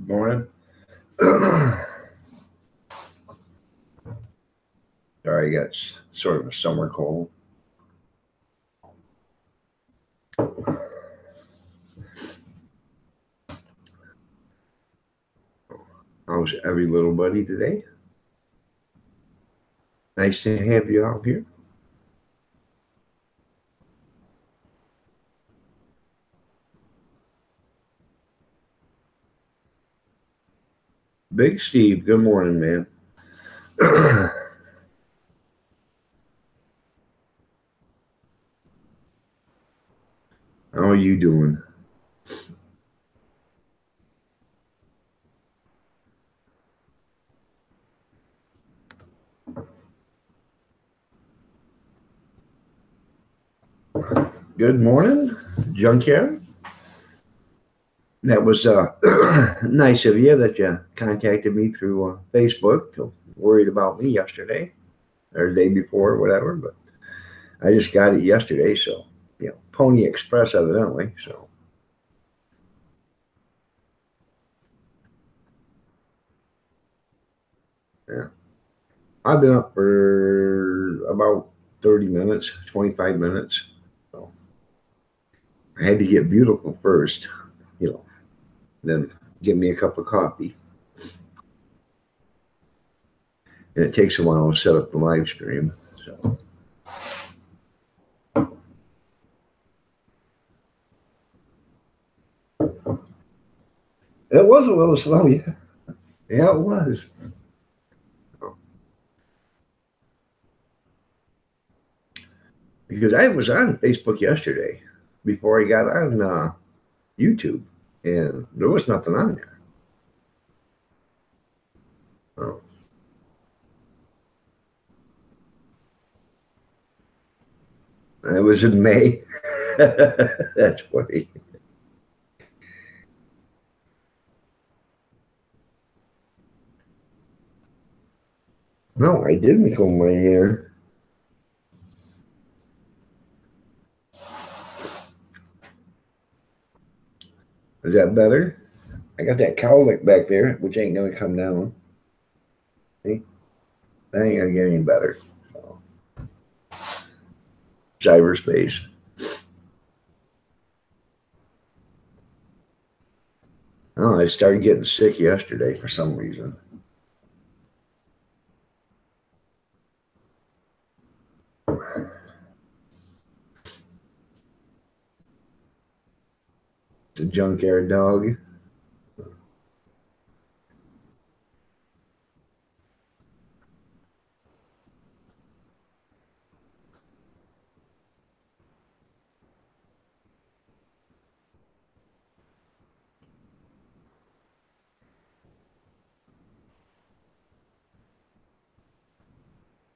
Morning. Sorry, I got sort of a summer cold. How's every little buddy today? Nice to have you out here. Big Steve, good morning, man. How are you doing? Good morning, Junkyard. That was nice of you that you contacted me through Facebook. Worried about me yesterday or the day before, whatever, but I just got it yesterday, so Pony Express evidently. So yeah, I've been up for about 30 minutes, 25 minutes. So I had to get beautiful first, then give me a cup of coffee. And it takes a while to set up the live stream. So it was a little slow, yeah. Yeah, it was. Because I was on Facebook yesterday before I got on YouTube, and there was nothing on there. Oh. It was in May. That's funny. No, I didn't comb my hair. Is that better? I got that cowlick back there, which ain't gonna come down. See? That ain't gonna get any better. So. Cyberspace. Oh, I started getting sick yesterday for some reason. It's a junkyard dog.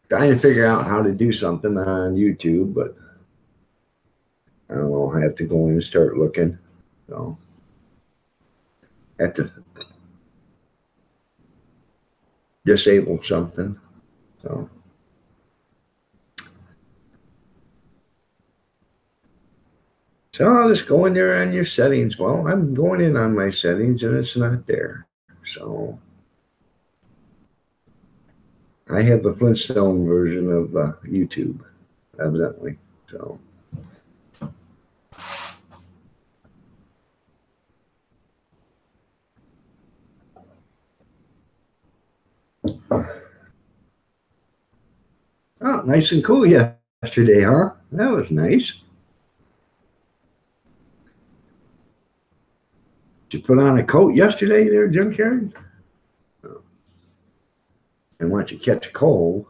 Trying to figure out how to do something on YouTube, but I don't know. I have to go in and start looking. So I have to disable something. So I'll just go in there on your settings. Well, I'm going in on my settings and it's not there. So I have the Flintstone version of YouTube, evidently. So oh, nice and cool yesterday, huh? That was nice. Did you put on a coat yesterday there, Junkyard? Oh. And once you catch a cold,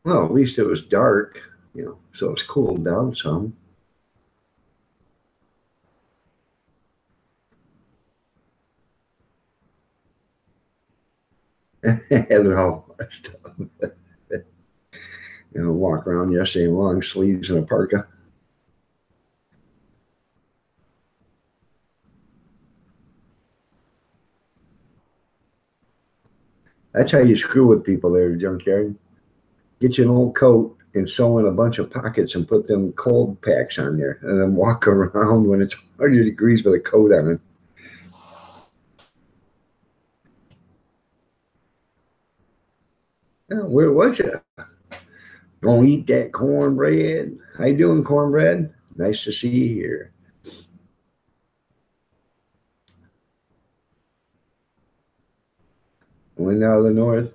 well, at least it was dark, so it's cooled down some. Have it all walk around yesterday in long sleeves and a parka. That's how you screw with people there, junkyard. Get you an old coat and sew in a bunch of pockets and put them cold packs on there and then walk around when it's 100 degrees with a coat on it. Yeah, where was you? Gonna eat that cornbread? How you doing, cornbread? Nice to see you here. Wind out of the north.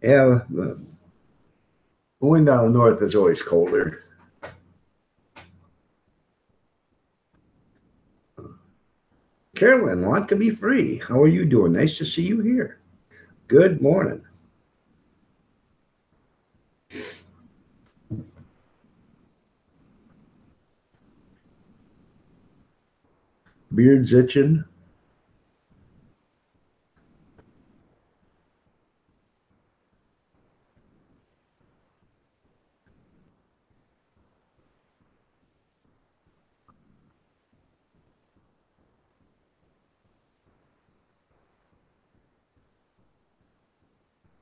Yeah, the wind out of the north is always colder. Carolyn, want to be free. How are you doing? Nice to see you here. Good morning. Beard's itching.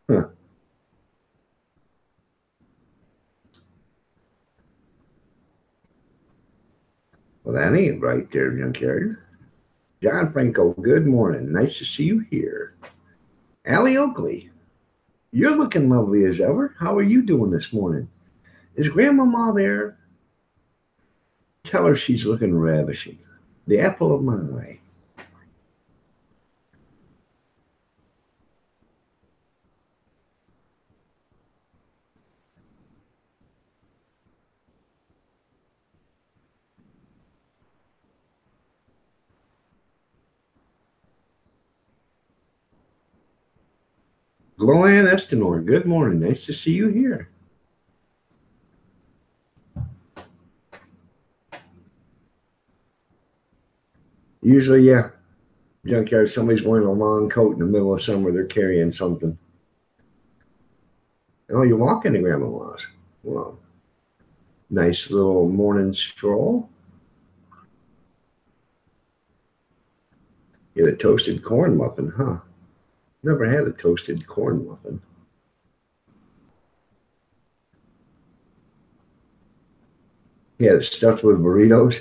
Huh. Well, that ain't right there, junkyard. John Franco, good morning. Nice to see you here. Allie Oakley, you're looking lovely as ever. How are you doing this morning? Is Grandmama there? Tell her she's looking ravishing. The apple of my eye. Gloanne Estenor, good morning. Nice to see you here. Usually, yeah, junkyard, somebody's wearing a long coat in the middle of summer. They're carrying something. Oh, you're walking to Grandmama's. Well, nice little morning stroll. Get a toasted corn muffin, huh? Never had a toasted corn muffin. Yeah, it's stuffed with burritos.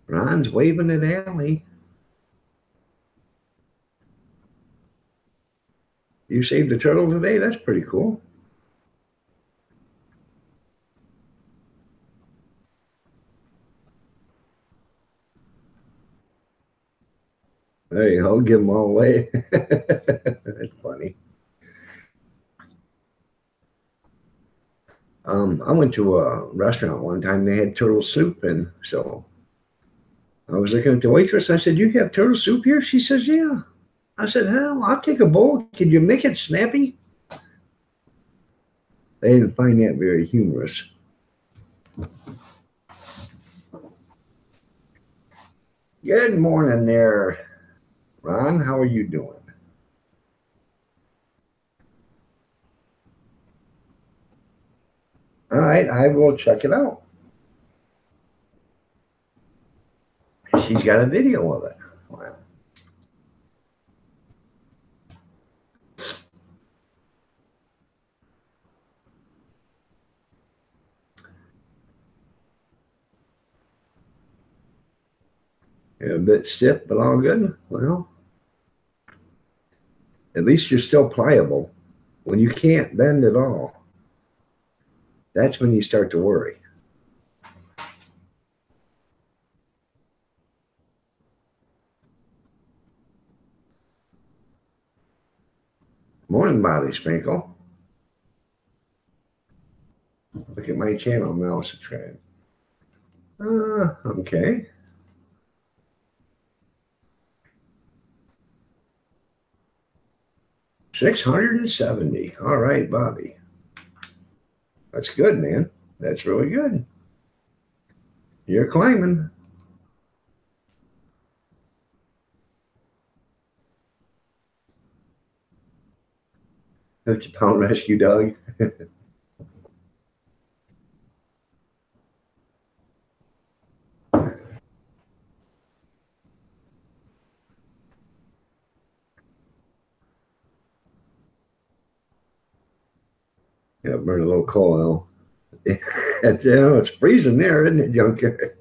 Ron's waving at Allie. You saved a turtle today? That's pretty cool. There you go. Give them all away. That's funny. I went to a restaurant one time. They had turtle soup, and so I was looking at the waitress. I said, "You have turtle soup here?" She says, "Yeah." I said, "Hell, I'll take a bowl. Can you make it snappy?" They didn't find that very humorous. Good morning there, Ron. How are you doing? All right, I will check it out. She's got a video of it. Wow. You're a bit stiff, but all good. Well, at least you're still pliable. When you can't bend at all, that's when you start to worry. Morning, Bobby Sprinkle. Look at my channel now, subscribe. Okay. 670. All right, Bobby. That's good, man. That's really good. You're climbing. 50-pound rescue dog. Yeah, burn a little coal. It's freezing there, isn't it, Junkyard?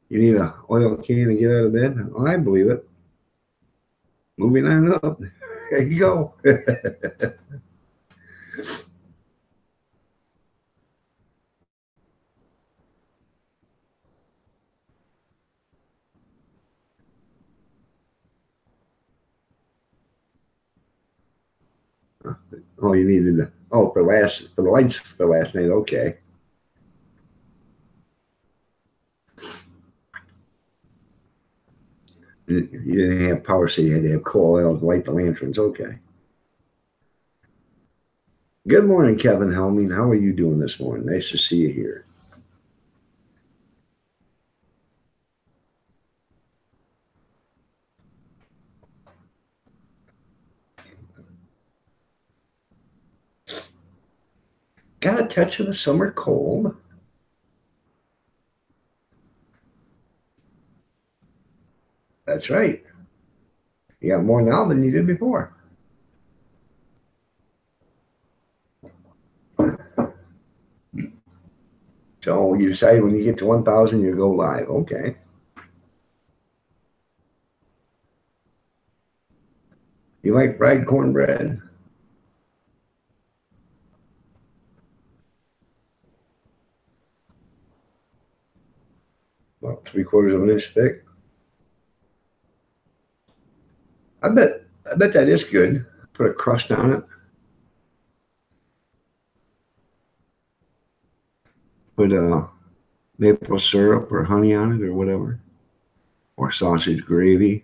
You need a oil can to get out of bed? Oh, I believe it. Moving on up. There you go. Oh, you needed the for the lights for last night. Okay. You didn't have power, so you had to have coal oil to light the lanterns. Okay. Good morning, Kevin Helming. How are you doing this morning? Nice to see you here. Got a touch of the summer cold. That's right. You got more now than you did before. So you decide when you get to 1,000, you go live. Okay. You like fried cornbread? About 3/4 of an inch thick. I bet that is good. Put a crust on it. Put maple syrup or honey on it or whatever. Or sausage gravy.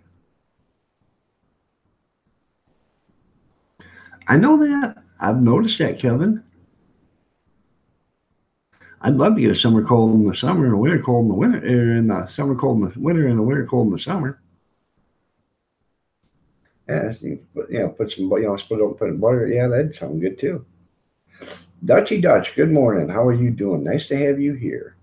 I know that. I've noticed that, Kevin. I'd love to get a summer cold in the summer and a winter cold in the winter, or in the summer cold in the winter and a winter cold in the summer. Yeah, put some, put butter. Yeah, that'd sound good too. Dutchy Dutch, good morning. How are you doing? Nice to have you here.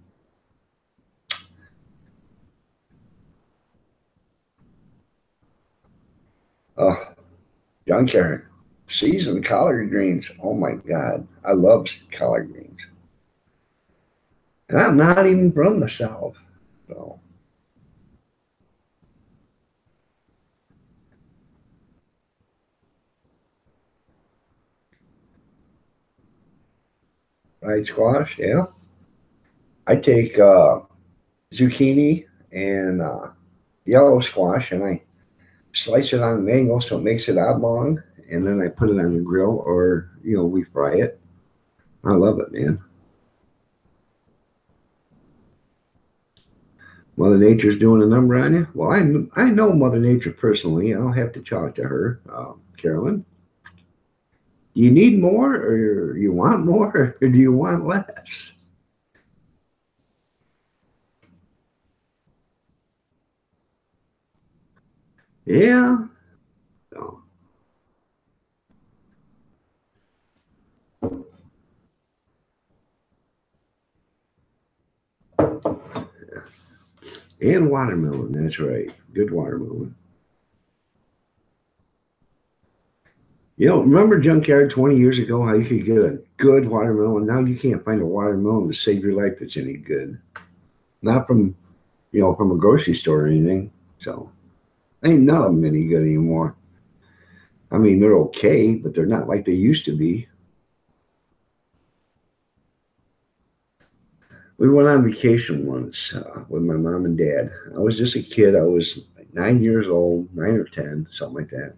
John Karen, seasoned collard greens. Oh my God, I love collard greens. And I'm not even from the South. So, fried squash, yeah. I take zucchini and yellow squash and I slice it on an angle so it makes it oblong, and then I put it on the grill or, we fry it. I love it, man. Mother Nature's doing a number on you? Well, I know Mother Nature personally. I'll have to talk to her, Carolyn. Do you need more, or you want more, or do you want less? Yeah. No. And watermelon, that's right. Good watermelon. Remember Junkyard 20 years ago, how you could get a good watermelon? Now you can't find a watermelon to save your life that's any good. Not from a grocery store or anything. So, ain't none of them any good anymore. I mean, they're okay, but they're not like they used to be. We went on vacation once with my mom and dad. I was just a kid. I was like 9 years old, 9 or 10, something like that.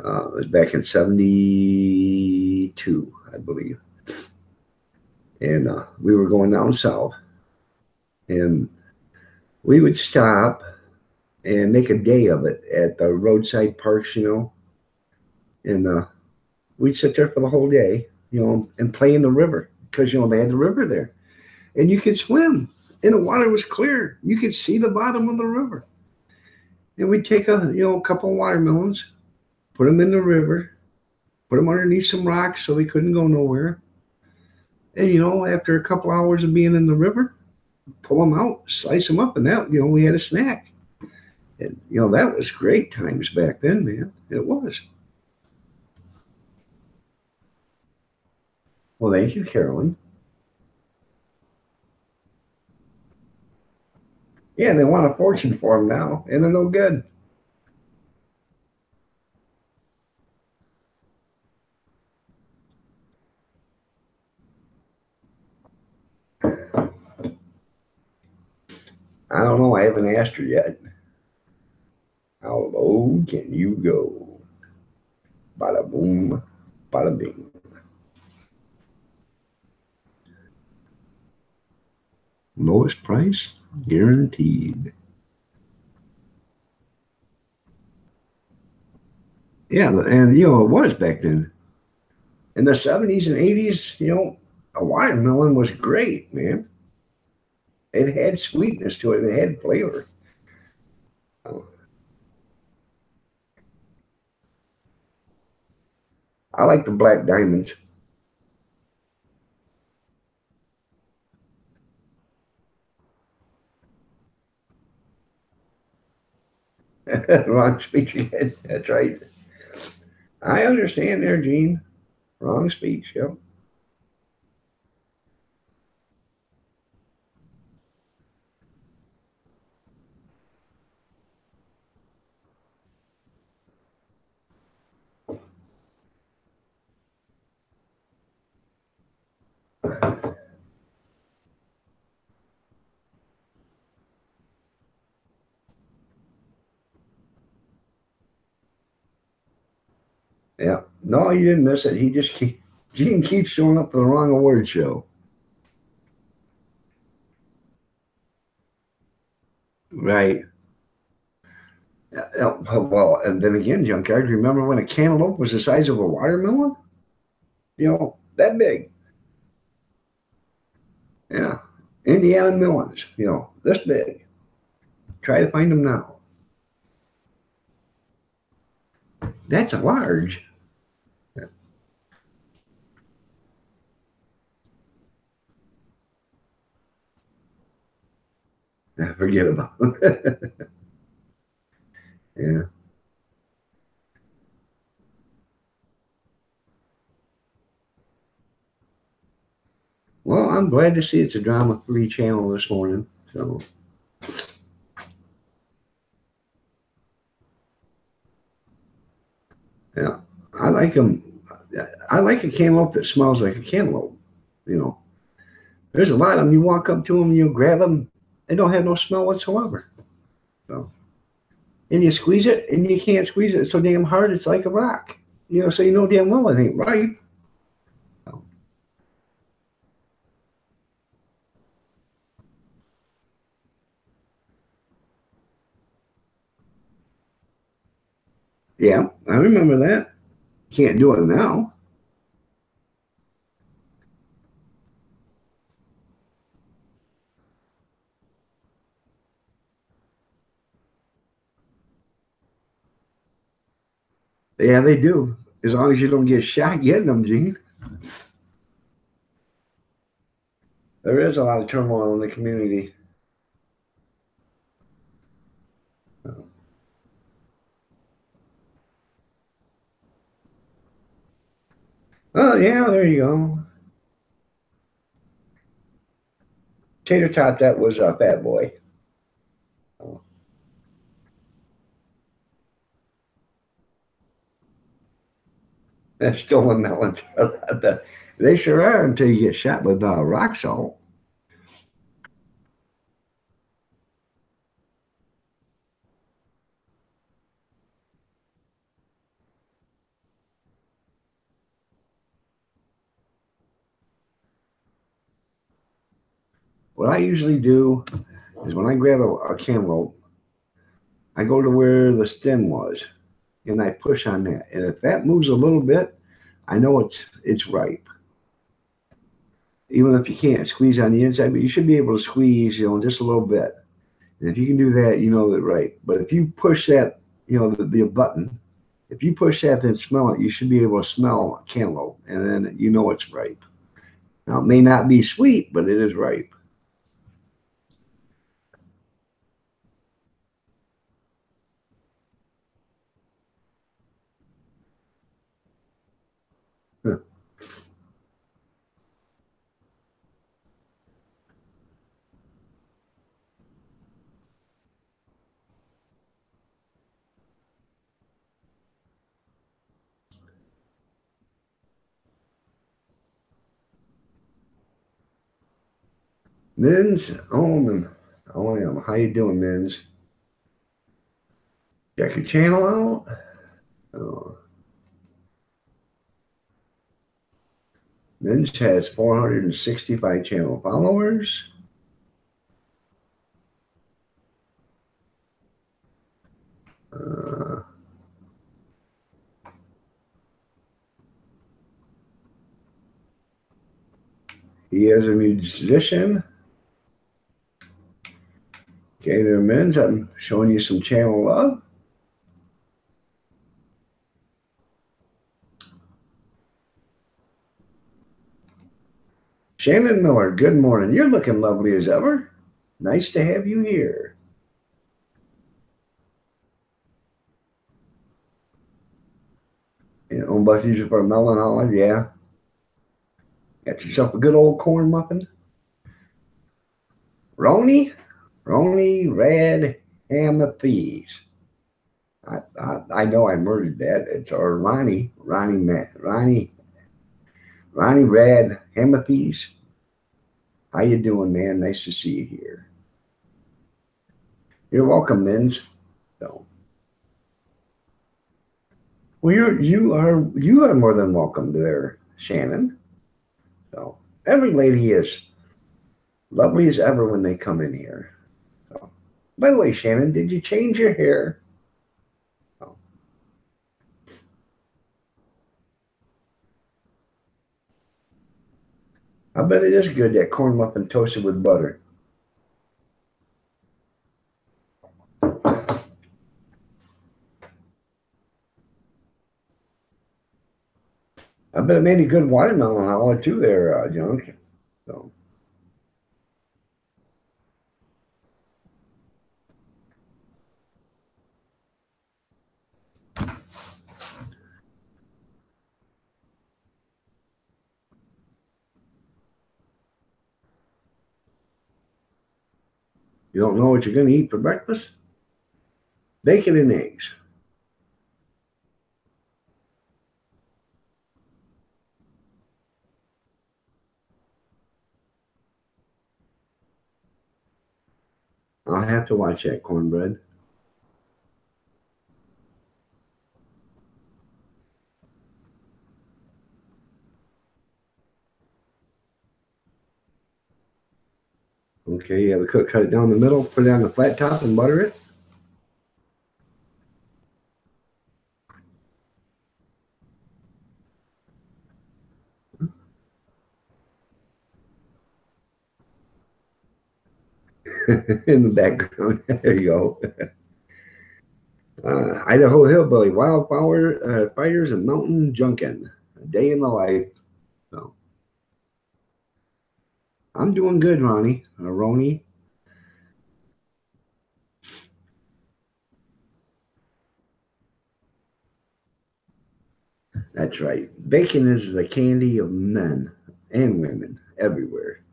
It was back in 72, I believe. And we were going down south. And we would stop and make a day of it at the roadside parks, and we'd sit there for the whole day, and play in the river because, they had the river there and you could swim. and the water was clear. You could see the bottom of the river. And we'd take a couple of watermelons, put them in the river, put them underneath some rocks so they couldn't go nowhere. And after a couple hours of being in the river, pull them out, slice them up, and that we had a snack. And that was great times back then, man. It was. Well, thank you, Carolyn. Yeah, they want a fortune for them now, and they're no good. I don't know. I haven't asked her yet. How low can you go? Bada boom, bada bing. Lowest price guaranteed. Yeah, and it was back then. In the 70s and 80s, a watermelon was great, man. It had sweetness to it. It had flavor. I like the black diamonds. Wrong speech again. That's right. I understand there, Gene. Wrong speech. Yep. Yeah. No, you didn't miss it. Gene keeps showing up for the wrong award show. Right. Well, and then again, Junkyard, remember when a cantaloupe was the size of a watermelon? That big. Yeah. Indiana melons, this big. Try to find them now. That's a large. Forget about it. Yeah. Well, I'm glad to see it's a drama-free channel this morning. So, yeah, I like them. I like a cantaloupe that smells like a cantaloupe. There's a lot of them. You walk up to them, you grab them, they don't have no smell whatsoever. So, and you squeeze it, and you can't squeeze it so damn hard. It's like a rock. So damn well it ain't right. So, yeah, I remember that. Can't do it now. Yeah, they do. As long as you don't get shot getting them, Gene. There is a lot of turmoil in the community. Oh, yeah, there you go. Tater Tot, that was a bad boy. Oh. That's stolen melon. They sure are until you get shot with rock salt. What I usually do is when I grab a cantaloupe, I go to where the stem was and I push on that. And if that moves a little bit, I know it's ripe. even if you can't squeeze on the inside, but you should be able to squeeze, just a little bit. And if you can do that, you know that right. But if you push that, the button, if you push that and smell it, you should be able to smell cantaloupe, and then you know it's ripe. Now, it may not be sweet, but it is ripe. Mins, oh, man. Oh, I am. How you doing, Mins? Check your channel out. Oh, Mins has 465 channel followers. Uh, he is a musician. Okay, there, Mins. I'm showing you some channel love. Shannon Miller, good morning. You're looking lovely as ever. Nice to have you here. But these are for melon olive, yeah. Got yourself a good old corn muffin. Roni Red Ham of Peas. I know I murdered that. It's our Ronnie Red Ham of Peas. How you doing, man? Nice to see you here. You're welcome, Mins. So, well, you are more than welcome there, Shannon. So every lady is lovely as ever when they come in here. So, by the way, Shannon, did you change your hair? Oh, I bet it is good, that corn muffin toasted with butter. I bet it made a good watermelon hollow too there, Junk. So, you don't know what you're going to eat for breakfast? Bacon and eggs. I'll have to watch that cornbread. Okay, yeah, we cut it down the middle, put it on the flat top, and butter it. In the background. There you go. Idaho Hillbilly, Wildflower Fighters, and Mountain Junkin. A day in the life. So, I'm doing good, Ronnie. Roni. That's right. Bacon is the candy of men and women everywhere.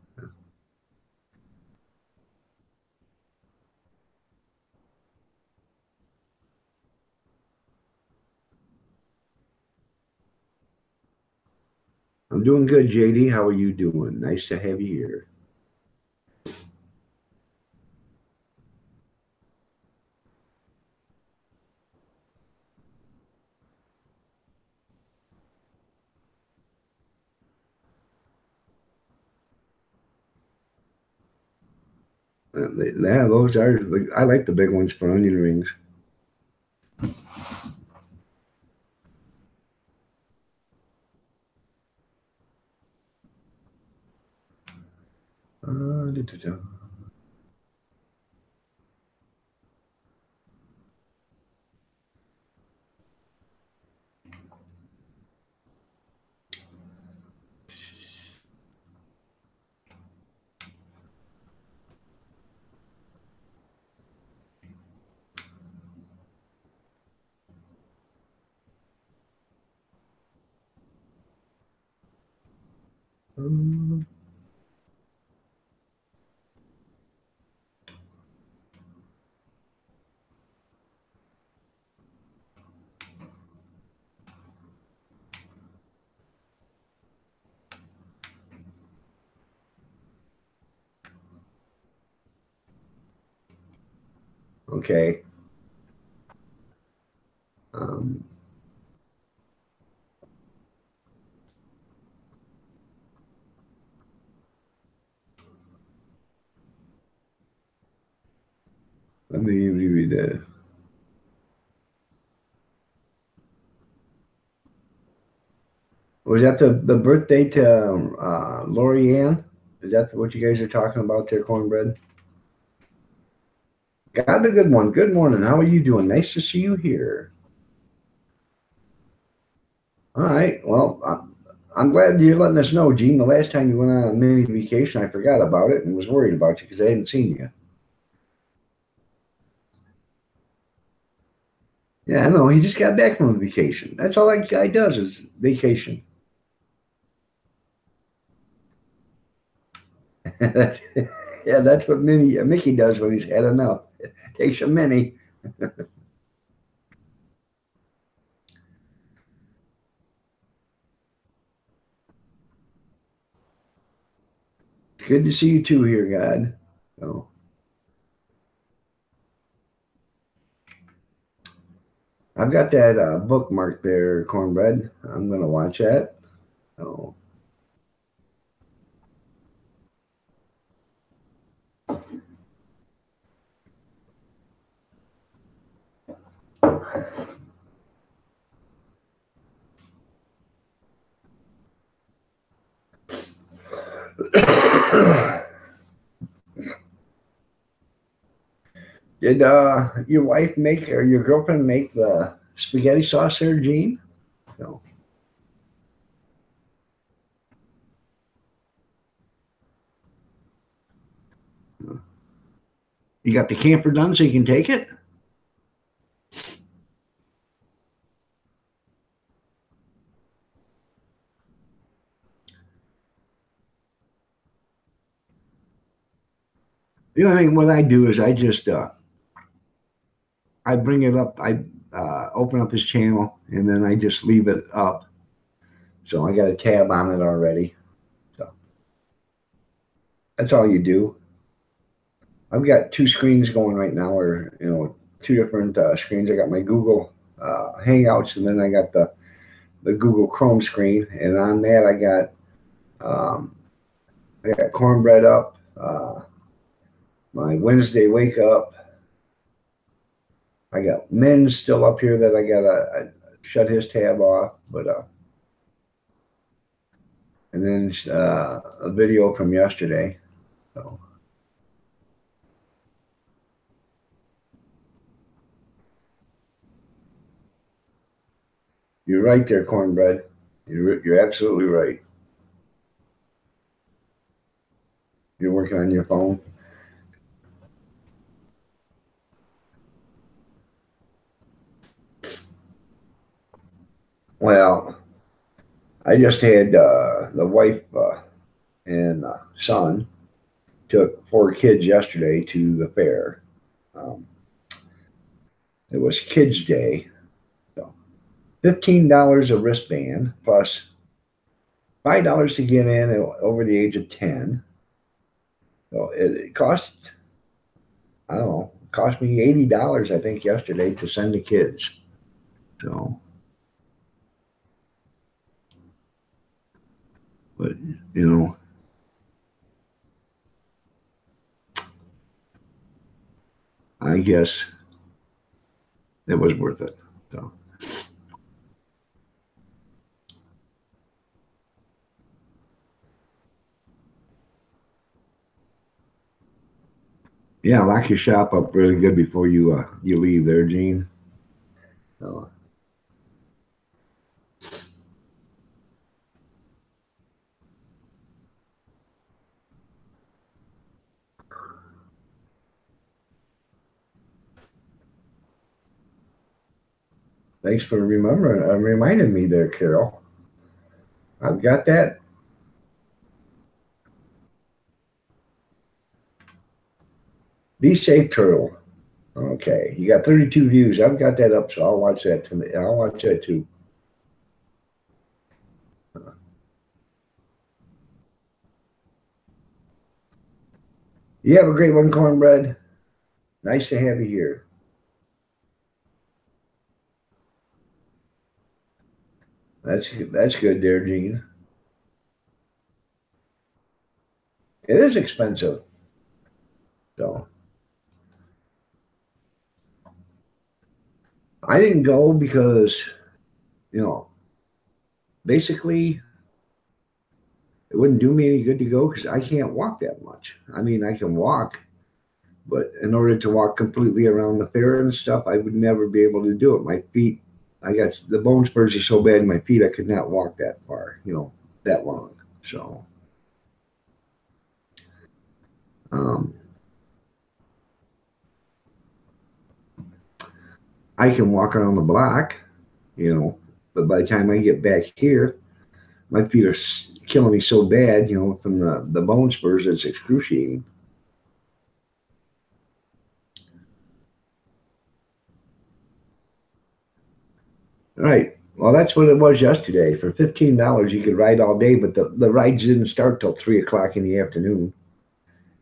I'm doing good, JD. How are you doing? Nice to have you here. Yeah, those are. I like the big ones for onion rings. Okay. Let me read that. Was that the birthday to Lori Ann? Is that what you guys are talking about there, cornbread? God, the good one. Good morning. How are you doing? Nice to see you here. All right. Well, I'm glad you're letting us know, Gene. The last time you went on a mini vacation, I forgot about it and was worried about you because I hadn't seen you. Yeah, I know. He just got back from a vacation. That's all that guy does is vacation. Yeah, that's what Mickey does when he's had enough. Takes a mini. Good to see you too here, God. So I've got that bookmark there, cornbread. I'm gonna watch that. So did your wife make or your girlfriend make the spaghetti sauce there, Gene? No. You got the camper done so you can take it? The only thing what I do is I just I bring it up, I open up his channel and then I just leave it up. So I got a tab on it already. So that's all you do. I've got two screens going right now, or two different screens. I got my Google Hangouts, and then I got the Google Chrome screen, and on that I got cornbread up, my Wednesday wake up. I got men still up here that I gotta shut his tab off, but and then a video from yesterday. So you're right there, cornbread. You're absolutely right. You're working on your phone. Well, I just had the wife and son took four kids yesterday to the fair. Um, it was Kids Day, so $15 a wristband plus $5 to get in over the age of 10. So it cost, I don't know, it cost me $80 I think yesterday to send the kids. So, but you know, I guess it was worth it. So. Yeah, lock your shop up really good before you leave there, Gene. So, thanks for reminding me there, Carol. I've got that. Be safe, Turtle. Okay, you got 32 views. I've got that up, so I'll watch that tonight. I'll watch that too. You have a great one, Cornbread. Nice to have you here. That's good there, Gene. It is expensive, so I didn't go because you know basically it wouldn't do me any good to go because I can't walk that much. I mean, I can walk, but in order to walk completely around the fair and stuff, I would never be able to do it. My feet, I got the bone spurs are so bad in my feet, I could not walk that far, that long. So, um, I can walk around the block, but by the time I get back here, my feet are killing me so bad, from the bone spurs, it's excruciating. All right. Well, that's what it was yesterday. For $15, you could ride all day, but the rides didn't start till 3 o'clock in the afternoon,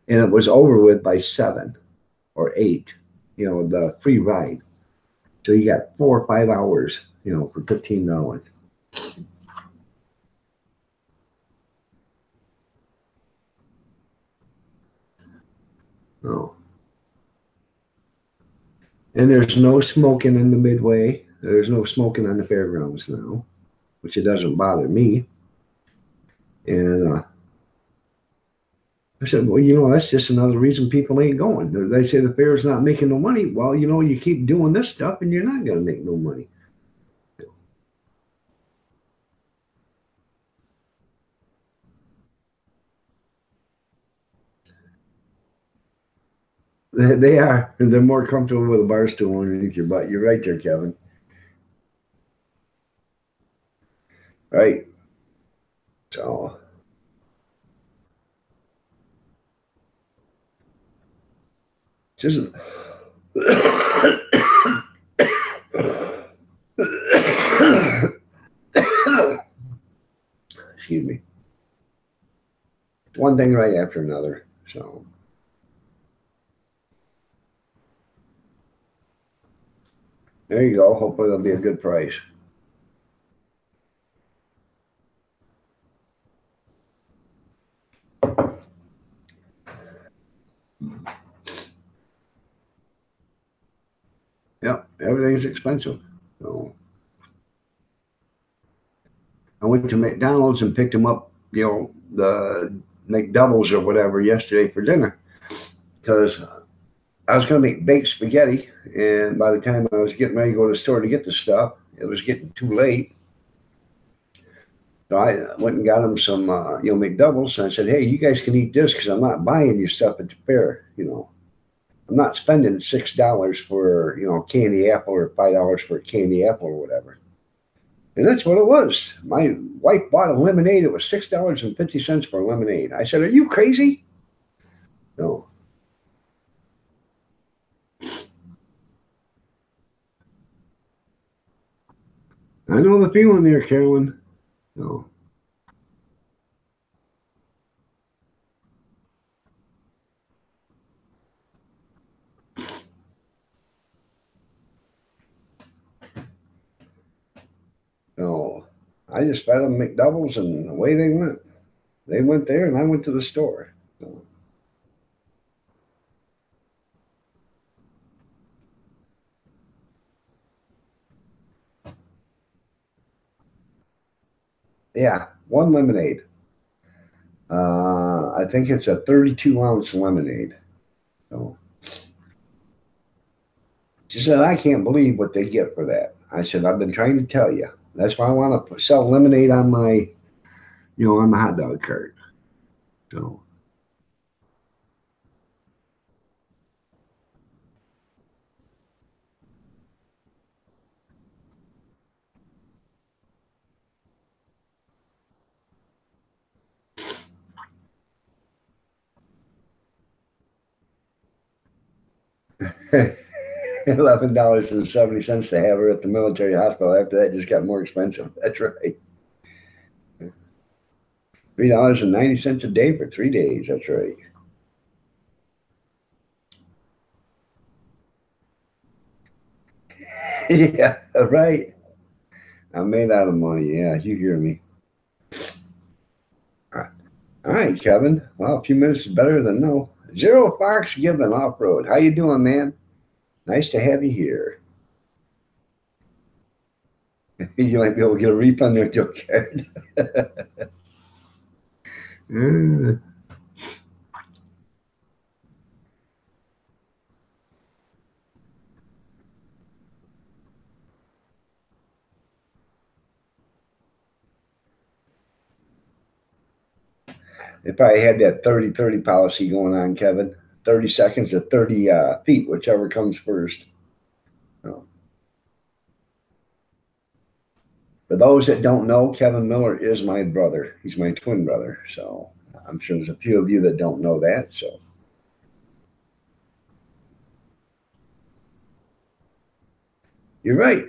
and it was over with by 7 or 8. The free ride. So you got 4 or 5 hours. For $15. Oh. And there's no smoking in the midway. There's no smoking on the fairgrounds now, which it doesn't bother me. And I said, well, that's just another reason people ain't going. They say the fair's not making no money. Well, you keep doing this stuff and you're not going to make no money. They are. They're more comfortable with a bar stool underneath your butt. You're right there, Kevin. Right. So, just excuse me. One thing right after another. So, there you go. Hopefully, it'll be a good price. Yep. Everything's expensive. So, I went to McDonald's and picked them up, the McDoubles or whatever yesterday for dinner because I was going to make baked spaghetti. And by the time I was getting ready to go to the store to get the stuff, it was getting too late. So I went and got them some, McDoubles. And I said, hey, you guys can eat this because I'm not buying you stuff at the fair. I'm not spending $6 for, candy apple or $5 for a candy apple or whatever. And that's what it was. My wife bought a lemonade. It was $6.50 for a lemonade. I said, are you crazy? No. I know the feeling there, Carolyn. No. No. I just fed them McDoubles and away they went. They went there and I went to the store. So, yeah, one lemonade. I think it's a 32-ounce lemonade. So She said, I can't believe what they get for that. I said, I've been trying to tell you. That's why I want to sell lemonade on my, on the hot dog cart. So. $11.70 to have her at the military hospital. After that, it just got more expensive. That's right. $3.90 a day for 3 days. That's right. Yeah, right. I'm made out of money. Yeah, you hear me. All right, Kevin. Well, a few minutes is better than no. Zero Fox Given Off Road. How you doing, man? Nice to have you here. You might be able to get a refund there, Joe Card. They probably had that 30-30 policy going on, Kevin. 30 seconds to 30 feet, whichever comes first. For those that don't know, Kevin Miller is my brother. He's my twin brother. So I'm sure there's a few of you that don't know that. So you're right.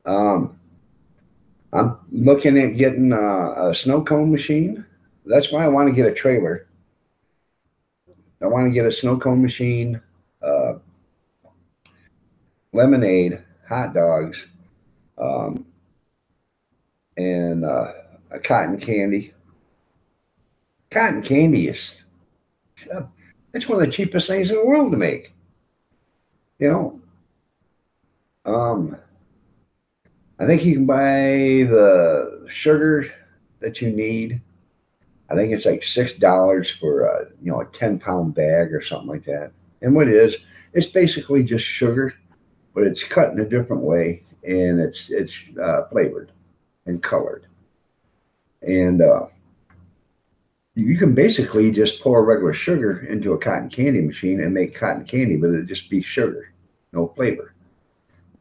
I'm looking at getting a snow cone machine. That's why I want to get a trailer. I want to get a snow cone machine, lemonade, hot dogs, and a cotton candy. Cotton candy is it's one of the cheapest things in the world to make. You know, I think you can buy the sugar that you need. I think it's like $6 for a 10-pound bag or something like that. And what it is, it's basically just sugar, but it's cut in a different way, and it's flavored and colored. And you can basically just pour regular sugar into a cotton candy machine and make cotton candy, but it'd just be sugar, no flavor.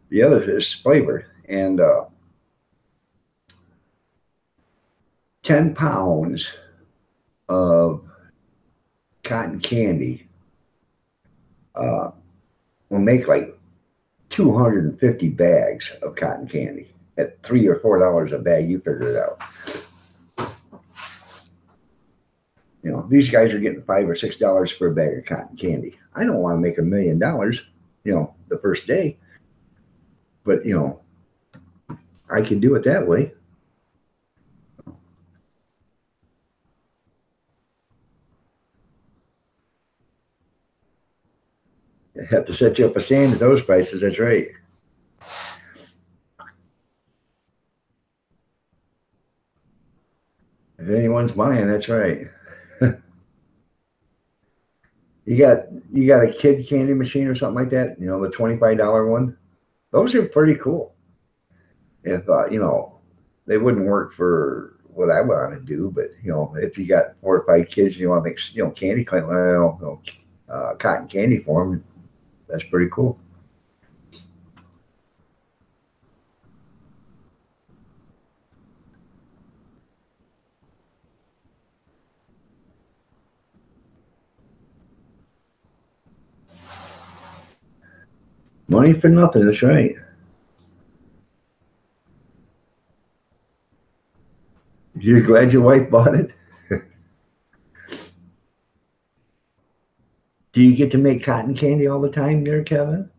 The other is flavored, and 10 pounds of cotton candy will make like 250 bags of cotton candy at $3 or $4 a bag. You figure it out. These guys are getting $5 or $6 for a bag of cotton candy. I don't want to make $1 million, the first day, but I can do it that way. I have to set you up a stand at those prices. That's right. If anyone's buying, that's right. You got a kid candy machine or something like that, the $25 one. Those are pretty cool. If they wouldn't work for what I want to do, but if you got 4 or 5 kids, you want to make candy cotton candy for them, that's pretty cool. Money for nothing. That's right. You're glad your wife bought it? Do you get to make cotton candy all the time there, Kevin?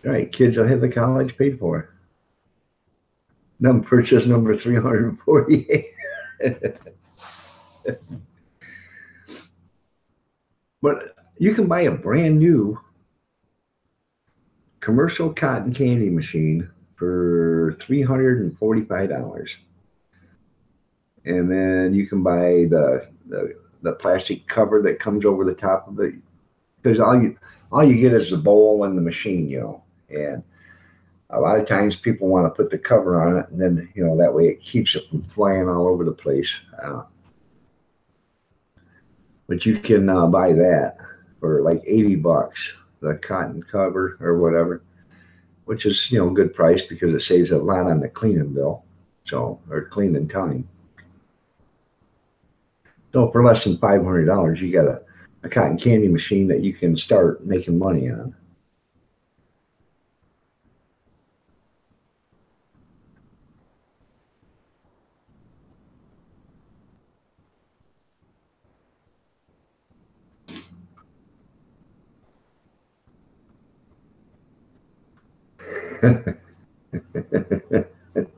Right. Kids will have the college paid for. Purchase number 348. But you can buy a brand new commercial cotton candy machine for $345. And then you can buy the the plastic cover that comes over the top of it, because all you get is the bowl and the machine, and a lot of times people want to put the cover on it, and then that way it keeps it from flying all over the place. But you can buy that for like $80, the cotton cover or whatever, which is a good price because it saves a lot on the cleaning bill, or cleaning time. So for less than $500, you got a cotton candy machine that you can start making money on.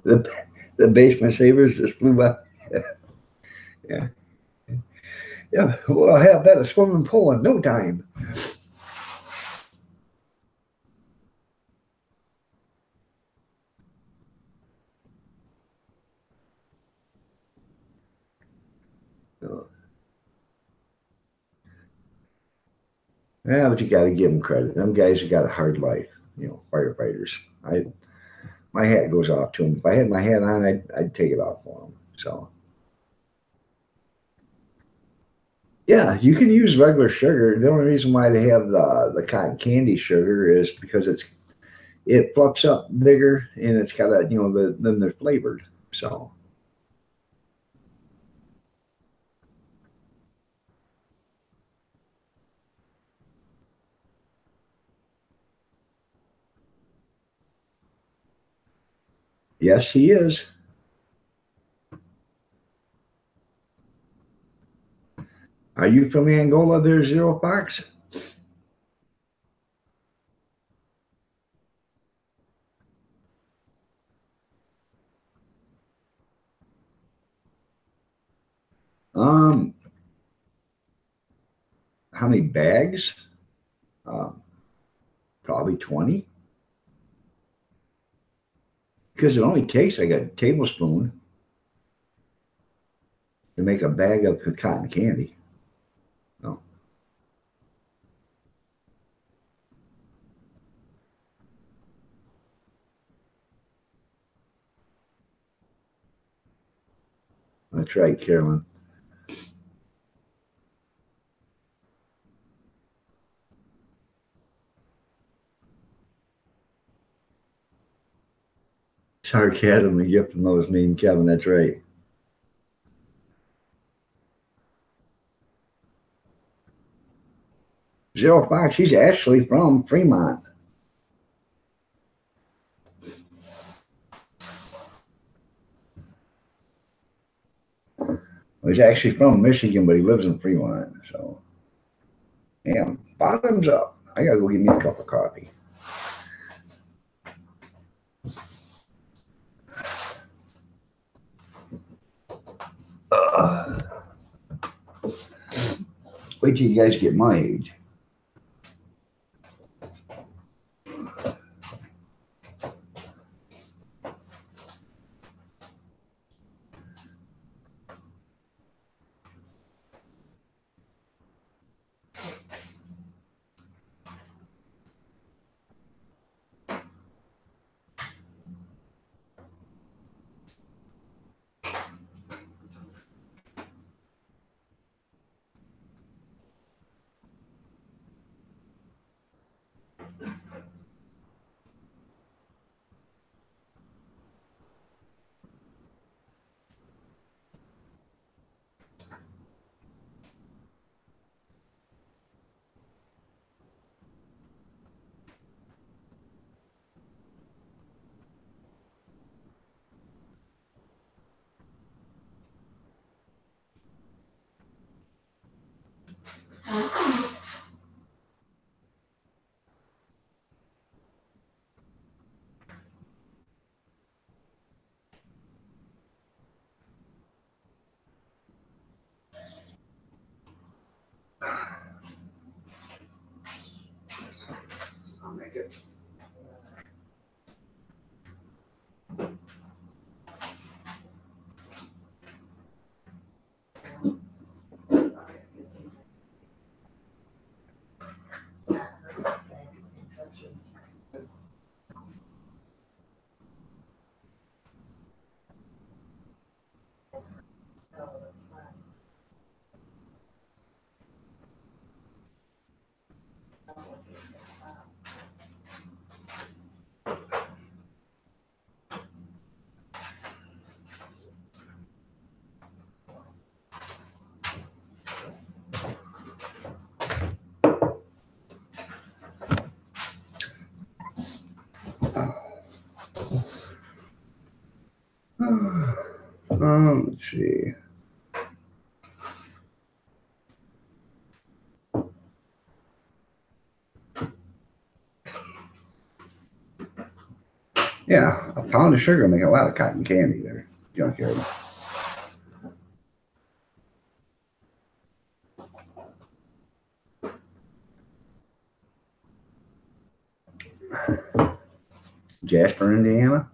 the the basement savers just flew by. Yeah, yeah. Well, I have that a swimming pool in no time. So, yeah, but you got to give them credit. Them guys have got a hard life. Firefighters. I My hat goes off to them. If I had my hat on, I'd take it off for them. So yeah, you can use regular sugar. The only reason why they have the cotton candy sugar is because it fluffs up bigger and it's got then they're flavored. So yes, he is. Are you from Angola there, Zero Fox? Um, how many bags? Um, Probably 20. Because it only takes like a tablespoon to make a bag of cotton candy. Oh, that's right, Carolyn. Sarcasm and gift from those named Kevin. That's right. Zero Fox, he's actually from Fremont. Well, he's actually from Michigan, but he lives in Fremont. So, yeah, bottoms up. I gotta go get me a cup of coffee. Uh, Wait till you guys get my age. Let's see. Yeah, a pound of sugar will make a lot of cotton candy there, Junkyard. Jasper, Indiana.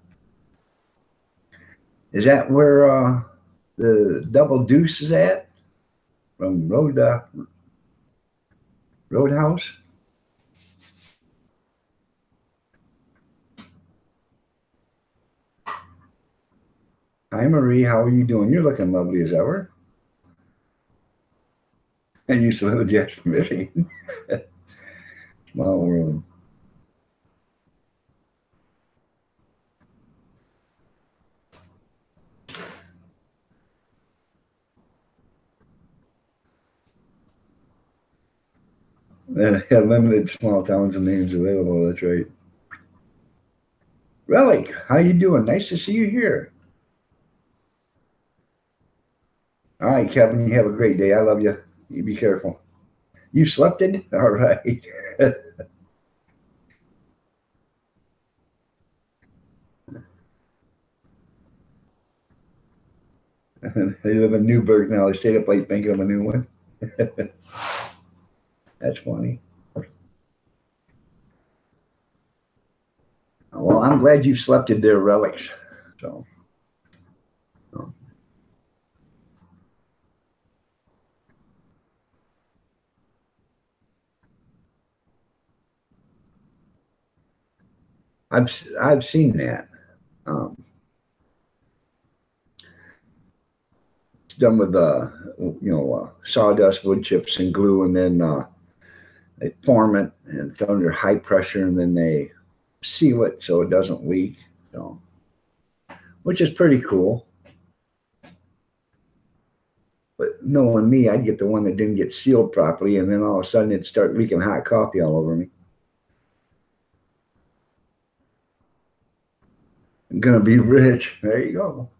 Is that where the Double Deuce is at? From Roadhouse? Hi, Marie. How are you doing? You're looking lovely as ever. And you used to live in Jasper, Michigan. Small world. Limited small towns and names available. That's right. Relic, how you doing? Nice to see you here. All right, Kevin, you have a great day. I love you. You be careful. You slept in? All right. They live in Newburgh now. They stayed up late thinking of a new one. That's funny. Well, I'm glad you slept in their relics. So, I've seen that. Um, it's done with sawdust, wood chips, and glue, and then they form it and it's under high pressure, and then they seal it so it doesn't leak. So, which is pretty cool. But knowing me, I'd get the one that didn't get sealed properly, and then all of a sudden it'd start leaking hot coffee all over me. I'm gonna be rich. There you go.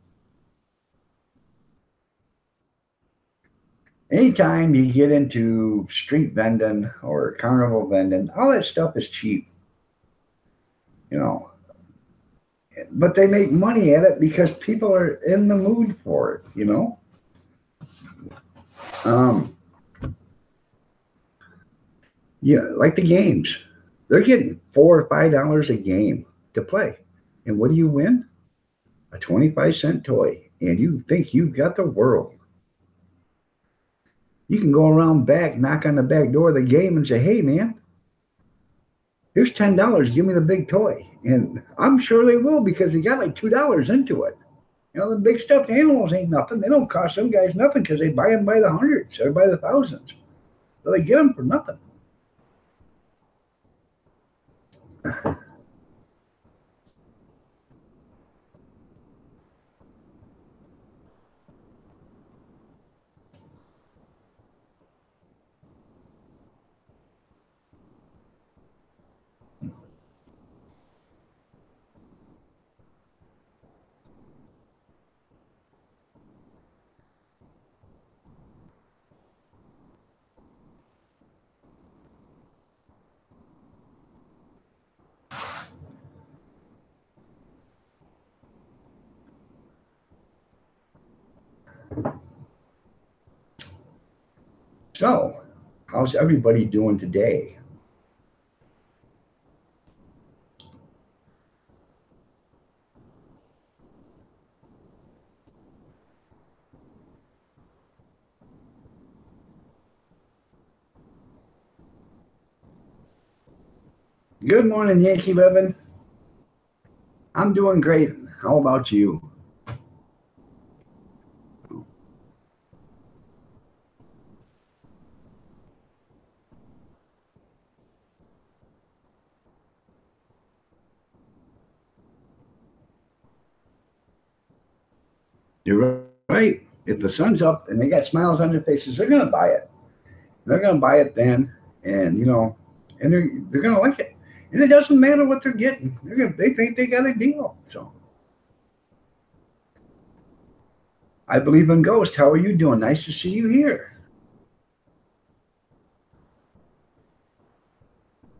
Anytime you get into street vending or carnival vending, all that stuff is cheap, you know. But they make money at it because people are in the mood for it, you know. Um, yeah, like the games, they're getting $4 or $5 a game to play, and what do you win? A 25-cent toy, and you think you've got the world. You can go around back, knock on the back door of the game, and say, "Hey, man, here's $10. Give me the big toy." And I'm sure they will because they got like $2 into it. You know, the big stuffed animals ain't nothing. They don't cost them guys nothing because they buy them by the hundreds or by the thousands. So they get them for nothing. So, how's everybody doing today? Good morning, Yankee Living. I'm doing great. How about you? You're right. If the sun's up and they got smiles on their faces, they're gonna buy it. They're gonna buy it then, and and they're gonna like it. And it doesn't matter what they're getting. They think they got a deal. So I believe in ghosts. How are you doing? Nice to see you here.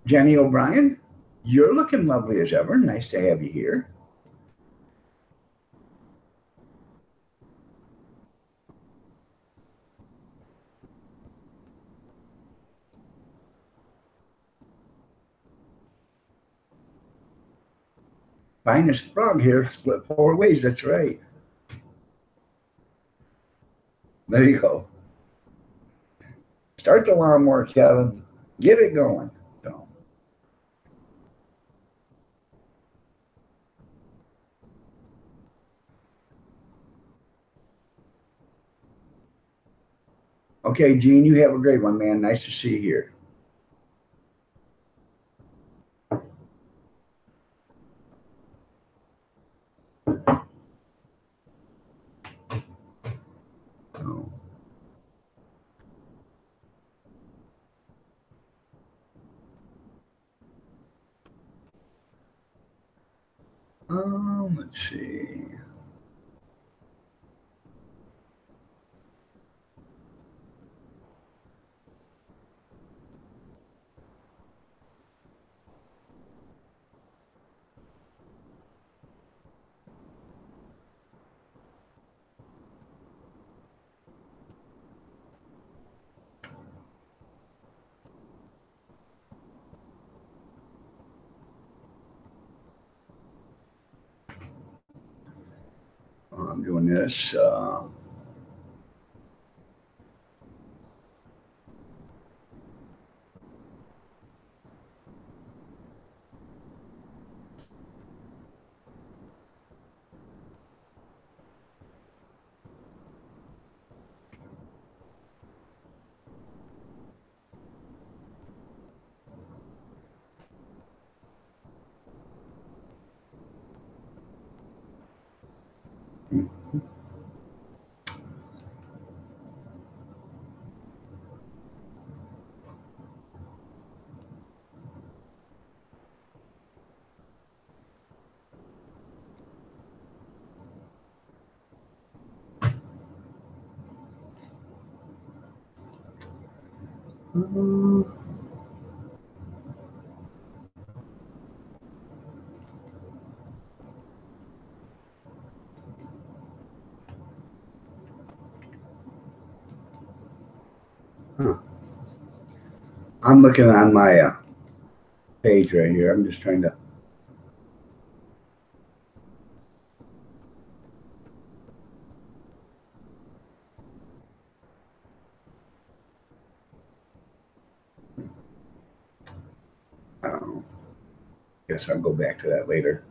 Jenny O'Brien, you're looking lovely as ever. Nice to have you here. Finest frog here, split 4 ways. That's right. There you go. Start the lawnmower, Kevin. Get it going. So, okay, Gene, you have a great one, man. Nice to see you here. So, let's see. I'm doing this. Huh. I'm looking on my page right here. I'm just trying to. Guess I'll go back to that later.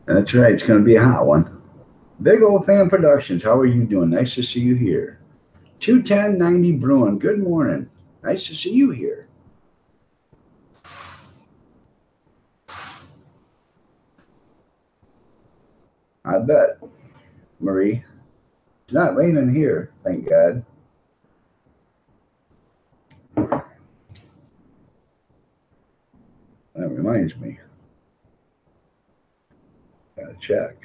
That's right. It's going to be a hot one. Big Old Fan Productions. How are you doing? Nice to see you here. 21090 Bruin. Good morning. Nice to see you here. I bet, Marie. It's not raining here, thank God. That reminds me. Gotta check.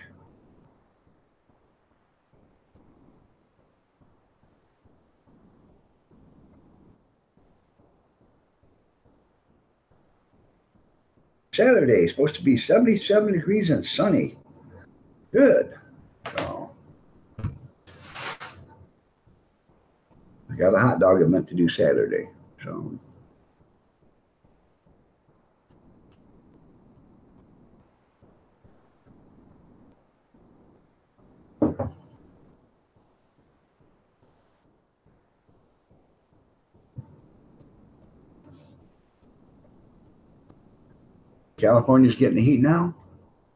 Saturday, supposed to be 77 degrees and sunny. Good. So, I got a hot dog I meant to do Saturday. So, California's getting the heat now.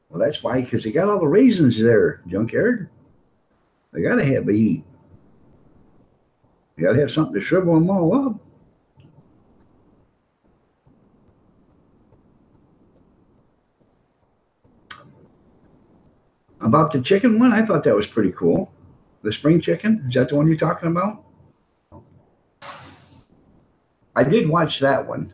Well, that's why, because they got all the raisins there, junkyard. They got to have the heat. You got to have something to shrivel them all up. About the chicken one, I thought that was pretty cool. The spring chicken, is that the one you're talking about? I did watch that one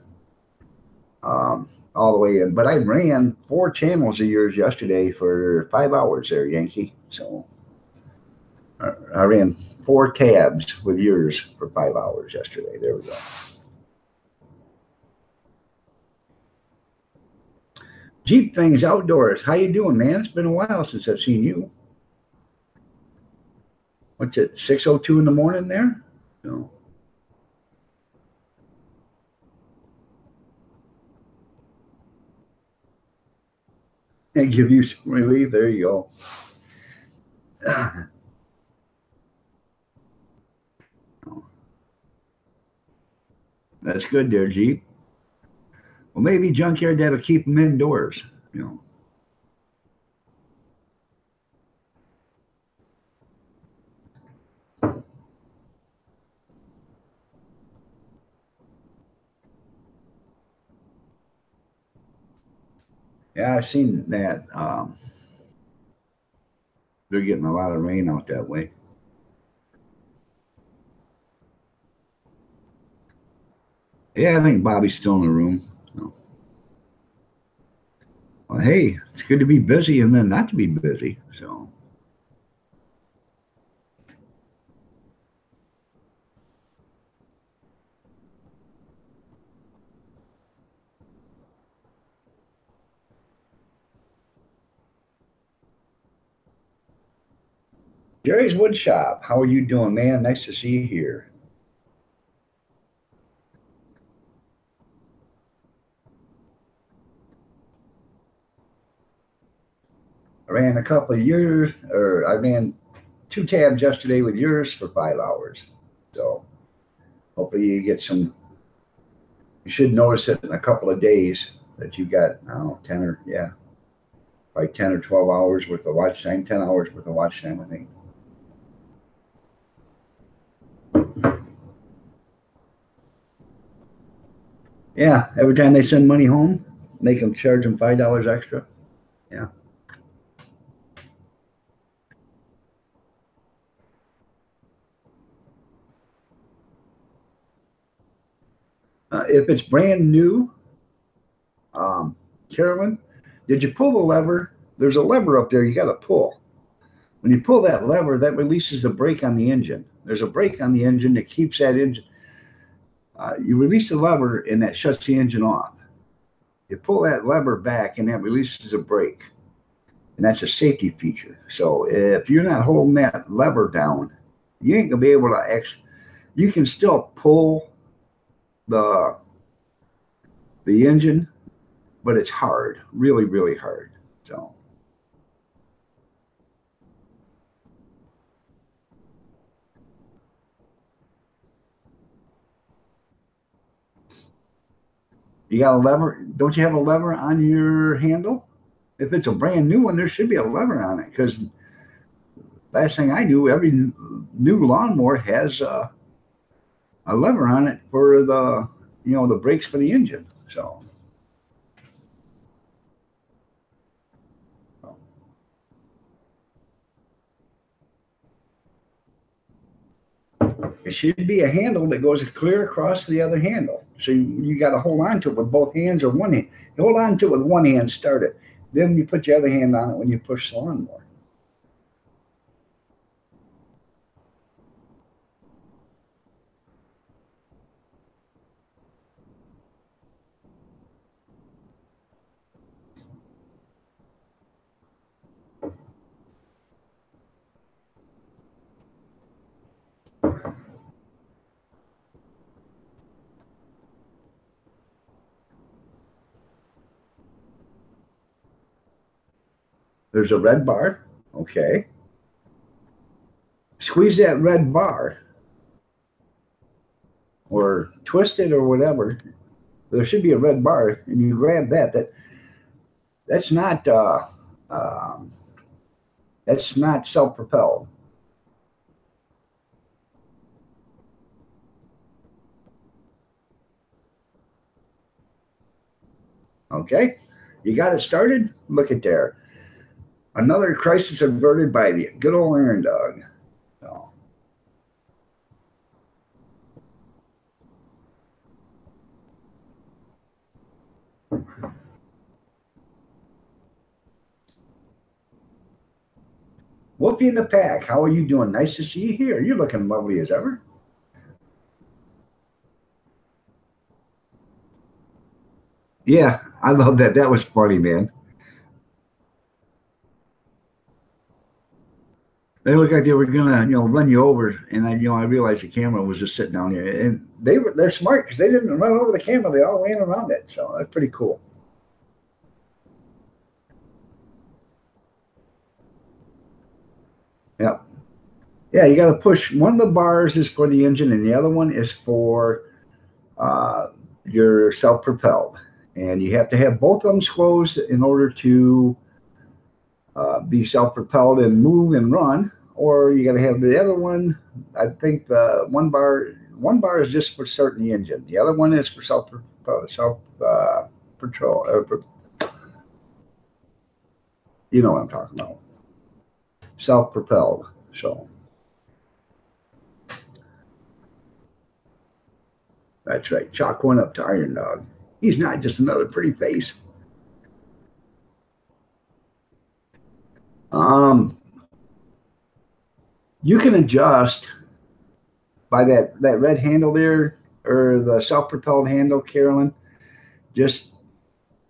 all the way in, but I ran 4 channels of yours yesterday for 5 hours there, Yankee. So I ran 4 tabs with yours for 5 hours yesterday. There we go. Jeep Things Outdoors. How you doing, man? It's been a while since I've seen you. What's it, 6:02 in the morning there? No. And give you some relief. There you go. That's good there, Jeep. Well, maybe junkyard that'll keep them indoors, you know. Yeah, I've seen that. They're getting a lot of rain out that way. Yeah, I think Bobby's still in the room. So. Well, hey, it's good to be busy and then not to be busy. So. Jerry's Wood Shop. How are you doing, man? Nice to see you here. I ran a couple of years, or I ran 2 tabs yesterday with yours for 5 hours. So hopefully you get some. You should notice it in a couple of days that you got, I don't know, 10 or, yeah, probably 10 or 12 hours worth of watch time, 10 hours worth of watch time, I think. Yeah, every time they send money home, make them charge them $5 extra. Yeah. If it's brand new, Carolyn, did you pull the lever? There's a lever up there you got to pull. When you pull that lever, that releases a brake on the engine. There's a brake on the engine that keeps that engine. You release the lever and that shuts the engine off. You pull that lever back and that releases a brake. And that's a safety feature. So if you're not holding that lever down, you ain't gonna be able to actually. You can still pull the engine, but it's hard, really, really hard. So you got a lever. Don't you have a lever on your handle? If it's a brand new one, there should be a lever on it because last thing I knew, every new lawnmower has a lever on it for the, the brakes for the engine. So it should be a handle that goes clear across the other handle. So you got to hold on to it with both hands or one hand. You hold on to it with one hand, start it. Then you put your other hand on it when you push the lawnmower. There's a red bar. Okay. Squeeze that red bar or twist it or whatever. There should be a red bar, and you grab that. That's not um, that's not self-propelled. Okay, you got it started. Look at there. Another crisis averted by the good old Aaron dog. So. Wolfie in the pack, how are you doing? Nice to see you here. You're looking lovely as ever. Yeah, I love that. That was funny, man. They looked like they were gonna, run you over, and I realized the camera was just sitting down here, and they're smart because they didn't run over the camera; they all ran around it. So that's pretty cool. Yeah, yeah. You got to push. One of the bars is for the engine, and the other one is for uh, your self-propelled, and you have to have both of them closed in order to be self-propelled and move and run, or you got to have the other one. I think the one bar is just for starting the engine. The other one is for self patrol. You know what I'm talking about. Self-propelled. So that's right. Chalk one up to Iron Dog. He's not just another pretty face. Um, you can adjust by that red handle there, or the self-propelled handle, Carolyn. Just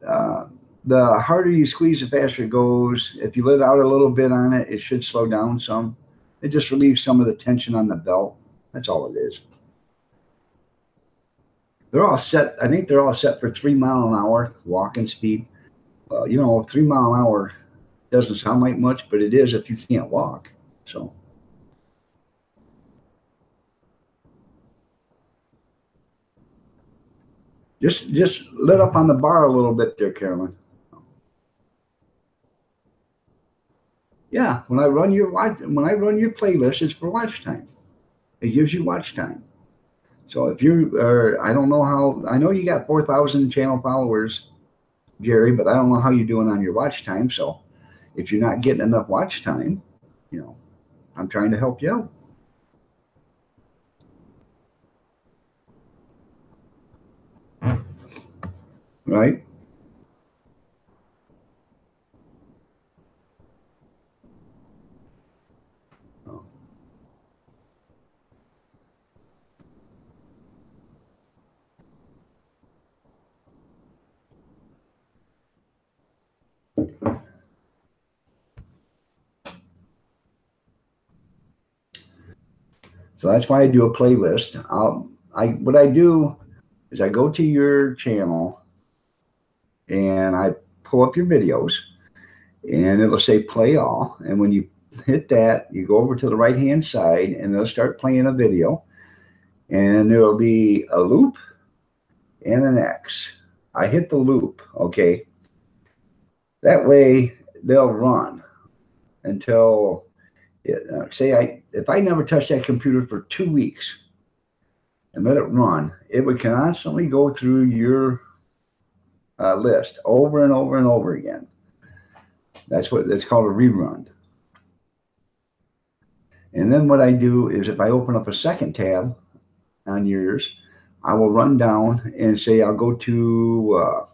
uh, the harder you squeeze, the faster it goes. If you let out a little bit on it, it should slow down some. It just relieves some of the tension on the belt. That's all it is. They're all set. I think they're all set for 3 mile an hour walking speed. 3 mile an hour doesn't sound like much, but it is if you can't walk. So just let up on the bar a little bit there, Carolyn. Yeah, when I run your playlist, it's for watch time. It gives you watch time. So if you are, I don't know how. I know you got 4,000 channel followers, Jerry, but I don't know how you're doing on your watch time. So if you're not getting enough watch time, you know, I'm trying to help you out, right? So that's why I do a playlist. What I do is I go to your channel and I pull up your videos, and it'll say play all. And when you hit that, you go over to the right hand side and it'll start playing a video, and there'll be a loop and an X. I hit the loop, okay? That way they'll run until, if I never touch that computer for 2 weeks and let it run, it would constantly go through your list over and over and over again. That's called a rerun. And then what I do is if I open up a second tab on yours, I will run down and say I'll go to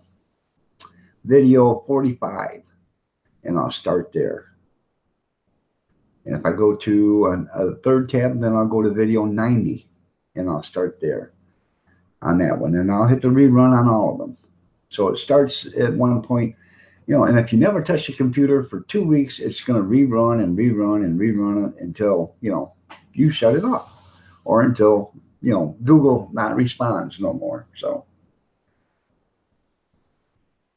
video 45 and I'll start there. And if I go to a third tab, then I'll go to video 90 and I'll start there on that one. And I'll hit the rerun on all of them. So it starts at one point, and if you never touch the computer for 2 weeks, it's going to rerun and rerun and rerun it until, you shut it off, or until, Google not responds no more. So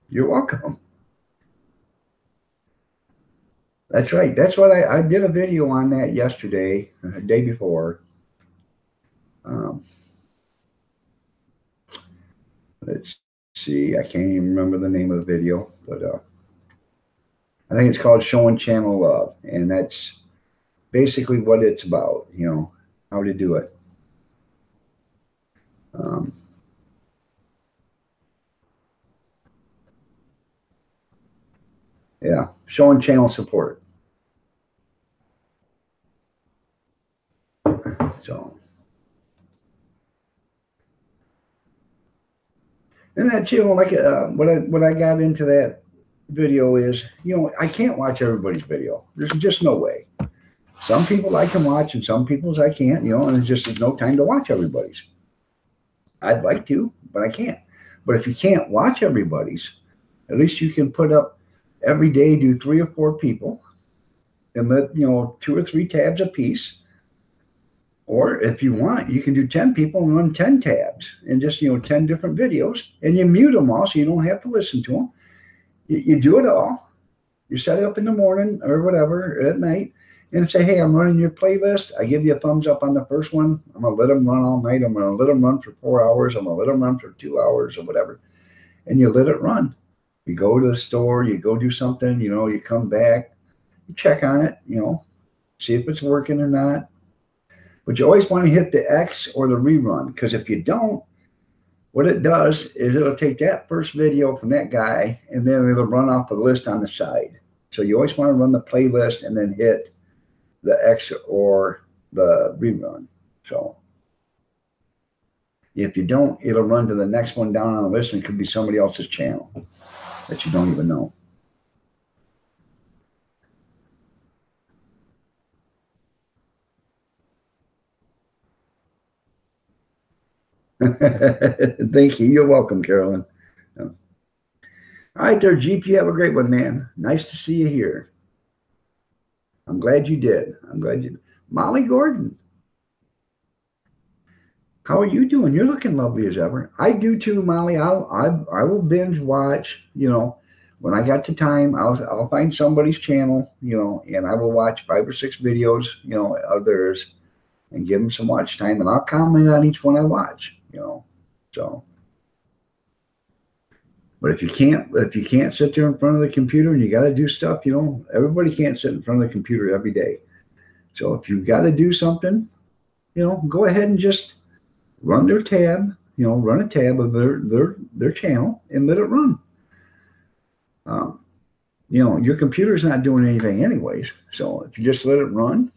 you're welcome. That's right. That's what I did a video on that yesterday, the day before. Um, let's see. I can't even remember the name of the video, but I think it's called Showing Channel Love, and that's basically what it's about. How to do it. Um, Yeah, showing channel support. So, and that channel, like what I got into that video is, I can't watch everybody's video. There's just no way. Some people I can watch, and some people's I can't. And there's no time to watch everybody's. I'd like to, but I can't. But if you can't watch everybody's, at least you can put up every day, do 3 or 4 people, and let 2 or 3 tabs a piece. Or if you want, you can do 10 people and run 10 tabs and just 10 different videos, and you mute them all so you don't have to listen to them. You do it all. You set it up in the morning or whatever, or at night, and say, hey, I'm running your playlist. I give you a thumbs up on the first one. I'm going to let them run all night. I'm going to let them run for 4 hours. I'm going to let them run for 2 hours or whatever. And you let it run. You go to the store, you go do something, you come back, you check on it, see if it's working or not. But you always want to hit the X or the rerun, because if you don't, what it does is it'll take that first video from that guy and then it'll run off the list on the side. So you always want to run the playlist and then hit the X or the rerun. So if you don't, it'll run to the next one down on the list, and it could be somebody else's channel that you don't even know. Thank you. You're welcome, Carolyn. All right there, Jeep. You have a great one, man. Nice to see you here. I'm glad you did. I'm glad you did. Molly Gordon, how are you doing? You're looking lovely as ever. I do too, Molly. I will binge watch. When I got the time, I'll find somebody's channel. And I will watch 5 or 6 videos. Of theirs, and give them some watch time, and I'll comment on each one I watch. So. But if you can't sit there in front of the computer and you got to do stuff, everybody can't sit in front of the computer every day. So if you've got to do something, go ahead and just run their tab, run a tab of their channel and let it run. Your computer's not doing anything anyways. So if you just let it run,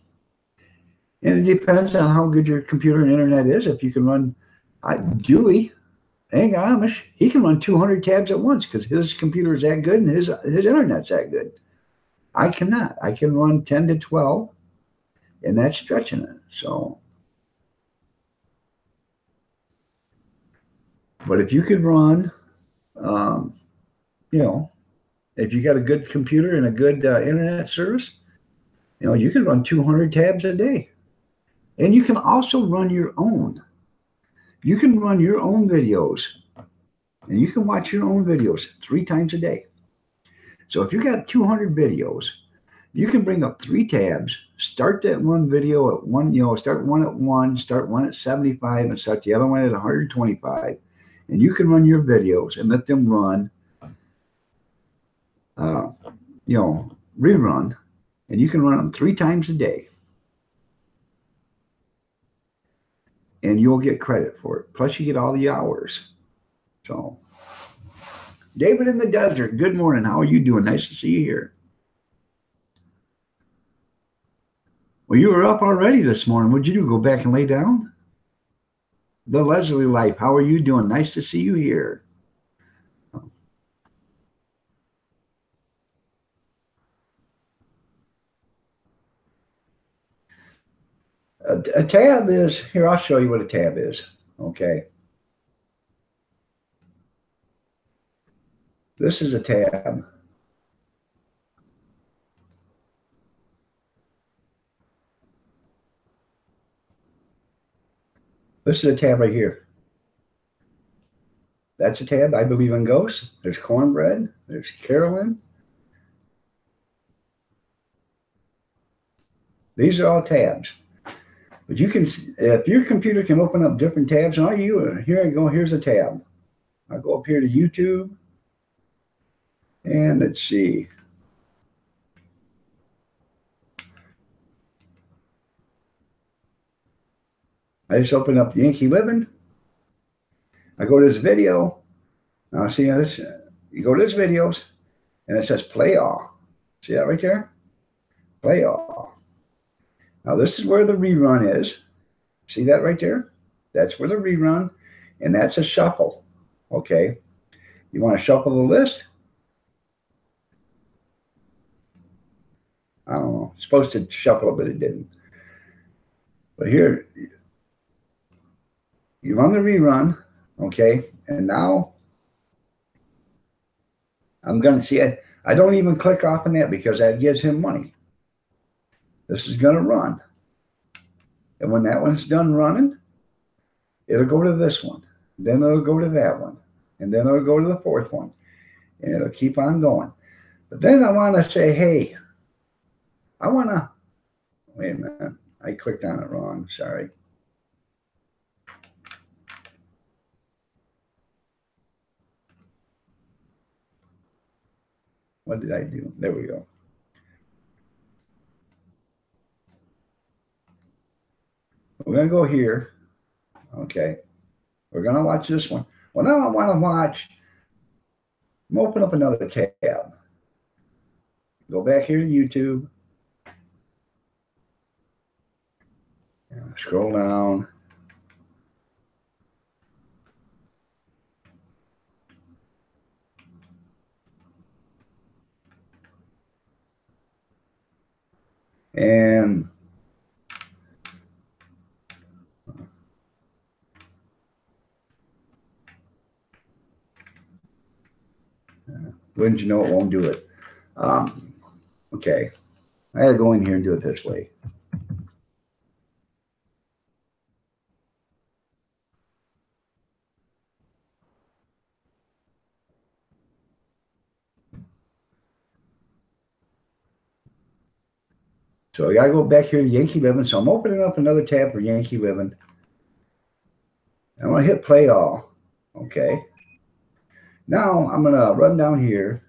and it depends on how good your computer and internet is. If you can run, Dewey, Amish, he can run 200 tabs at once because his computer is that good and his internet's that good. I cannot. I can run 10 to 12, and that's stretching it. So, but if you could run, if you got a good computer and a good internet service, you can run 200 tabs a day. And you can also run your own. You can run your own videos, and you can watch your own videos 3 times a day. So if you got 200 videos, you can bring up 3 tabs, start that one video at 1, start one at 1, start one at 75, and start the other one at 125. And you can run your videos and let them run, rerun, and you can run them 3 times a day. And you'll get credit for it. Plus, you get all the hours. So, David in the desert, good morning. How are you doing? Nice to see you here. Well, you were up already this morning. What'd you do? Go back and lay down? The Leslie Life, how are you doing? Nice to see you here. A tab is, here, I'll show you what a tab is. Okay. This is a tab. This is a tab right here. That's a tab. I believe in ghosts. There's cornbread. There's Carolyn. These are all tabs. But you can, if your computer can open up different tabs, and here I go, here's a tab. I'll go up here to YouTube. And let's see. I just open up Yankee Living. I go to this video. Now see this. You go to this videos, and it says play all. See that right there? Play all. Now this is where the rerun is. See that right there? That's where the rerun, and that's a shuffle. Okay. You want to shuffle the list? I don't know. It's supposed to shuffle it, but it didn't. But here, you run the rerun, okay? And now I'm going to see it. I don't even click off on that because that gives him money. This is going to run. And when that one's done running, it'll go to this one. Then it'll go to that one. And then it'll go to the fourth one. And it'll keep on going. But then I want to say, hey, I want to, wait a minute. I clicked on it wrong. Sorry. What did I do? There we go. We're going to go here. Okay. We're going to watch this one. Well, now I want to watch. I'm open up another tab. Go back here to YouTube. Scroll down. And wouldn't you know it won't do it. Okay. I got to go in here and do it this way. So I got to go back here to Yankee Living. So I'm opening up another tab for Yankee Living. I'm going to hit play all. Okay. Now I'm going to run down here.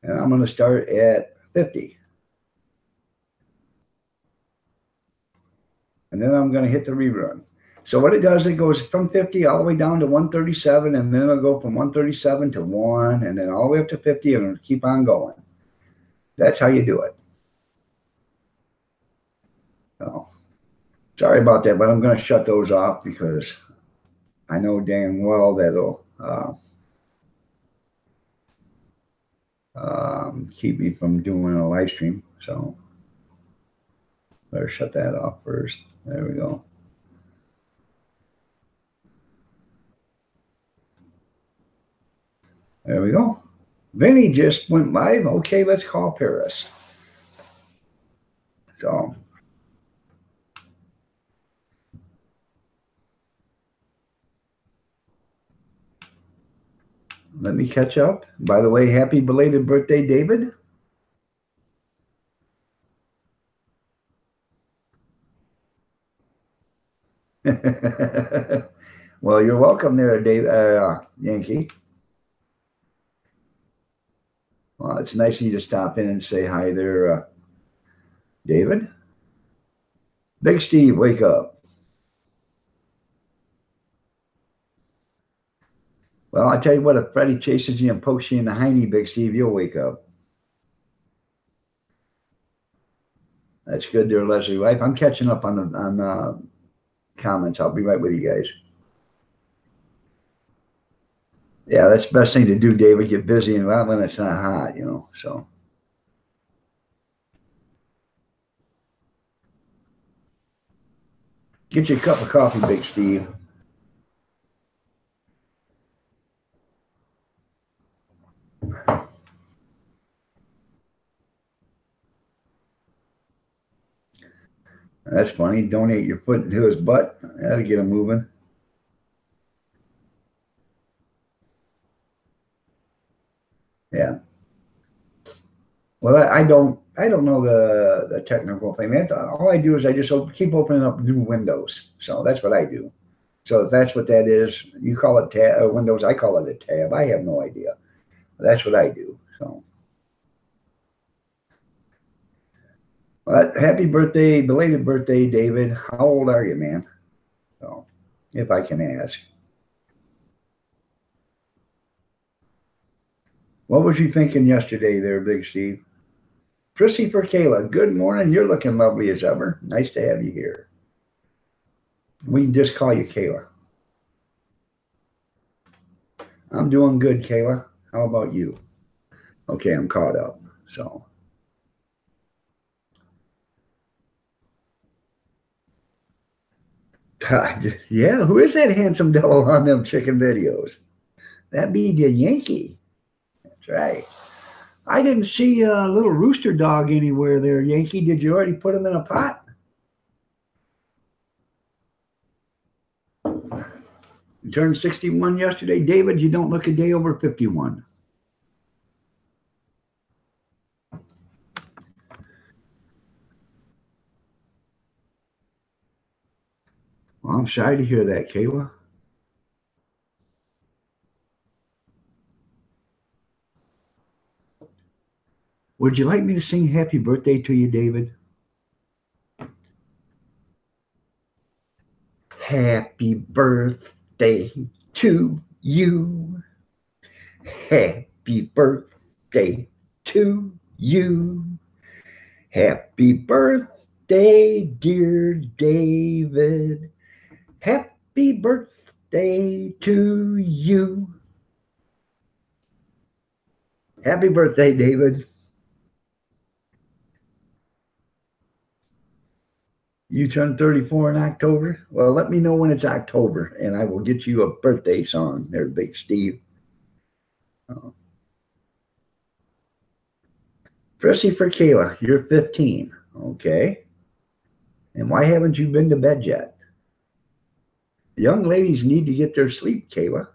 And I'm going to start at 50. And then I'm going to hit the rerun. So what it does, it goes from 50 all the way down to 137. And then it'll go from 137 to 1. And then all the way up to 50. And it'll keep on going. That's how you do it. So, sorry about that, but I'm going to shut those off because I know damn well that'll keep me from doing a live stream. So better shut that off first. There we go. There we go. Vinny just went live. Okay, let's call Paris. So let me catch up. By the way, happy belated birthday, David. Well, you're welcome there, Dave, Yankee. Well, it's nice of you to stop in and say hi there, David. Big Steve, wake up. Well, I tell you what, if Freddie chases you and pokes you in the hiney, Big Steve, you'll wake up. That's good there, Leslie Wife. I'm catching up on the comments. I'll be right with you guys. Yeah, that's the best thing to do, David. Get busy and when it's not hot, you know. So get you a cup of coffee, Big Steve. That's funny. Donate your foot into his butt. That'll get him moving. Yeah. Well, I don't know the technical thing. All I do is I just keep opening up new windows. So that's what I do. So if that's what that is, you call it Windows, I call it a tab. I have no idea. That's what I do. So, well, happy birthday, belated birthday, David. How old are you, man? So, if I can ask. What was you thinking yesterday there, Big Steve? Prissy for Kayla. Good morning. You're looking lovely as ever. Nice to have you here. We can just call you Kayla. I'm doing good, Kayla. How about you? Okay, I'm caught up. So, yeah, who is that handsome devil on them chicken videos? That'd be the Yankee. That's right. I didn't see a little rooster dog anywhere there, Yankee. Did you already put him in a pot? You turned 61 yesterday. David, you don't look a day over 51. Well, I'm sorry to hear that, Kayla. Would you like me to sing happy birthday to you, David? Happy birthday to you. Happy birthday to you. Happy birthday, dear David. Happy birthday to you. Happy birthday, David. You turn 34 in October? Well, let me know when it's October, and I will get you a birthday song there, Big Steve. Oh. Pressy for Kayla, you're 15. Okay. And why haven't you been to bed yet? Young ladies need to get their sleep, Kayla.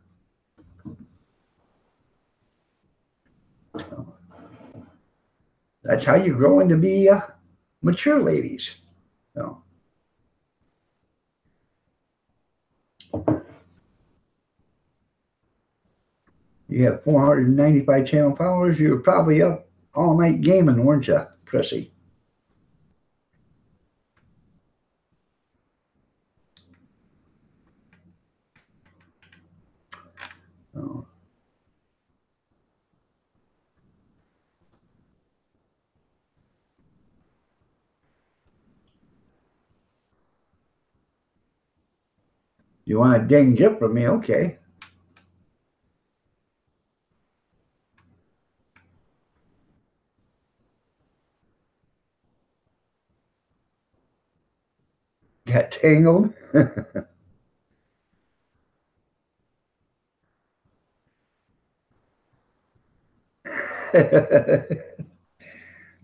That's how you grow into be mature ladies. So. You have 495 channel followers. You were probably up all night gaming, weren't you, Prissy? Oh. You want a dang gift from me? Okay. Got tangled?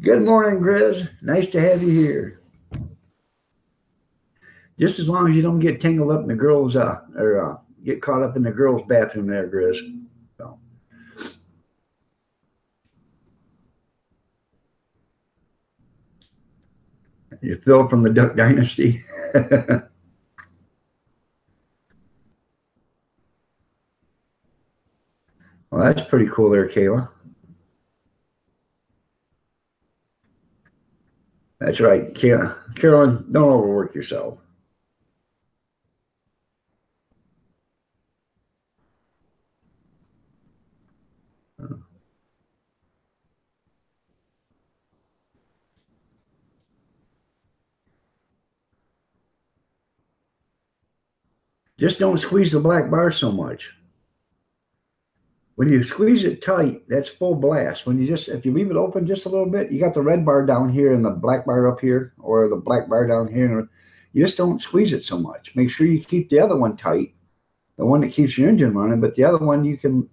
Good morning, Grizz. Nice to have you here. Just as long as you don't get tangled up in the girls' or get caught up in the girls' bathroom there, Grizz. So. You Phil from the Duck Dynasty. Well, that's pretty cool there, Kayla. That's right. Carolyn, don't overwork yourself. Just don't squeeze the black bar so much. When you squeeze it tight, that's full blast. If you leave it open just a little bit, you got the red bar down here and the black bar up here, or the black bar down here. You just don't squeeze it so much. Make sure you keep the other one tight, the one that keeps your engine running, but the other one you can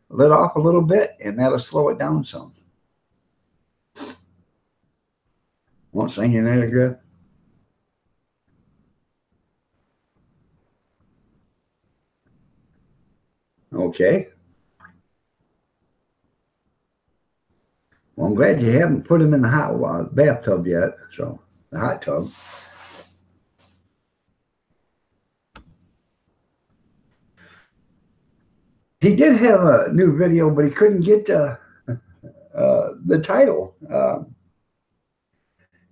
let off a little bit, and that'll slow it down some. Won't sing you there, good. Okay. Well, I'm glad you haven't put him in the hot bathtub yet. So the hot tub. He did have a new video, but he couldn't get the title.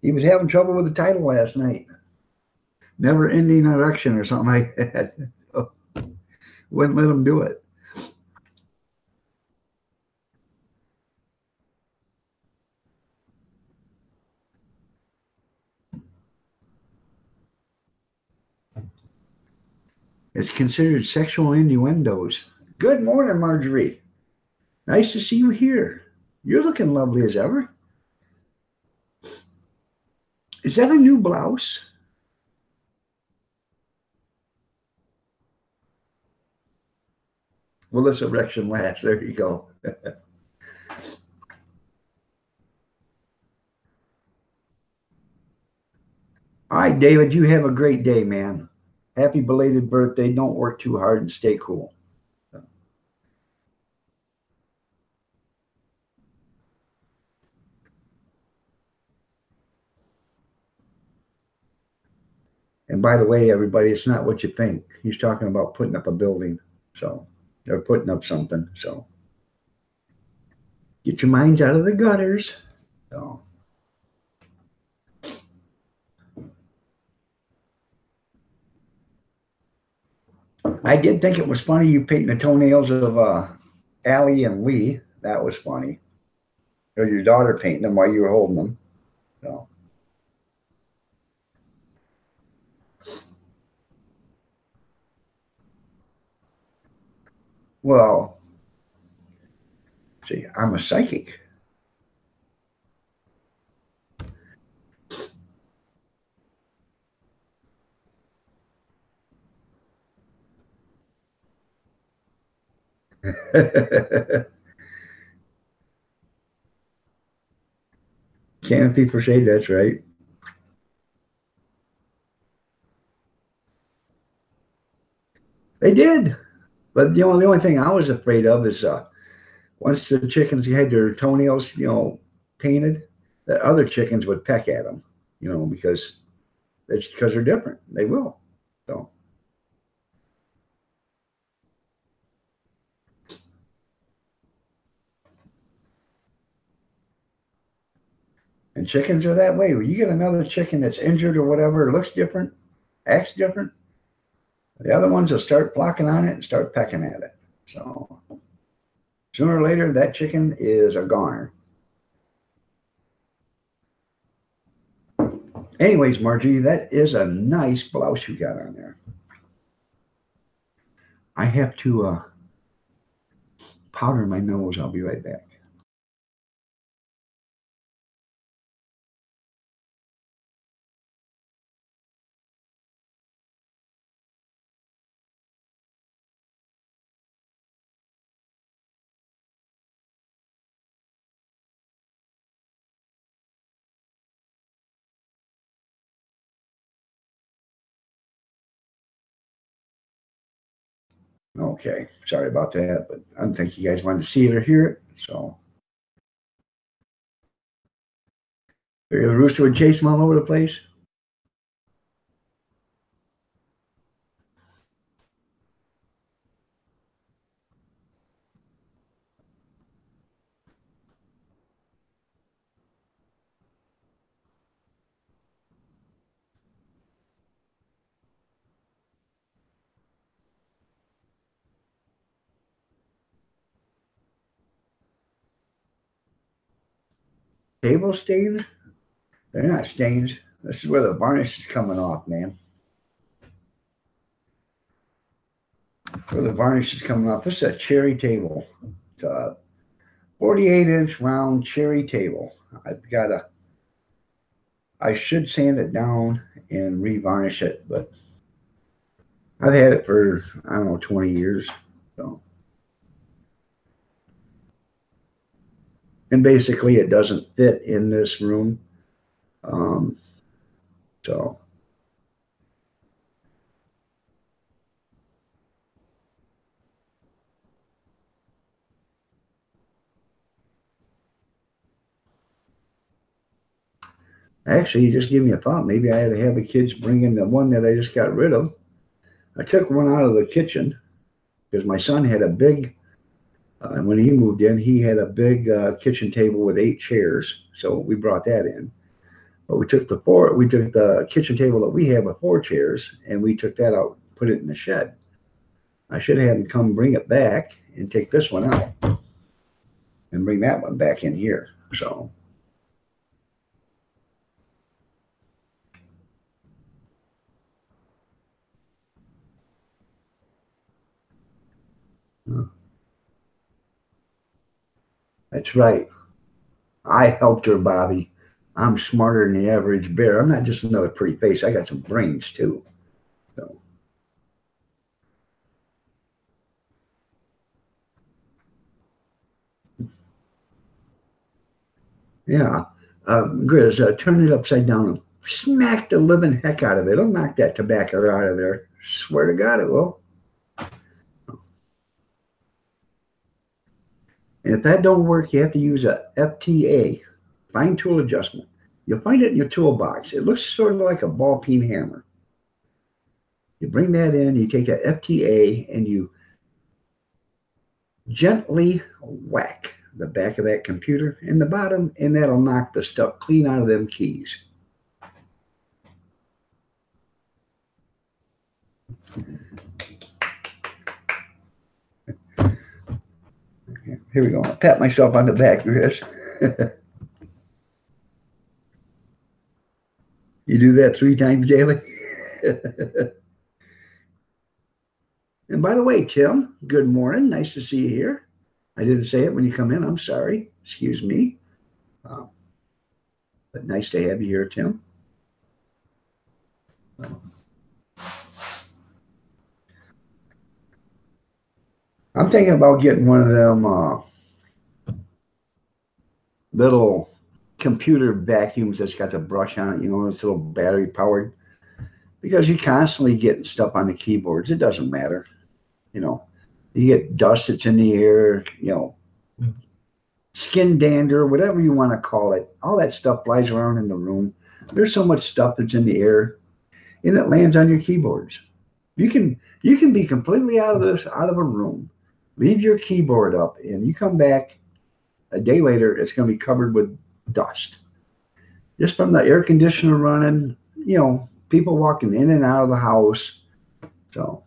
He was having trouble with the title last night. Never ending erection or something like that. Wouldn't let him do it. It's considered sexual innuendos. Good morning, Marjorie. Nice to see you here. You're looking lovely as ever. Is that a new blouse? Will this erection last? There you go. All right, David, you have a great day, man. Happy belated birthday. Don't work too hard and stay cool. And by the way, everybody, it's not what you think. He's talking about putting up a building. So they're putting up something. So get your minds out of the gutters. So I did think it was funny you painting the toenails of Allie and Lee. That was funny. Or your daughter painting them while you were holding them. So well, see, I'm a psychic. Canopy for shade, that's right. They did. But the only thing I was afraid of is once the chickens had their toenails, painted, the other chickens would peck at them, because they're different. They will. So, and chickens are that way. When you get another chicken that's injured or whatever, it looks different, acts different, the other ones will start flocking on it and start pecking at it. So sooner or later, that chicken is a goner. Anyways, Margie, that is a nice blouse you got on there. I have to powder my nose. I'll be right back. Okay, sorry about that, but I don't think you guys wanted to see it or hear it. So the rooster would chase them all over the place. Table stains? They're not stains. This is where the varnish is coming off, man. Where the varnish is coming off. This is a cherry table. It's a 48-inch round cherry table. I should sand it down and revarnish it, but I've had it for, I don't know, 20 years. So, and basically it doesn't fit in this room. Um, so actually, you just gave me a thought. Maybe I had to have the kids bring in the one that I just got rid of. I took one out of the kitchen because my son had a big, when he moved in, he had a big kitchen table with 8 chairs. So we brought that in. But we took the kitchen table that we have with 4 chairs, and we took that out, put it in the shed. I should have him come bring it back and take this one out and bring that one back in here. So That's right. I helped her, Bobby. I'm smarter than the average bear. I'm not just another pretty face. I got some brains too. So, yeah. Grizz, turn it upside down and smack the living heck out of it. It'll knock that tobacco out of there. Swear to God it will. And if that don't work, you have to use a FTA, fine tool adjustment. You'll find it in your toolbox. It looks sort of like a ball peen hammer. You bring that in, you take that FTA, and you gently whack the back of that computer and the bottom, and that'll knock the stuff clean out of them keys. Here we go. I'll pat myself on the back, Chris. You do that 3 times daily? And by the way, Tim, good morning. Nice to see you here. I didn't say it when you come in. I'm sorry. Excuse me. But nice to have you here, Tim. I'm thinking about getting one of them little computer vacuums that's got the brush on it, it's a little battery powered, because you're constantly getting stuff on the keyboards. It doesn't matter. You get dust that's in the air, skin dander, whatever you want to call it. All that stuff flies around in the room. There's so much stuff that's in the air, and it lands on your keyboards. You can be completely out of a room, leave your keyboard up, and you come back a day later, it's going to be covered with dust, just from the air conditioner running. People walking in and out of the house. So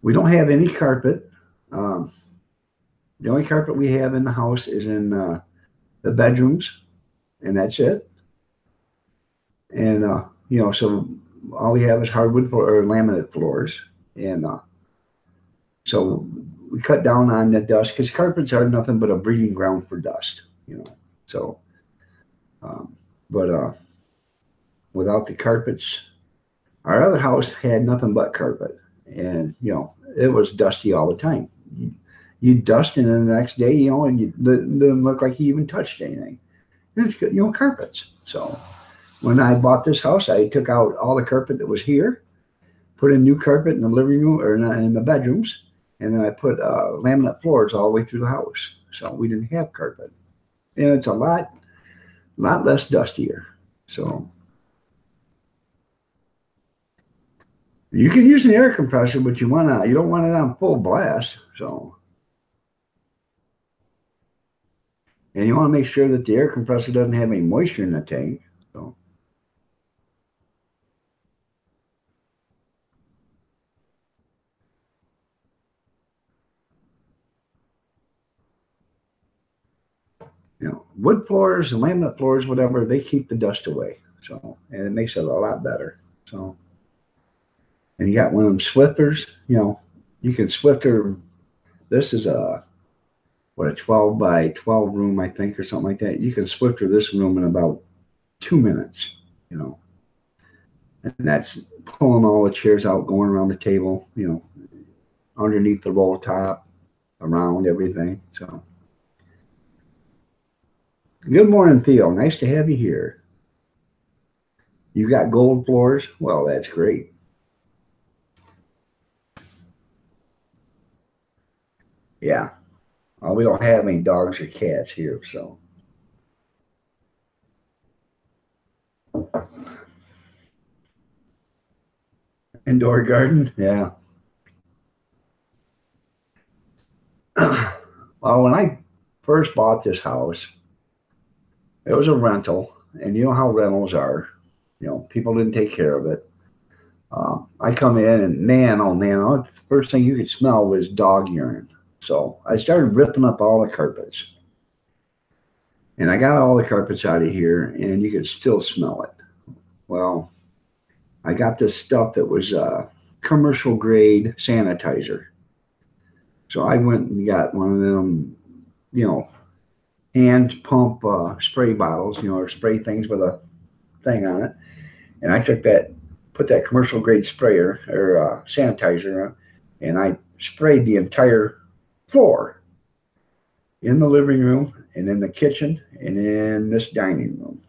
we don't have any carpet. The only carpet we have in the house is in the bedrooms, and that's it. And so all we have is hardwood or laminate floors, and so we cut down on the dust, because carpets are nothing but a breeding ground for dust. So, but without the carpets, our other house had nothing but carpet, and it was dusty all the time. You dust, and then the next day, and it didn't look like you even touched anything. And it's good, carpets. So when I bought this house, I took out all the carpet that was here, put in new carpet in the living room, or in the bedrooms, and then I put laminate floors all the way through the house. So we didn't have carpet, and it's a lot less dustier. So you can use an air compressor, but you don't want it on full blast. So, and you want to make sure that the air compressor doesn't have any moisture in the tank. So, wood floors and laminate floors, whatever, they keep the dust away. So, and it makes it a lot better. So, and you got one of them Swifters, you can Swifter. This is a 12 by 12 room, I think, or something like that. You can Swifter this room in about 2 minutes, and that's pulling all the chairs out, going around the table, underneath the roll top, around everything. So, good morning, Theo. Nice to have you here. You got gold floors? Well, that's great. Yeah. Well, we don't have any dogs or cats here, so. Indoor garden? Yeah. Well, when I first bought this house, it was a rental, and you know how rentals are. People didn't take care of it. I come in, and man, oh man, the first thing you could smell was dog urine. So I started ripping up all the carpets. And I got all the carpets out of here, and you could still smell it. Well, I got this stuff that was commercial grade sanitizer. So I went and got one of them, you know, hand pump spray bottles, you know, or spray things with a thing on it. And I took that, put that commercial grade sprayer or sanitizer on, and I sprayed the entire floor in the living room and in the kitchen and in this dining room.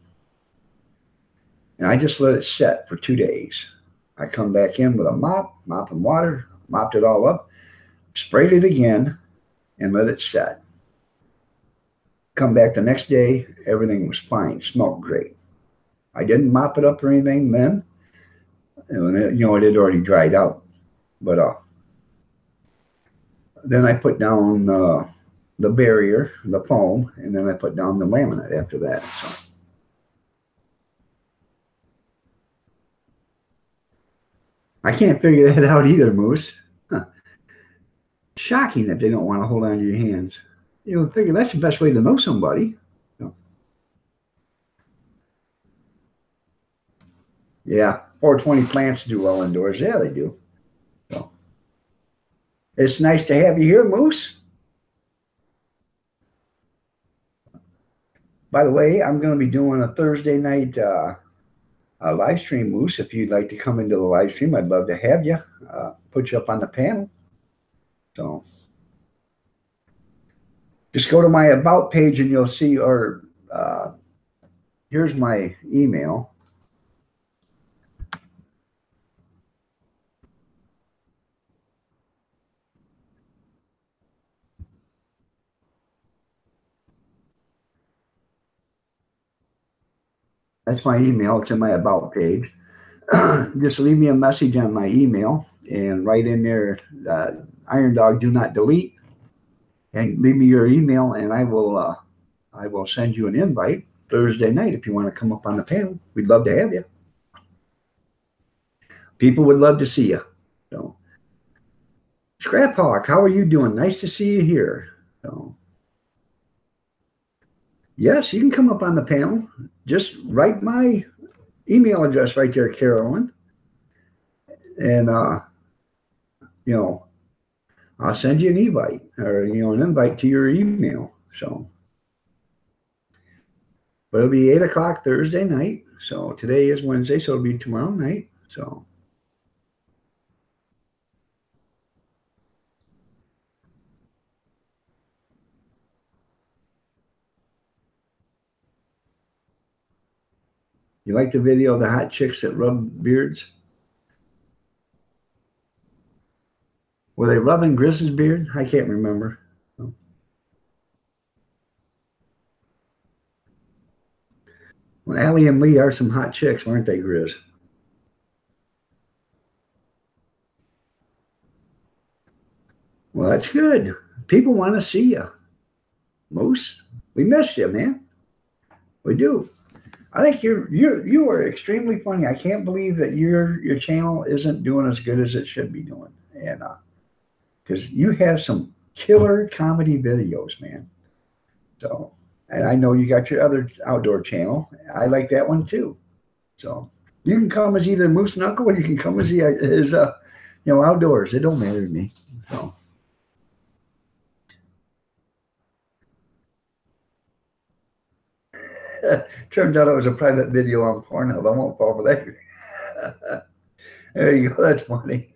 And I just let it set for 2 days. I come back in with a mop and water, mopped it all up, sprayed it again, and let it set. Come back the next day, everything was fine, smelled great. I didn't mop it up or anything then. And it, you know, it had already dried out. But then I put down the barrier, the foam, and then I put down the laminate after that. So. I can't figure that out either, Moose. Huh. Shocking that they don't want to hold on to your hands. You know, figure that's the best way to know somebody. So. Yeah, 420 plants do well indoors. Yeah, they do. So. It's nice to have you here, Moose. By the way, I'm going to be doing a Thursday night live stream, Moose. If you'd like to come into the live stream, I'd love to have you. Put you up on the panel. So just go to my About page and you'll see, or here's my email. That's my email. It's in my About page. Just leave me a message on my email and write in there, Iron Dog do not delete, and leave me your email, and I will send you an invite Thursday night if you want to come up on the panel. We'd love to have you. People would love to see you. So, Scrap Hawk, how are you doing? Nice to see you here. So, yes, you can come up on the panel. Just write my email address right there, Carolyn. And, you know, I'll send you an invite, or, you know, an invite to your email. So, but it'll be 8 o'clock Thursday night. So today is Wednesday, so it'll be tomorrow night. So. You like the video of the hot chicks that rub beards? Were they rubbing Grizz's beard? I can't remember. Well, Allie and Lee are some hot chicks, weren't they, Grizz? Well, that's good. People want to see you. Moose, we miss you, man. We do. I think you are extremely funny. I can't believe that your channel isn't doing as good as it should be doing. And because you have some killer comedy videos, man. So, and I know you got your other outdoor channel. I like that one too. So you can come as either Moose Knuckle, or you can come as you know, outdoors. It don't matter to me. So. Turns out it was a private video on Pornhub. I won't fall for that. There you go. That's funny.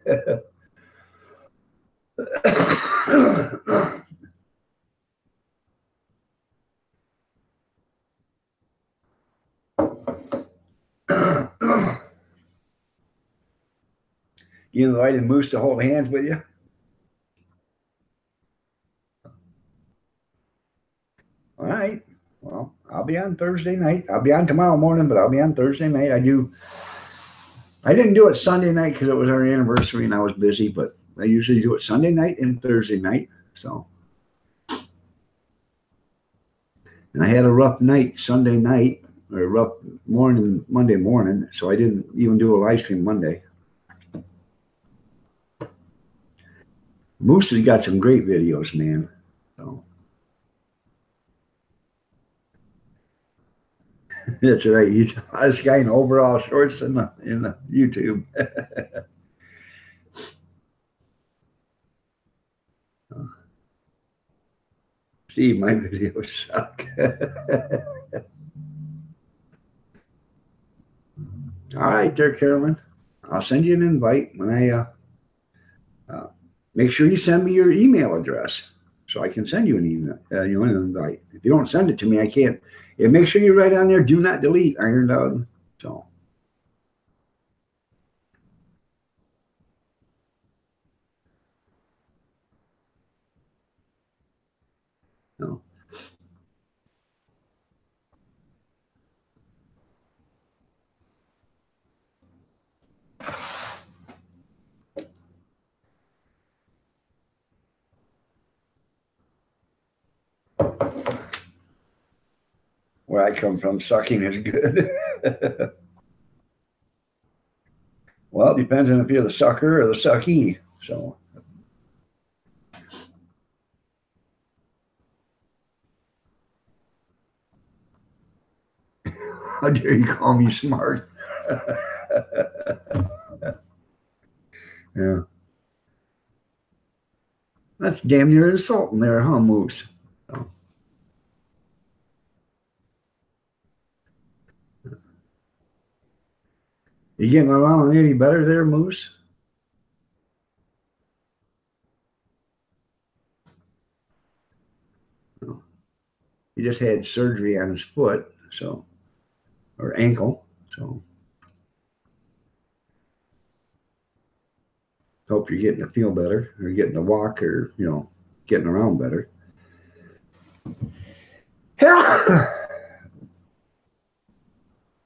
You invited Moose to hold hands with you? All right. Well, I'll be on Thursday night. I'll be on tomorrow morning, but I'll be on Thursday night. I didn't do it Sunday night because it was our anniversary and I was busy, but I usually do it Sunday night and Thursday night. So, and I had a rough night Sunday night, or a rough morning Monday morning, so I didn't even do a live stream Monday. Moose has got some great videos, man. So. That's right. He's this guy in overall shorts in the YouTube. Steve, my videos suck. All right, there, Carolyn. I'll send you an invite when I make sure you send me your email address so I can send you an email, an invite. If you don't send it to me, I can't. Yeah, make sure you write on there, do not delete, Iron Dog. So. No. Where I come from, sucking is good. Well, it depends on if you're the sucker or the sucky. So. How dare you call me smart? Yeah. That's damn near insulting there, huh, Moose? So. You getting along any better there, Moose? No. He just had surgery on his foot, so, or ankle, so. Hope you're getting to feel better, or getting to walk, or getting around better.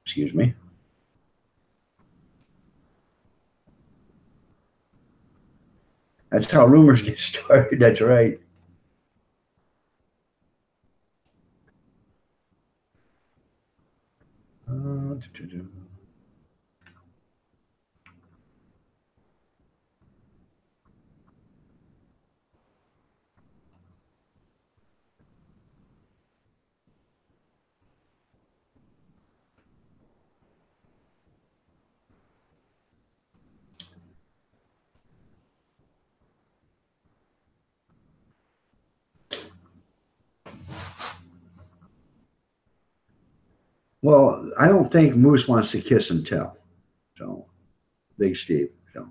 Excuse me. That's how rumors get started. That's right. Well, I don't think Moose wants to kiss and tell. So, Big Steve. So.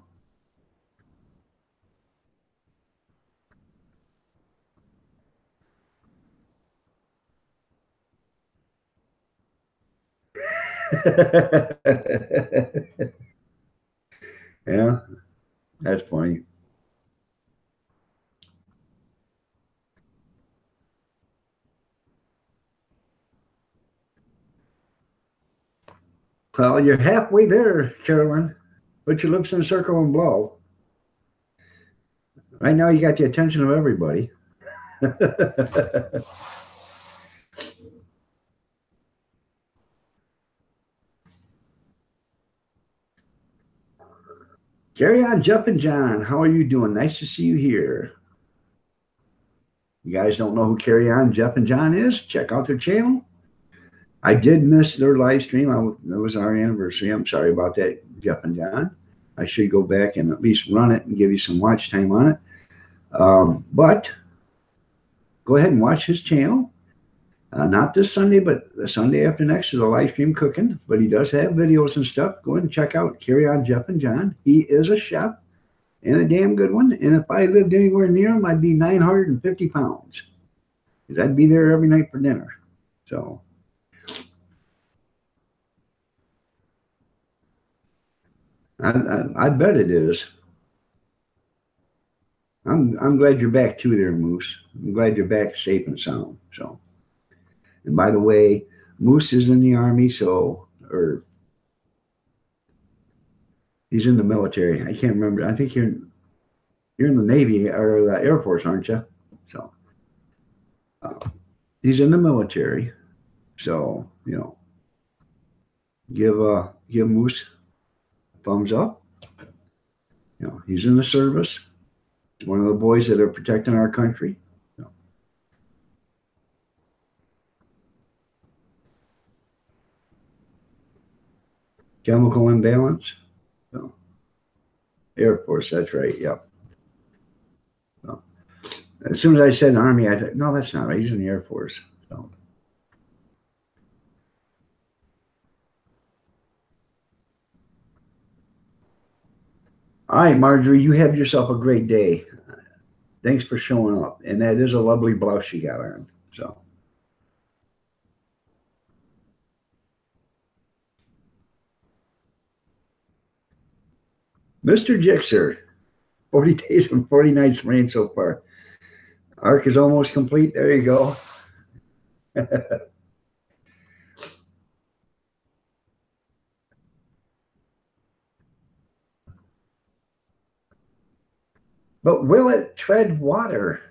Yeah, that's funny. Well, you're halfway there, Carolyn. Put your lips in a circle and blow. Right now, you got the attention of everybody. Carry on, Jumpin' John. How are you doing? Nice to see you here. You guys don't know who Carry On Jumpin' John is? Check out their channel. I did miss their live stream. It was our anniversary. I'm sorry about that, Jumpin' John. I should go back and at least run it and give you some watch time on it. But go ahead and watch his channel. Not this Sunday, but the Sunday after next is a live stream cooking. But he does have videos and stuff. Go ahead and check out Carry On Jumpin' John. He is a chef and a damn good one. And if I lived anywhere near him, I'd be 950 pounds. Because I'd be there every night for dinner. So. I bet it is. I'm glad you're back too there, Moose. I'm glad you're back safe and sound. So, and by the way, Moose is in the Army, or he's in the military. I can't remember. I think you're in the Navy or the Air Force, aren't you? So, he's in the military. So, give Moose a thumbs up. He's in the service. He's one of the boys that are protecting our country. Chemical imbalance. Air Force, that's right. Yep. As soon as I said Army, I thought, no, that's not right. He's in the Air Force. So. All right, Marjorie, you have yourself a great day. Thanks for showing up. And that is a lovely blouse you got on. So, Mr. Jixer, 40 days and 40 nights rain so far. Arc is almost complete. There you go. But will it tread water,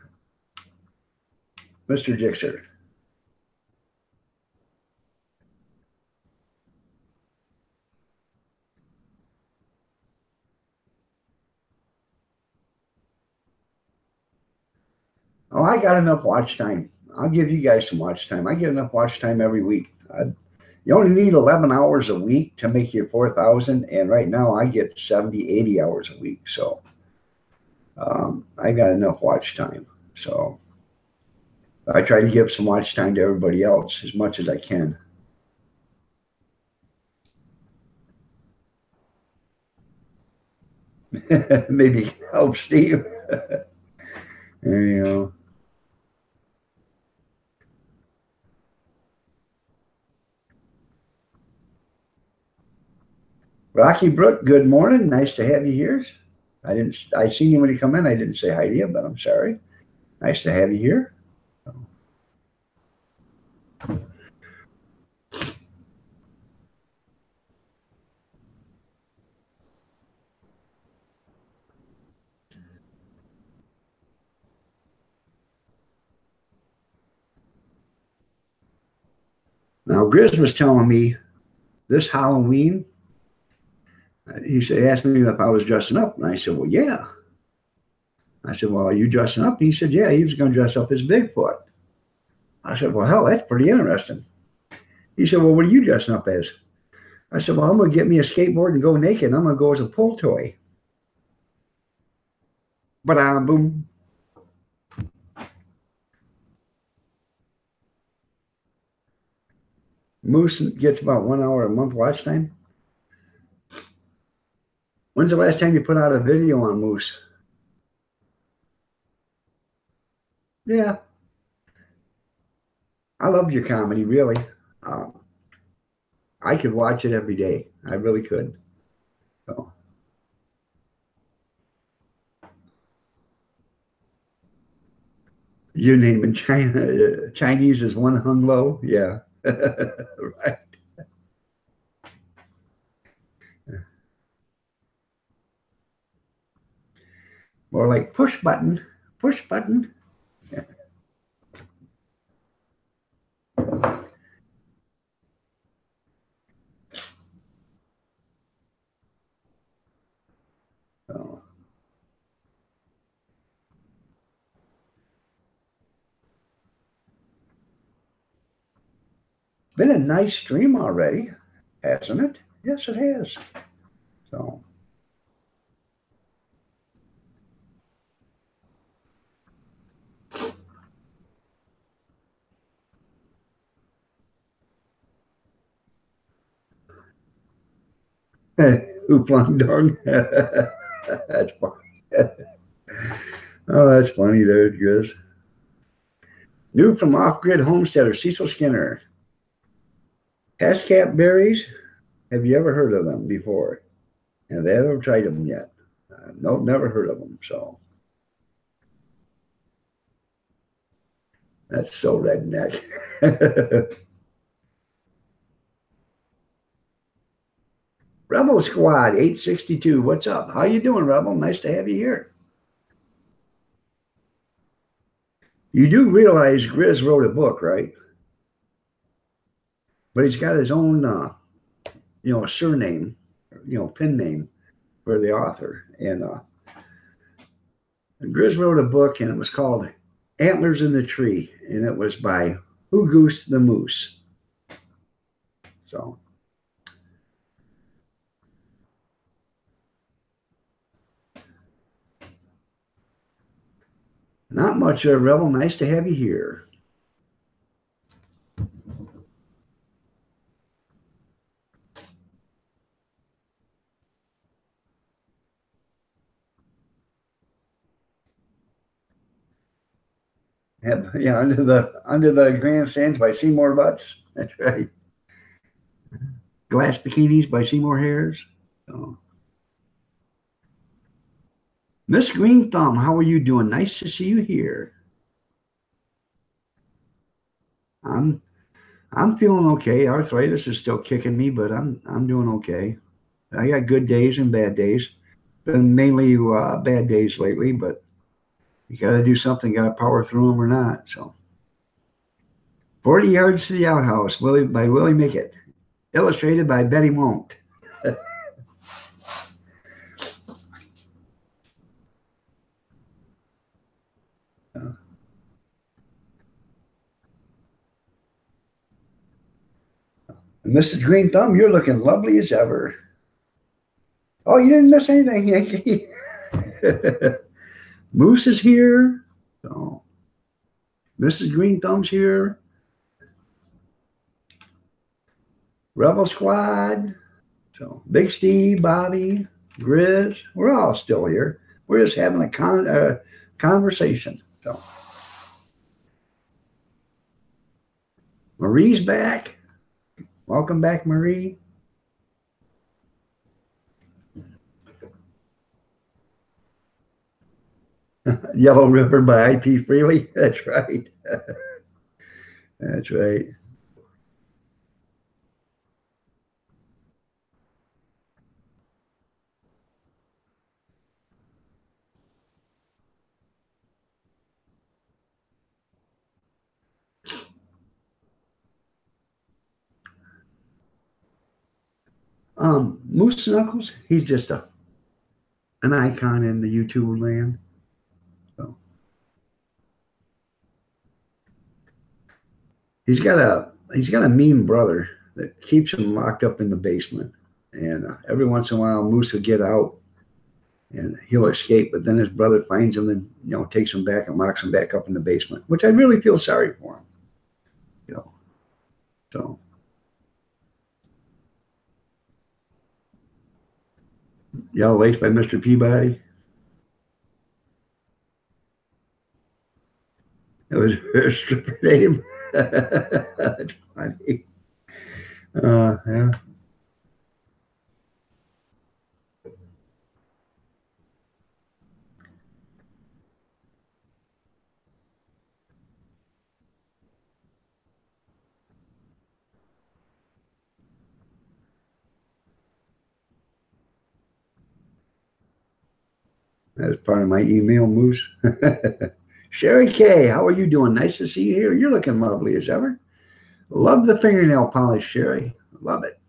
Mr. Jixer? Oh, I got enough watch time. I'll give you guys some watch time. I get enough watch time every week. You only need 11 hours a week to make your 4,000. And right now I get 70, 80 hours a week. So I got enough watch time. So I try to give some watch time to everybody else as much as I can. Maybe help Steve. You know. Rocky Brook, good morning. Nice to have you here. I seen you when you come in. I didn't say hi to you, but I'm sorry. Nice to have you here. Now, Grizz was telling me this Halloween, he asked me if I was dressing up. And I said, well, yeah. I said, well, are you dressing up? And he said, yeah, he was going to dress up as Bigfoot. I said, well, hell, that's pretty interesting. He said, well, what are you dressing up as? I said, well, I'm going to get me a skateboard and go naked. I'm going to go as a pull toy. But boom. Moose gets about 1 hour a month watch time. When's the last time you put out a video on Moose? Yeah. I loved your comedy, really. Um, I could watch it every day. I really could. So. Your name in China, Chinese is one hung low. Yeah. Right. More like push button, push button. Yeah. So. Been a nice stream already, hasn't it? Yes, it has. So. Ooplang dong. That's funny. Oh, that's funny, dude. Good. New from Off Grid Homesteader, Cecil Skinner. Hascap berries. Have you ever heard of them before? Have they ever tried them yet? No, never heard of them. So that's so redneck. Rebel Squad 862. What's up? How you doing, Rebel? Nice to have you here. You do realize Grizz wrote a book, right? But he's got his own, surname, pen name for the author. And Grizz wrote a book, and it was called Antlers in the Tree, and it was by Who Goose the Moose. So. Not much, Rebel. Nice to have you here. Yeah, under the grandstands by Seymour Butts. That's right. Glass bikinis by Seymour Hares. So, Miss Green Thumb, how are you doing? Nice to see you here. I'm I'm feeling okay. Arthritis is still kicking me, but I'm doing okay. I got good days and bad days. Been mainly bad days lately, but you got to do something. Got to power through them or not. So, 40 Yards to the Outhouse, by Willie Mickett, illustrated by Betty Won't. Mrs. Green Thumb, you're looking lovely as ever. Oh, you didn't miss anything, Yankee. Moose is here. So, Mrs. Green Thumb's here. Rebel Squad. So, Big Steve, Bobby, Grizz, we're all still here. We're just having a conversation. So, Marie's back. Welcome back, Marie. Yellow River by I.P. Freely. That's right. That's right. Moose Knuckles, he's just an icon in the YouTube land. So he's got a mean brother that keeps him locked up in the basement, and every once in a while Moose will get out and he'll escape, but then his brother finds him and takes him back and locks him back up in the basement, which I really feel sorry for him. You know, so Yellow Lace by Mr. Peabody. It was her stripper name. That's funny. Yeah. That's part of my email, Moose. Sherry K, how are you doing? Nice to see you here. You're looking lovely as ever. Love the fingernail polish, Sherry. Love it.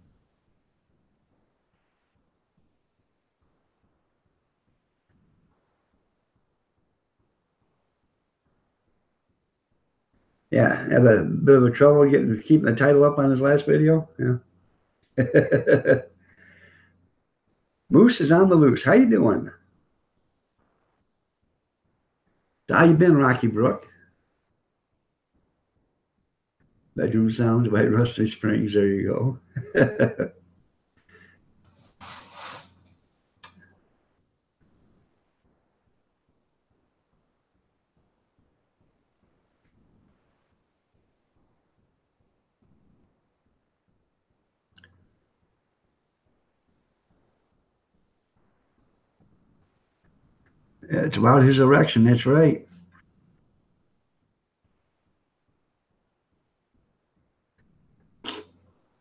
Yeah, have a bit of a trouble keeping the title up on his last video. Yeah. Moose is on the loose. How you doing? How you been, Rocky Brook? Bedroom Sounds by Rusty Springs. There you go. It's about his erection. That's right.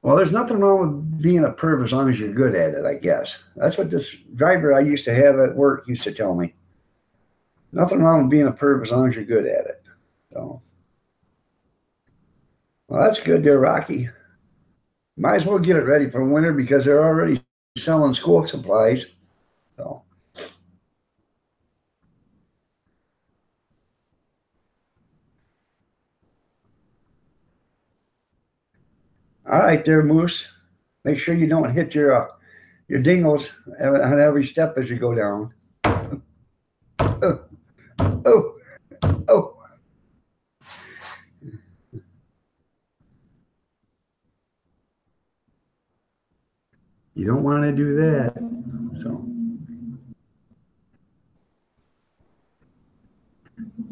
Well, there's nothing wrong with being a perv as long as you're good at it, I guess. That's what this driver I used to have at work used to tell me. Nothing wrong with being a perv as long as you're good at it. So, well, that's good there, Rocky. Might as well get it ready for winter because they're already selling school supplies. So, all right, there, Moose. Make sure you don't hit your dingles on every step as you go down. Oh, oh. You don't want to do that. So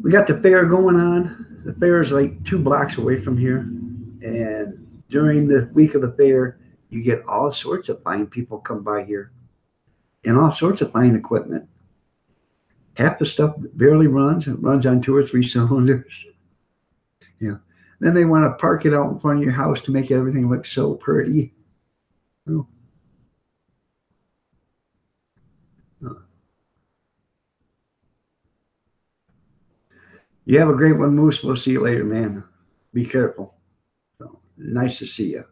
we got the fair going on. The fair is like 2 blocks away from here. And during the week of the fair, you get all sorts of fine people come by here and all sorts of fine equipment. Half the stuff barely runs. It runs on 2 or 3 cylinders. Yeah. Then they want to park it out in front of your house to make everything look so pretty. Oh. You have a great one, Moose. We'll see you later, man. Be careful. So, nice to see you.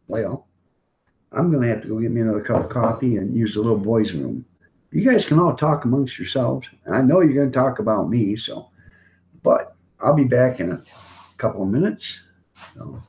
Well, I'm going to have to go get me another cup of coffee and use the little boys' room. You guys can all talk amongst yourselves. I know you're going to talk about me, so, but I'll be back in a couple of minutes. So,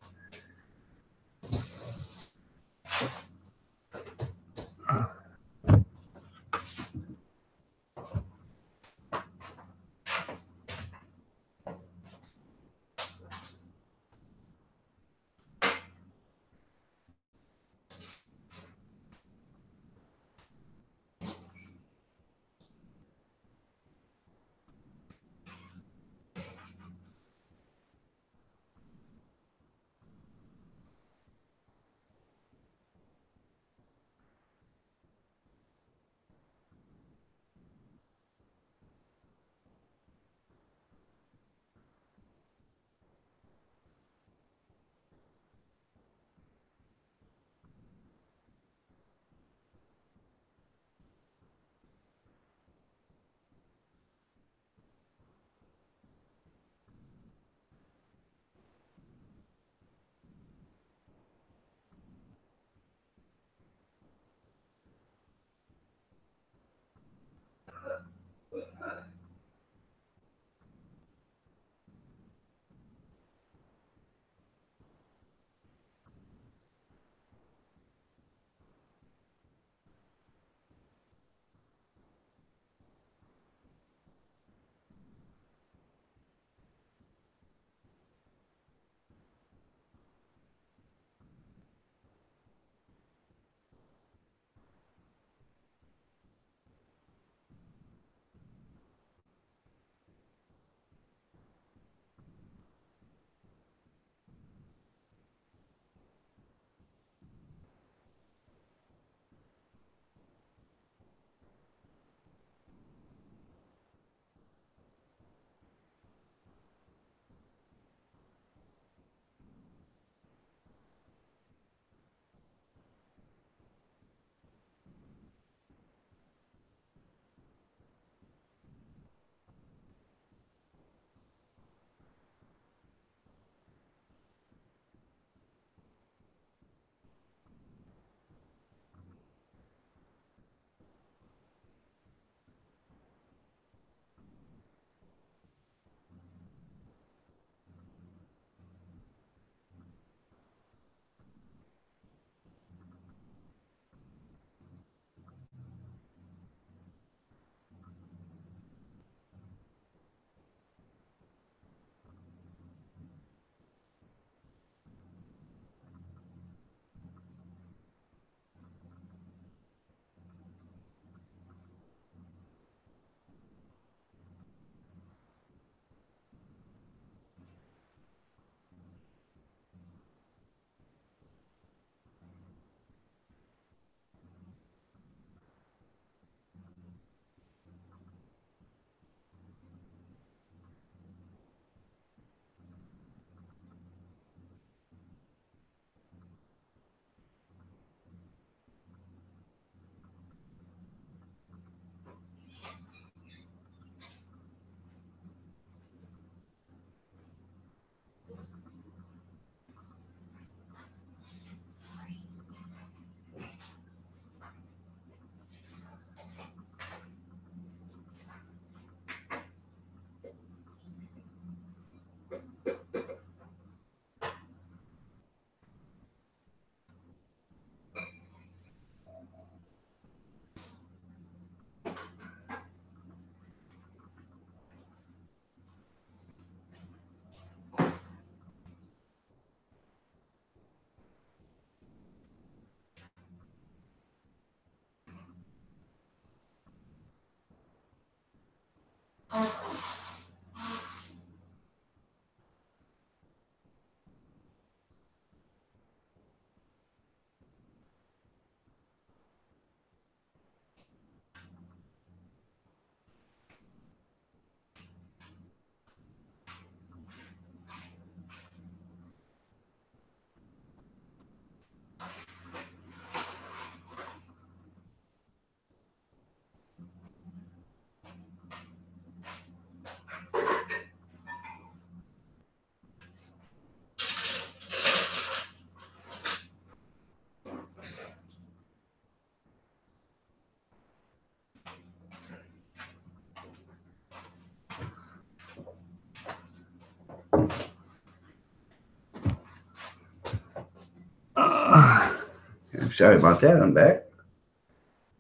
Sorry about that. I'm back.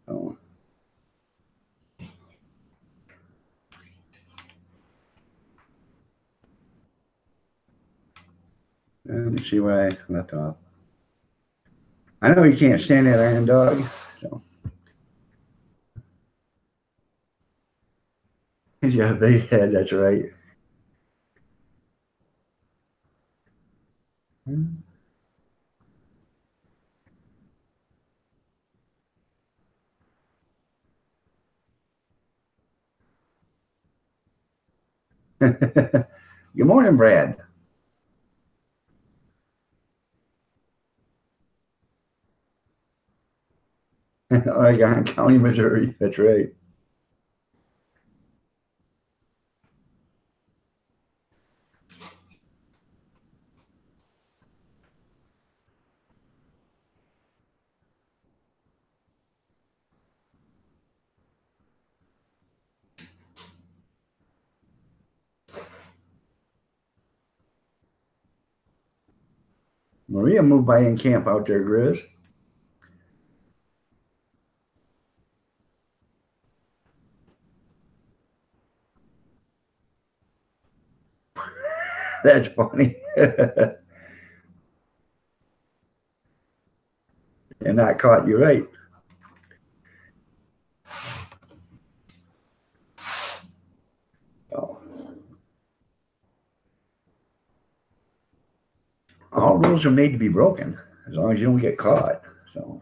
Oh. Let me see where I left off. I know you can't stand that iron dog. So. He's got a big head, that's right. Good morning, Brad. Oregon County, Missouri. That's right. Maria moved by in camp out there, Grizz. That's funny. And not caught, you're right. Oh. All rules are made to be broken as long as you don't get caught. So.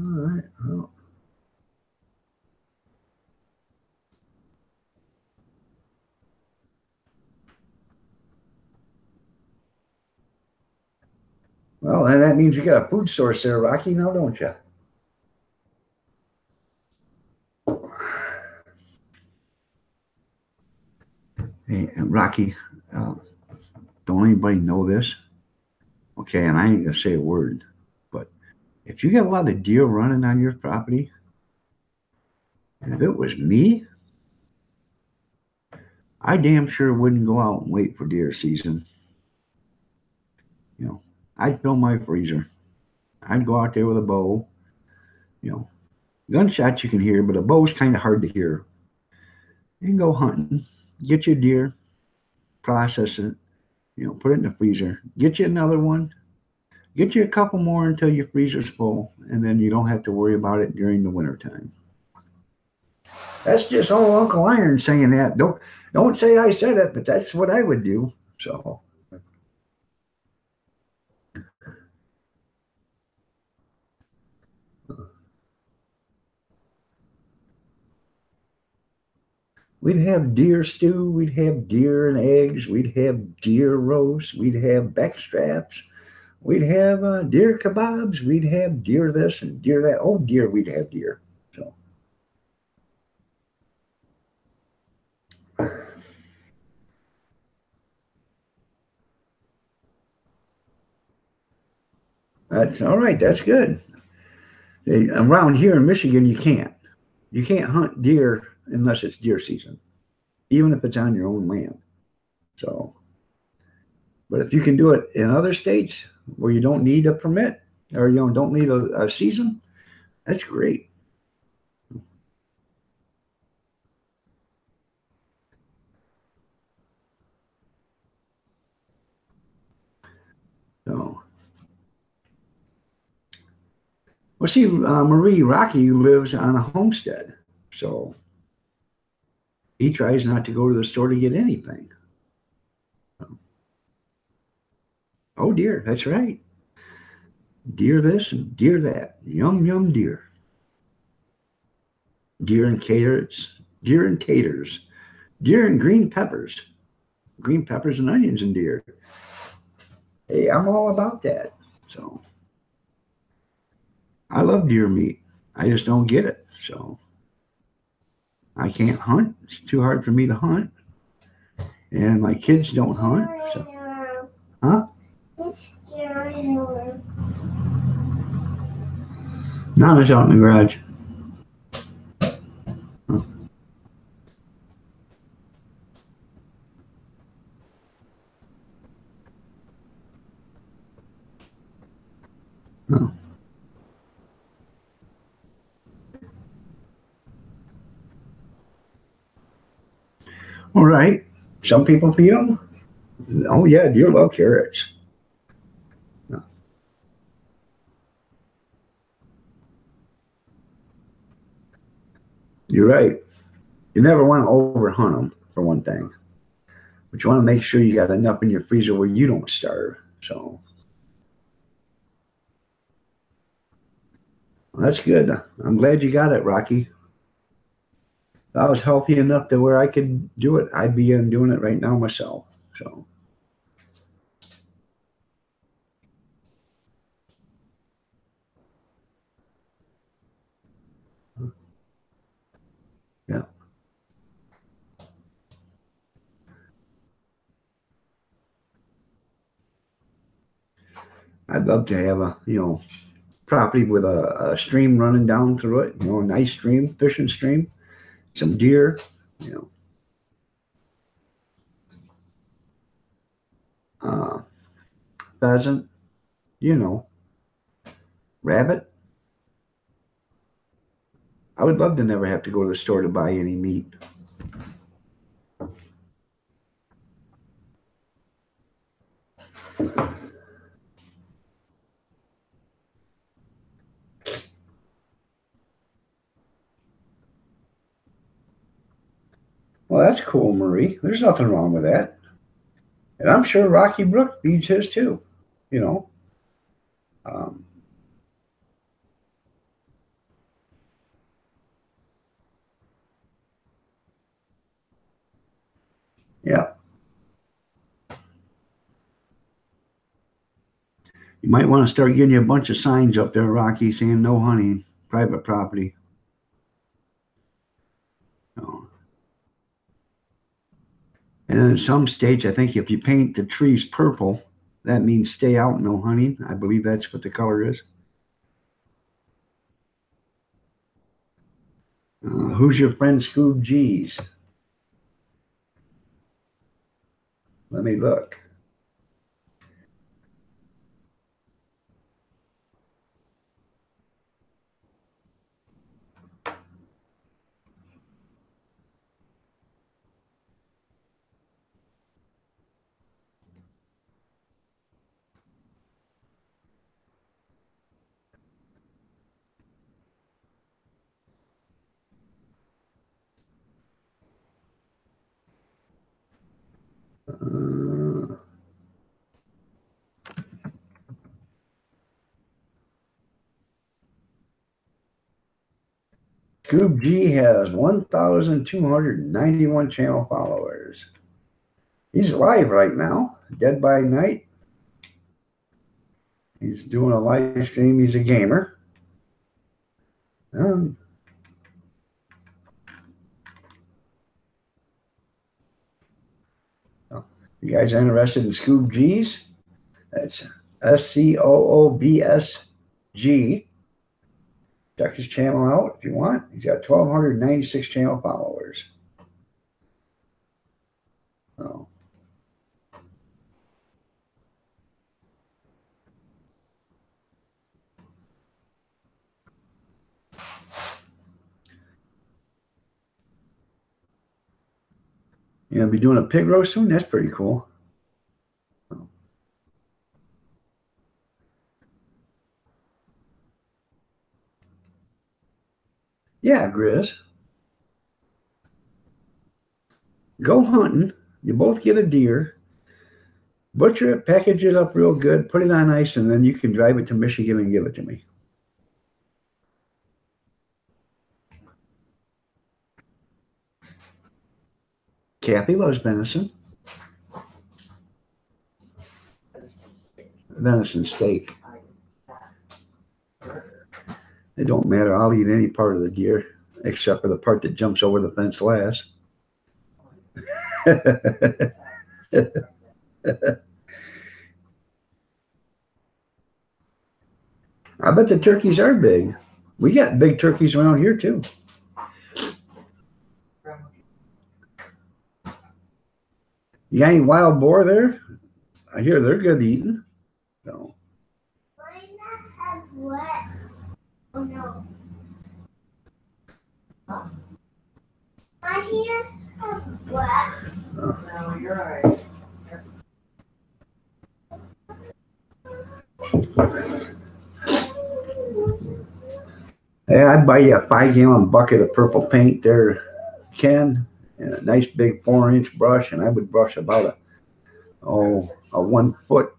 All right. Well, and that means you got a food source there, Rocky, now, don't you? Hey, Rocky, don't anybody know this? Okay, and I ain't gonna say a word, but if you got a lot of deer running on your property, and if it was me, I damn sure wouldn't go out and wait for deer season. You know, I'd fill my freezer. I'd go out there with a bow. You know, gunshots you can hear, but a bow's kind of hard to hear. And go hunting, get your deer, process it, put it in the freezer, get you another one, get you a couple more until your freezer's full, and then you don't have to worry about it during the wintertime. That's just old Uncle Iron saying that. Don't say I said it, but that's what I would do. So. We'd have deer stew, we'd have deer and eggs, we'd have deer roast, we'd have back straps, we'd have deer kebabs, we'd have deer this and deer that. Oh, deer, we'd have deer. So. That's all right. That's good. Around here in Michigan, you can't. You can't hunt deer unless it's deer season, even if it's on your own land. So, but if you can do it in other states where you don't need a permit or don't need a season, that's great. So, well, see, Marie Rocky lives on a homestead, so he tries not to go to the store to get anything. Oh dear, that's right. Deer this and deer that. Yum yum deer. Deer and carrots, deer and taters, deer and green peppers and onions and deer. Hey, I'm all about that. So I love deer meat. I just don't get it. So I can't hunt. It's too hard for me to hunt. And my kids don't hunt. So. Huh? Nana's out in the garage. Huh. No. All right. Some people feed them. Oh yeah, deer love carrots. No. You're right. You never want to overhunt them for one thing, but you want to make sure you got enough in your freezer where you don't starve. So well, that's good. I'm glad you got it, Rocky. If I was healthy enough to where I could do it, I'd be doing it right now myself. So yeah, I'd love to have a property with a stream running down through it. A nice stream, fishing stream, some deer. You know, uh, pheasant. You know, rabbit. I would love to never have to go to the store to buy any meat. Well, that's cool, Marie. There's nothing wrong with that. And I'm sure Rocky Brook feeds his too. You know, um, yeah. You might want to start getting you a bunch of signs up there, Rocky, saying no hunting, private property. So, and in some states, I think if you paint the trees purple, that means stay out, no hunting. I believe that's what the color is. Who's your friend Scoob G's? Let me look. Uh, Scoob G has 1,291 channel followers. He's live right now, Dead by Night. He's doing a live stream. He's a gamer. Um, you guys are interested in Scoob G's? That's SCOOBSG. Check his channel out if you want. He's got 1,296 channel followers. Oh. You know, be doing a pig roast soon? That's pretty cool. Yeah, Grizz. Go hunting. You both get a deer. Butcher it, package it up real good, put it on ice, and then you can drive it to Michigan and give it to me. Kathy loves venison. Venison steak. It don't matter. I'll eat any part of the deer except for the part that jumps over the fence last. I bet the turkeys are big. We got big turkeys around here too. You got any wild boar there? I hear they're good eating. So. Why not have what? Oh no. I hear have what? No, you're right. Hey, I'd buy you a 5-gallon bucket of purple paint there, Ken, and a nice big 4-inch brush, and I would brush about a 1 foot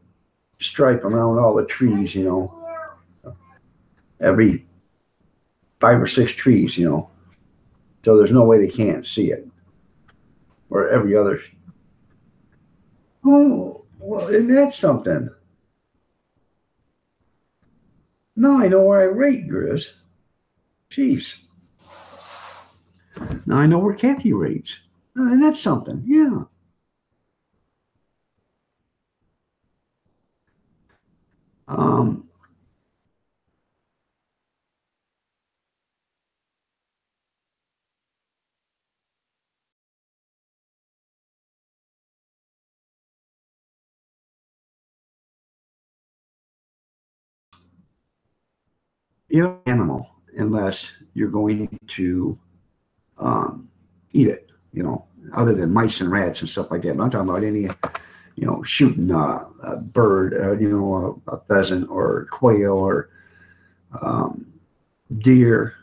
stripe around all the trees, you know, every 5 or 6 trees, you know, so there's no way they can't see it, or every other. Oh, well, isn't that something? Now I know where I rate, Grizz. Jeez. Now I know where Kathy rates. And that's something, yeah. You know, animal, unless you're going to eat it, you know, other than mice and rats and stuff like that. But I'm talking about any, you know, shooting a bird, you know, a pheasant or quail or deer.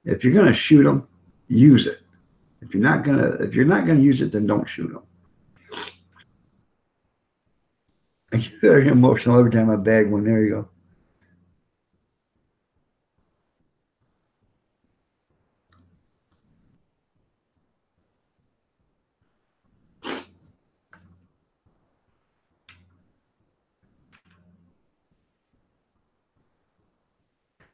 If you're going to shoot them, use it. If you're not gonna use it, then don't shoot them. I get very emotional every time I bag one. There you go.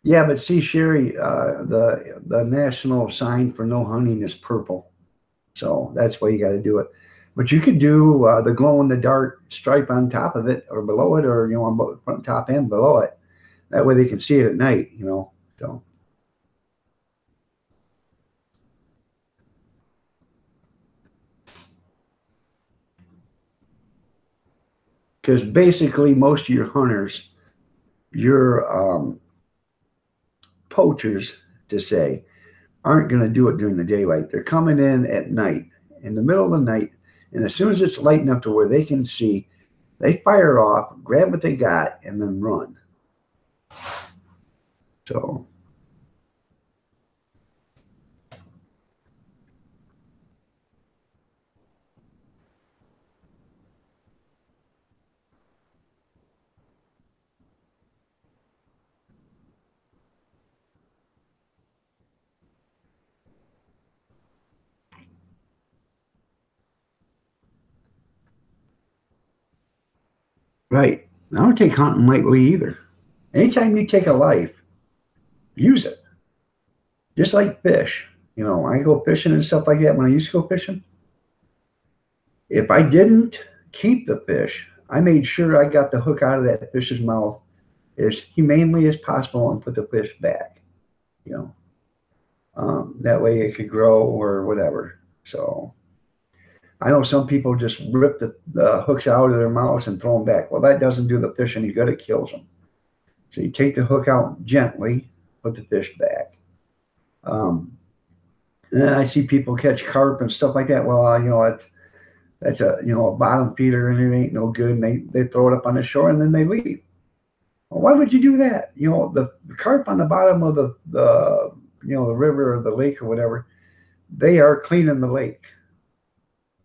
Yeah, but see, Sherry, the national sign for no hunting is purple, so that's why you got to do it. But you could do the glow in the dark stripe on top of it or below it, or you know, on both front, top, and below it. That way they can see it at night. You know, so. Because basically, most of your hunters, your poachers, to say, aren't going to do it during the daylight. They're coming in at night, in the middle of the night, and as soon as it's light enough to where they can see, they fire off, grab what they got, and then run. So. Right. I don't take hunting lightly either. Anytime you take a life, use it. Just like fish. You know, I go fishing and stuff like that when I used to go fishing. If I didn't keep the fish, I made sure I got the hook out of that fish's mouth as humanely as possible and put the fish back. you know. That way it could grow or whatever. So I know some people just rip the hooks out of their mouths and throw them back. Well, that doesn't do the fish any good. It kills them. So you take the hook out gently, put the fish back. And then I see people catch carp and stuff like that. Well, that's a bottom feeder and it ain't no good. And they throw it up on the shore and then they leave. Well, why would you do that? The carp on the bottom of the river or the lake or whatever, they are cleaning the lake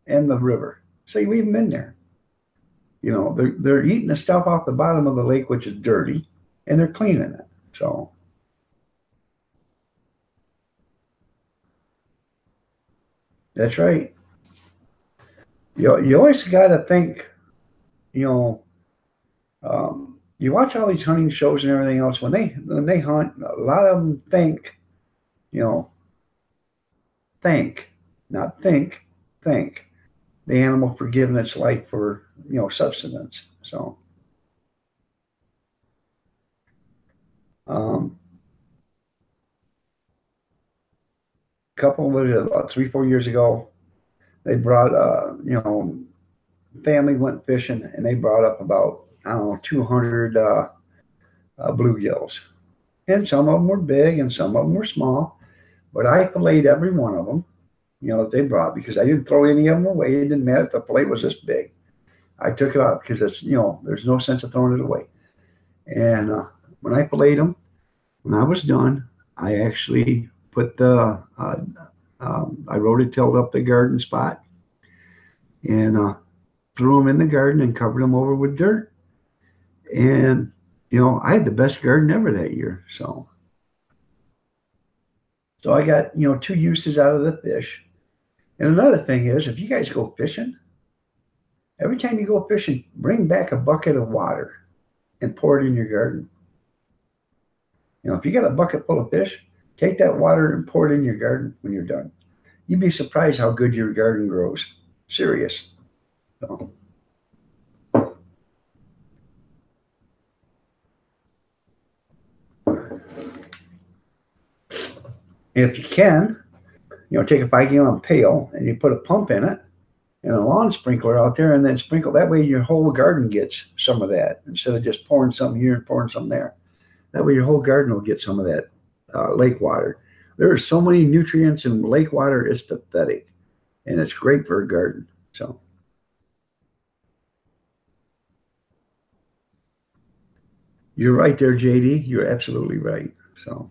and the river. So you leave them in there. They're eating the stuff off the bottom of the lake, which is dirty, and they're cleaning it. So that's right. You always got to think, you watch all these hunting shows and everything else. When they hunt, a lot of them you know, not think the animal for giving its life for subsistence. So couple of about 3-4 years ago, they brought family went fishing and they brought up about, I don't know, 200 bluegills, and some of them were big and some of them were small, but I filleted every one of them that they brought, because I didn't throw any of them away. It didn't matter if the fillet was this big. I took it out because it's there's no sense of throwing it away. And when I filleted them, when I was done, I actually put I rototilled up the garden spot and threw them in the garden and covered them over with dirt. And I had the best garden ever that year. So I got 2 uses out of the fish. And another thing is, if you guys go fishing, every time you go fishing, bring back a bucket of water and pour it in your garden. If you got a bucket full of fish, take that water and pour it in your garden when you're done. You'd be surprised how good your garden grows. Serious. So. If you can, take a 5-gallon pail and you put a pump in it and a lawn sprinkler out there, and then sprinkle. That way your whole garden gets some of that, instead of just pouring some here and pouring some there. That way your whole garden will get some of that lake water. There are so many nutrients in lake water, it's pathetic. And it's great for a garden. So you're right there, JD. You're absolutely right. So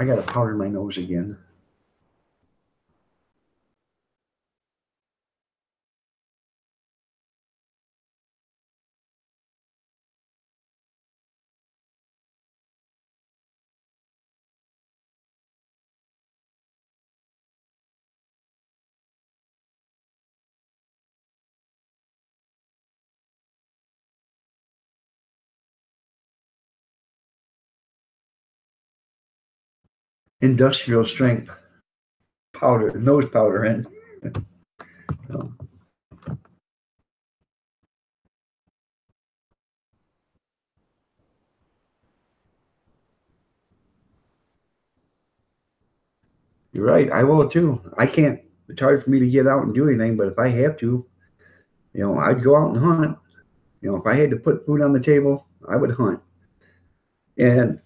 I got to powder my nose again. Industrial strength powder, nose powder in. So. You're right. I will too. I can't. It's hard for me to get out and do anything, but if I have to, I'd go out and hunt. If I had to put food on the table, I would hunt. And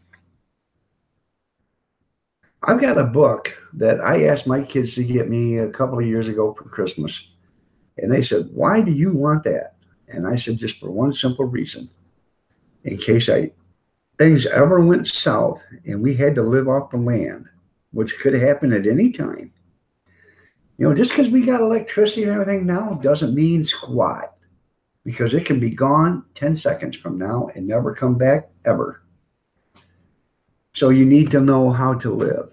I've got a book that I asked my kids to get me a couple of years ago for Christmas. And they said, "Why do you want that?" And I said, just for one simple reason. In case things ever went south and we had to live off the land, which could happen at any time. Just because we got electricity and everything now doesn't mean squat, because it can be gone 10 seconds from now and never come back ever. So you need to know how to live.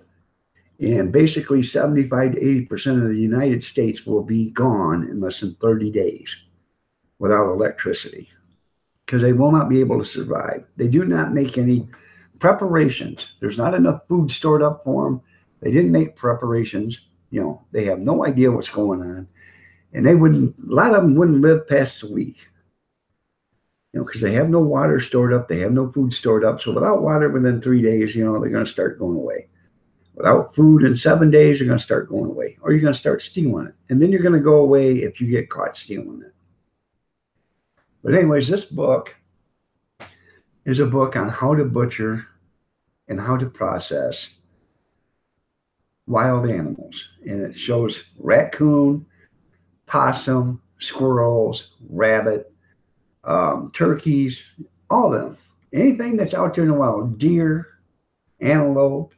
And basically 75 to 80% of the United States will be gone in less than 30 days without electricity, because they will not be able to survive. They do not make any preparations. There's not enough food stored up for them. They didn't make preparations. You know, they have no idea what's going on. And they wouldn't, a lot of them wouldn't live past a week, you know, because they have no water stored up. They have no food stored up. So without water within 3 days, you know, they're going to start going away. Without food in 7 days, you're going to start going away, or you're going to start stealing it. And then you're going to go away if you get caught stealing it. But anyways, this book is a book on how to butcher and how to process wild animals. And it shows raccoon, possum, squirrels, rabbit, turkeys, all of them. Anything that's out there in the wild, deer, antelope,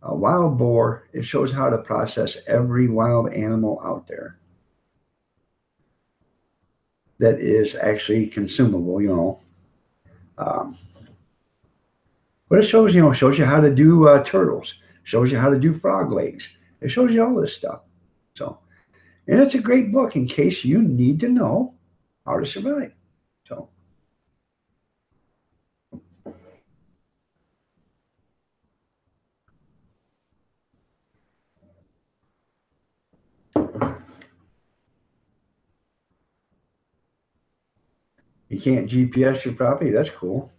a wild boar. It shows how to process every wild animal out there that is actually consumable, you know. But it shows, you know, shows you how to do turtles, shows you how to do frog legs. It shows you all this stuff. So, and it's a great book in case you need to know how to survive. So. You can't GPS your property. That's cool.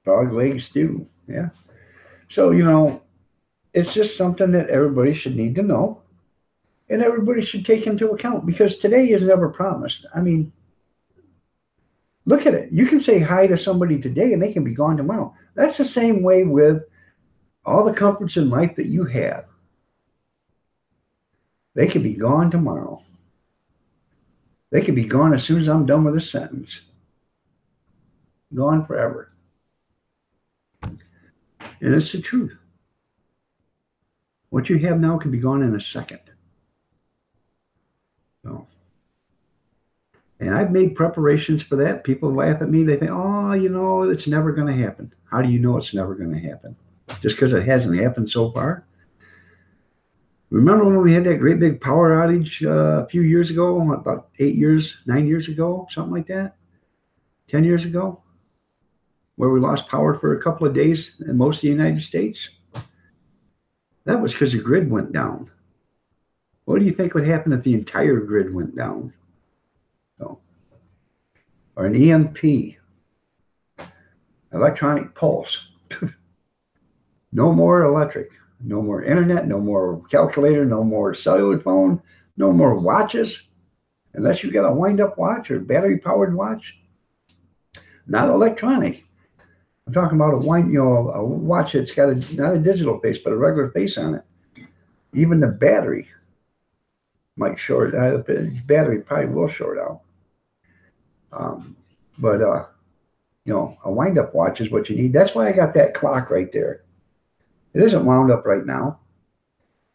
Frog leg stew. Yeah. So, you know, it's just something that everybody should need to know and everybody should take into account because today is never promised. I mean, look at it. You can say hi to somebody today and they can be gone tomorrow. That's the same way with all the comforts in life that you have. They could be gone tomorrow. They could be gone as soon as I'm done with this sentence. Gone forever. And it's the truth. What you have now can be gone in a second. So, and I've made preparations for that. People laugh at me. They think, oh, you know, it's never going to happen. How do you know it's never going to happen? Just because it hasn't happened so far? Remember when we had that great big power outage a few years ago, about 9 years ago, something like that? 10 years ago? Where we lost power for a couple of days in most of the United States? That was because the grid went down. What do you think would happen if the entire grid went down? So, or an EMP, electronic pulse. No more electric, no more internet, no more calculator, no more cellular phone, no more watches, unless you got a wind-up watch or battery-powered watch. Not electronic. I'm talking about a watch that's got not a digital face, but a regular face on it. Even the battery might short. Battery probably will short out. But you know, a wind-up watch is what you need. That's why I got that clock right there. It isn't wound up right now,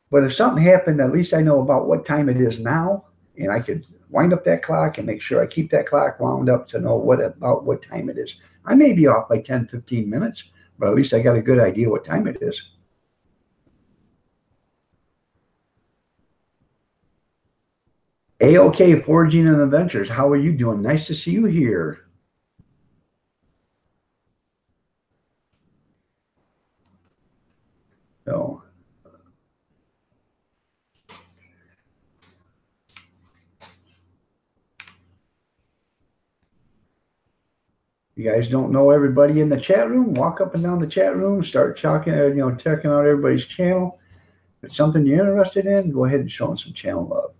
but if something happened, at least I know about what time it is now, and I could wind up that clock and make sure I keep that clock wound up to know about what time it is. I may be off by 10, 15 minutes, but at least I got a good idea what time it is. A-OK Foraging and Adventures, how are you doing? Nice to see you here. So, you guys don't know everybody in the chat room? Walk up and down the chat room, start checking out everybody's channel. If it's something you're interested in, go ahead and show them some channel love.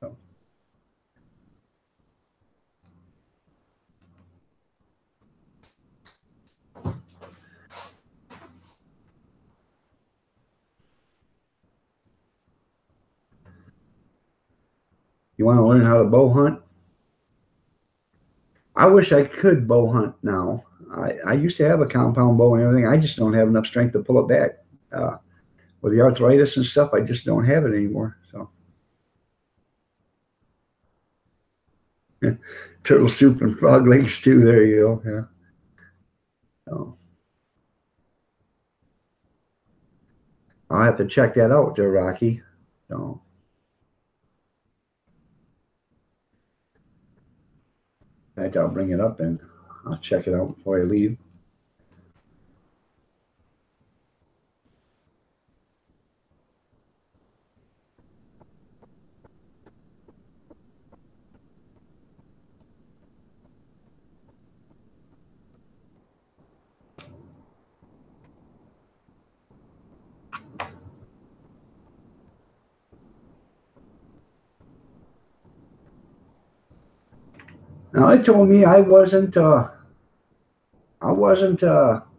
So. You want to learn how to bow hunt? I wish I could bow hunt now. I used to have a compound bow and everything. I just don't have enough strength to pull it back. With the arthritis and stuff, I just don't have it anymore. So, turtle soup and frog legs too. There you go. Yeah. So, I'll have to check that out there, Rocky. So, In fact, I'll bring it up and I'll check it out before I leave. Now, it told me I wasn't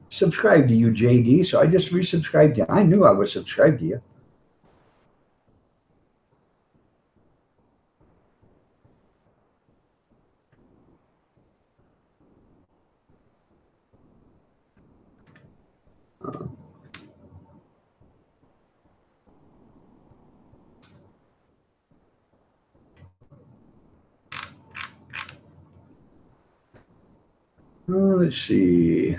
subscribed to you, JD, so I just resubscribed to you. I knew I was subscribed to you. Let's see.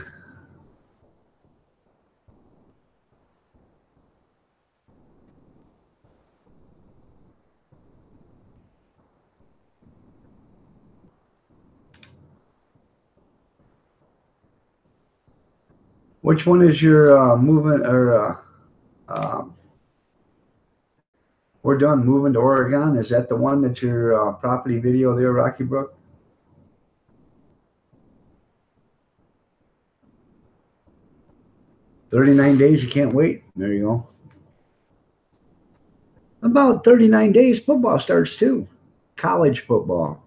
Which one is your movement or we're done moving to Oregon? Is that the one that's your property video there, Rocky Brook? "39 days, you can't wait." There you go. About 39 days, football starts too. College football,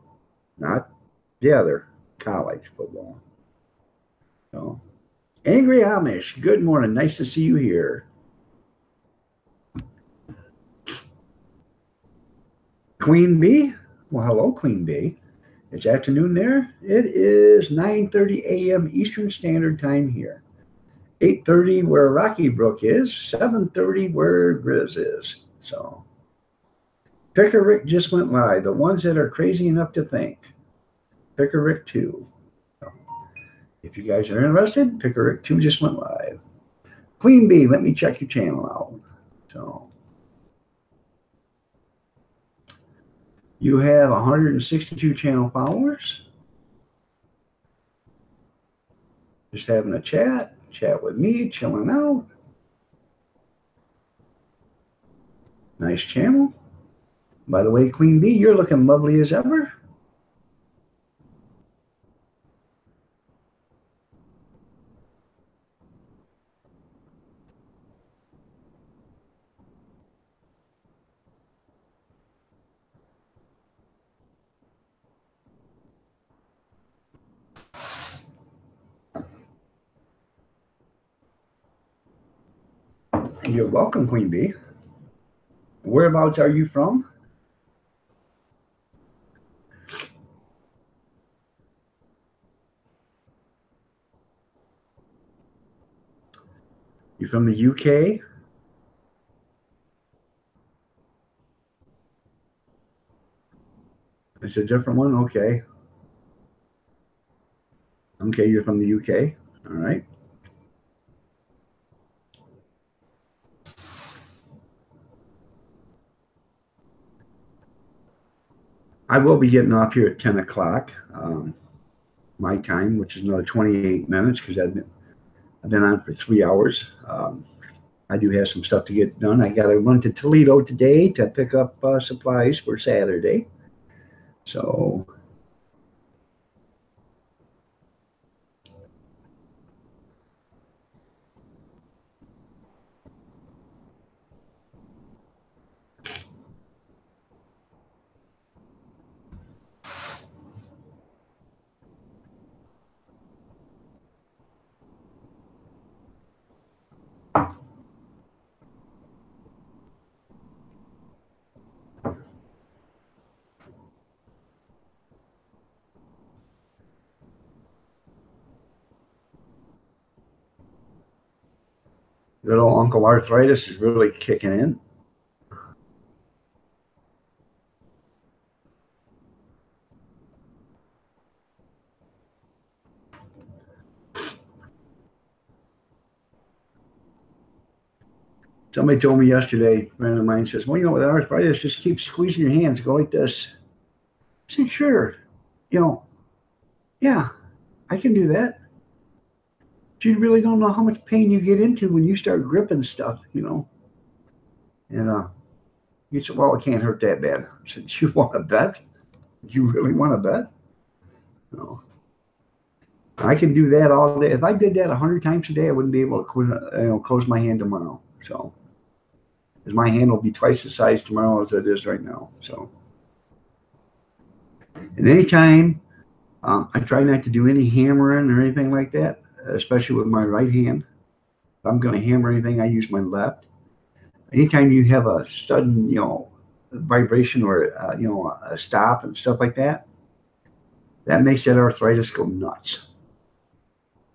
not the other college football. So, Angry Amish, good morning. Nice to see you here. Queen Bee? Well, hello, Queen Bee. It's afternoon there. It is 9:30 a.m. Eastern Standard Time here. 8:30 where Rocky Brook is, 7:30 where Grizz is. So, Picker Rick just went live. The ones that are crazy enough to think. Picker Rick 2. So, if you guys are interested, Picker Rick 2 just went live. Queen Bee, let me check your channel out. So, you have 162 channel followers. Just having a chat with me, chilling out. Nice channel. By the way, Queen Bee, you're looking lovely as ever. You're welcome, Queen Bee. Whereabouts are you from? You from the UK? It's a different one? Okay. Okay, you're from the UK. All right. I will be getting off here at 10 o'clock my time, which is another 28 minutes because I've been on for 3 hours. I do have some stuff to get done. I got to run to Toledo today to pick up supplies for Saturday. So good old Uncle Arthritis is really kicking in. Somebody told me yesterday, a friend of mine says, well, you know, with arthritis, just keep squeezing your hands, go like this. I said, sure. You know, Yeah, I can do that. You really don't know how much pain you get into when you start gripping stuff, you know. And he said, well, it can't hurt that bad. I said, you want to bet? You really want to bet? No. I can do that all day. If I did that 100 times a day, I wouldn't be able to close my hand tomorrow. So, because my hand will be twice the size tomorrow as it is right now. So, and anytime I try not to do any hammering or anything like that, especially with my right hand. If I'm going to hammer anything, I use my left. Anytime you have a sudden, vibration or a stop and stuff like that, that makes that arthritis go nuts.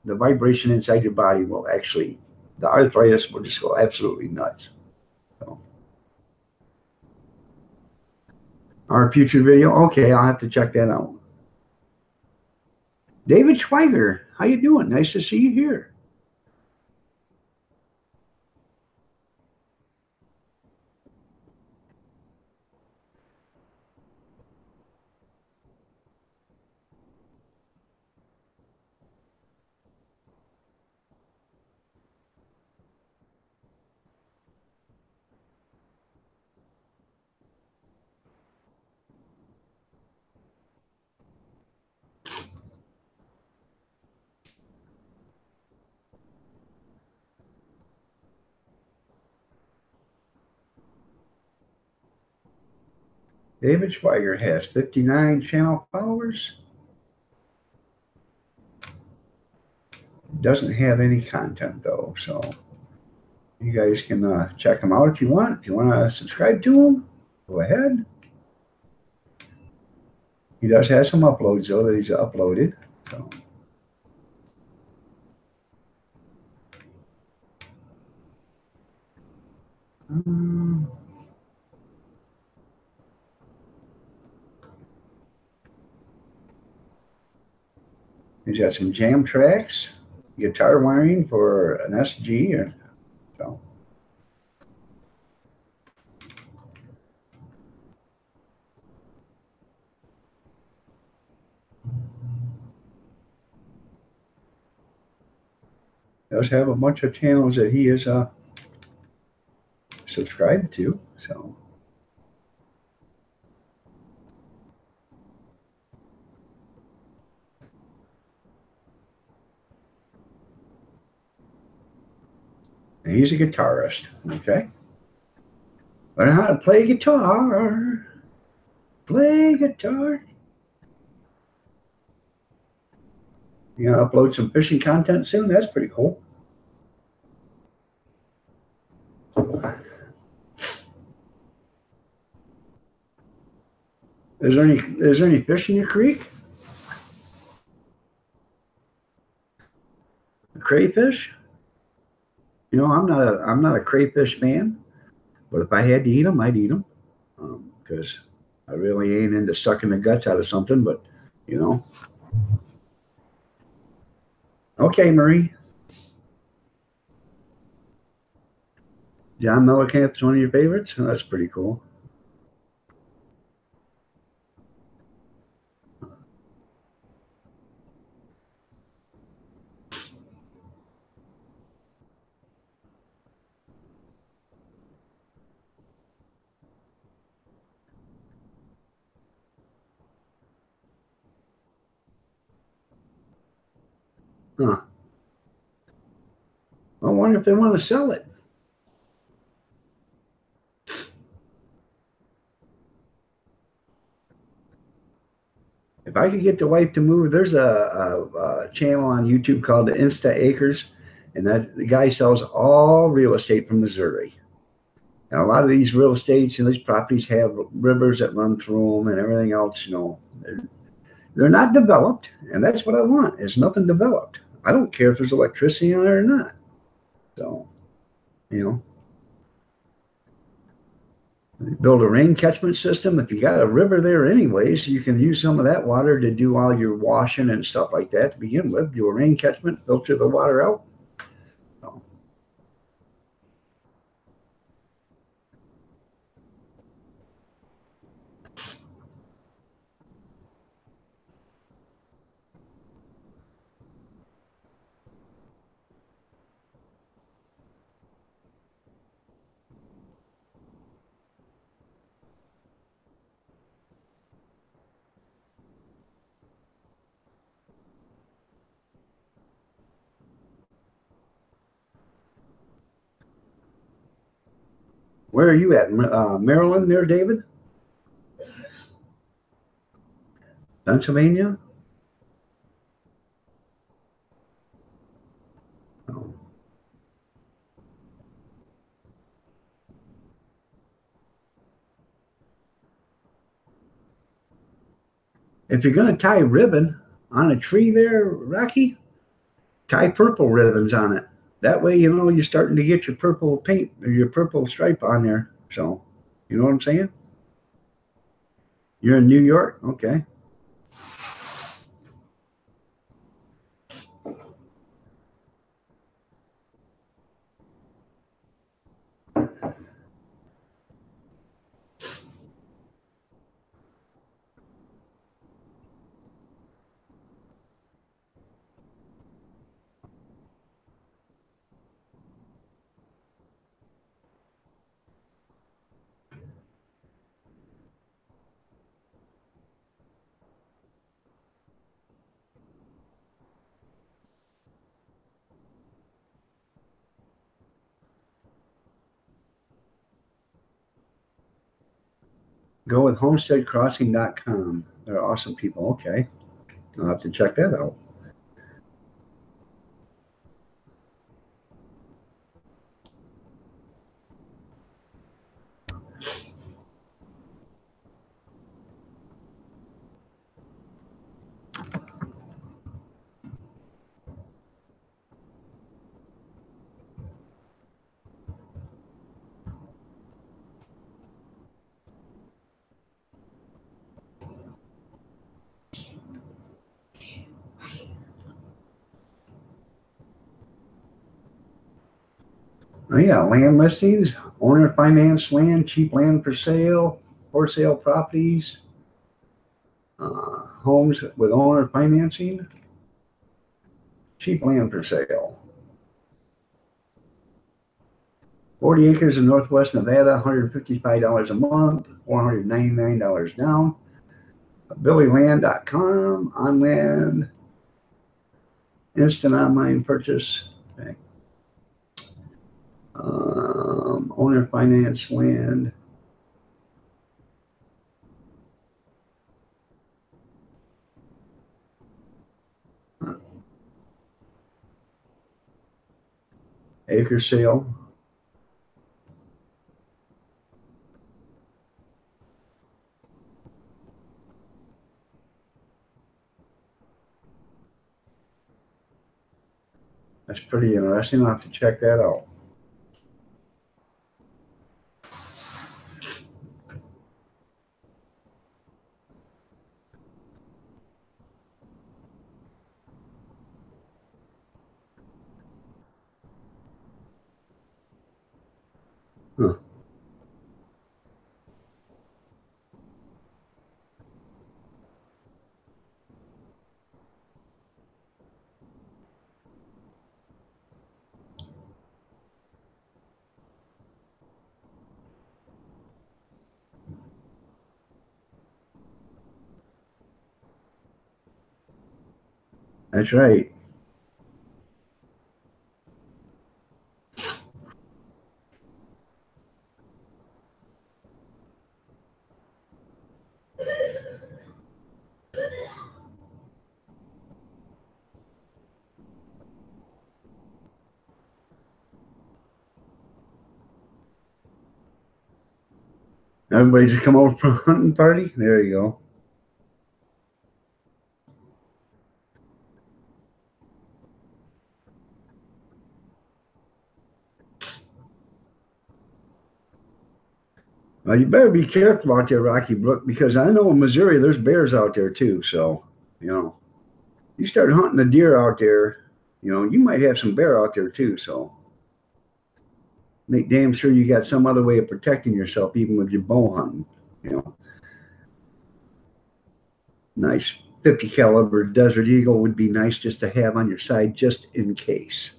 The vibration inside your body will actually, the arthritis will just go absolutely nuts. So, our future video, okay, I'll have to check that out. David Schweiger, how you doing? Nice to see you here. David Schweiger has 59 channel followers. Doesn't have any content though, so you guys can check him out if you want. If you want to subscribe to him, go ahead. He does have some uploads though that he's uploaded. So. He's got some jam tracks, guitar wiring for an SG, or so. He does have a bunch of channels that he is subscribed to, so. And he's a guitarist, okay? Learn how to play guitar. Play guitar. You know, upload some fishing content soon. That's pretty cool. Is there any fish in your creek? Crayfish? You know, I'm not a crayfish fan, but if I had to eat them, I'd eat them because I really ain't into sucking the guts out of something. But you know, okay, Marie. John Mellencamp's one of your favorites? Oh, that's pretty cool. Huh. I wonder if they want to sell it. If I could get the wife to move, there's a channel on YouTube called the Insta Acres, and that the guy sells all real estate from Missouri. And a lot of these real estates and these properties have rivers that run through them and everything else. You know, they're not developed, and that's what I want. Is nothing developed. I don't care if there's electricity on it or not. So, you know. Build a rain catchment system. If you got a river there anyways, you can use some of that water to do all your washing and stuff like that to begin with. Do a rain catchment, filter the water out. So. Where are you at? Maryland there, David? Pennsylvania? Oh. If you're going to tie ribbon on a tree there, Rocky, tie purple ribbons on it. That way, you know, you're starting to get your purple paint or your purple stripe on there. So, you know what I'm saying? You're in New York? Okay. Go with homesteadcrossing.com. They're awesome people. Okay. I'll have to check that out. Oh, yeah, land listings, owner finance land, cheap land for sale properties, homes with owner financing, cheap land for sale. 40 acres in Northwest Nevada, $155 a month, $499 down. BillyLand.com, on land, instant online purchase. Okay. Owner finance land. Acre sale. That's pretty interesting. I'll have to check that out. Huh. That's right. Everybody just come over for a hunting party? There you go. You better be careful out there, Rocky Brook, because I know in Missouri there's bears out there too. So, you know, you start hunting a deer out there, you know, you might have some bear out there too. So, make damn sure you got some other way of protecting yourself, even with your bow hunting. You know, nice 50 caliber Desert Eagle would be nice just to have on your side, just in case.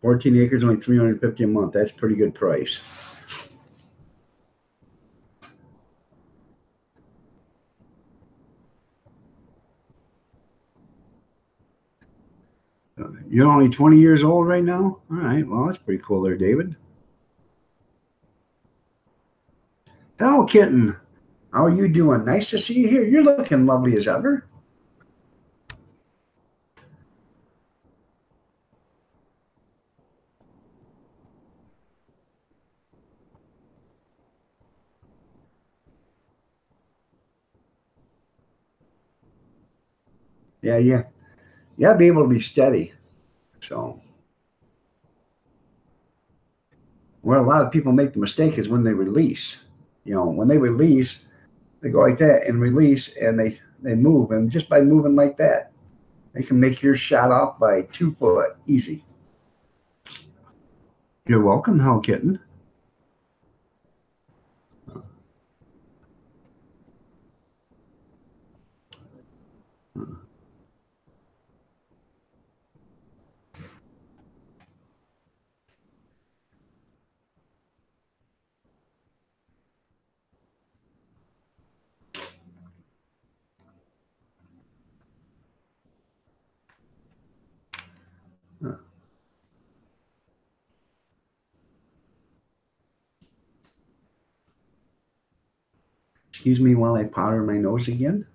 14 acres, only $350 a month. That's a pretty good price. You're only 20 years old right now? All right. Well, that's pretty cool there, David. Hello, kitten. How are you doing? Nice to see you here. You're looking lovely as ever. Yeah. You gotta be able to be steady. So, where a lot of people make the mistake is when they release. When they release, they go like that and release, and they move, and just by moving like that, they can make your shot off by 2 foot easy. You're welcome, Hell Kitten. Excuse me while I powder my nose again.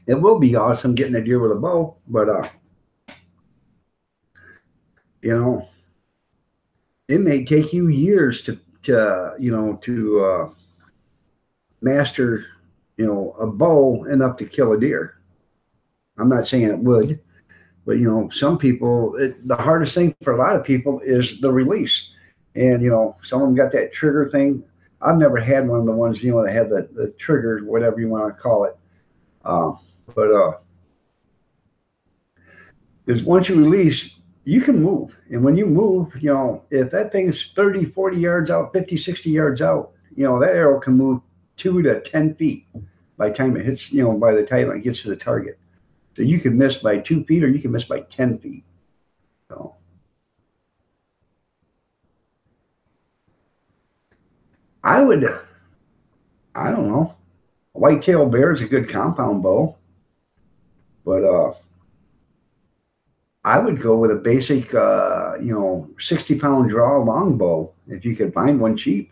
It will be awesome getting a deer with a bow, but it may take you years to master a bow enough to kill a deer. I'm not saying it would, but some people, the hardest thing for a lot of people is the release, and some of them got that trigger thing. I've never had one of the ones that had the trigger, whatever you want to call it. But because once you release, you can move. And when you move, if that thing's 30, 40 yards out, 50, 60 yards out, that arrow can move 2 to 10 feet by the time it hits, by the time it gets to the target. So you can miss by 2 feet or you can miss by 10 feet. So I don't know. A whitetail bear is a good compound bow, but I would go with a basic, 60-pound draw longbow if you could find one cheap.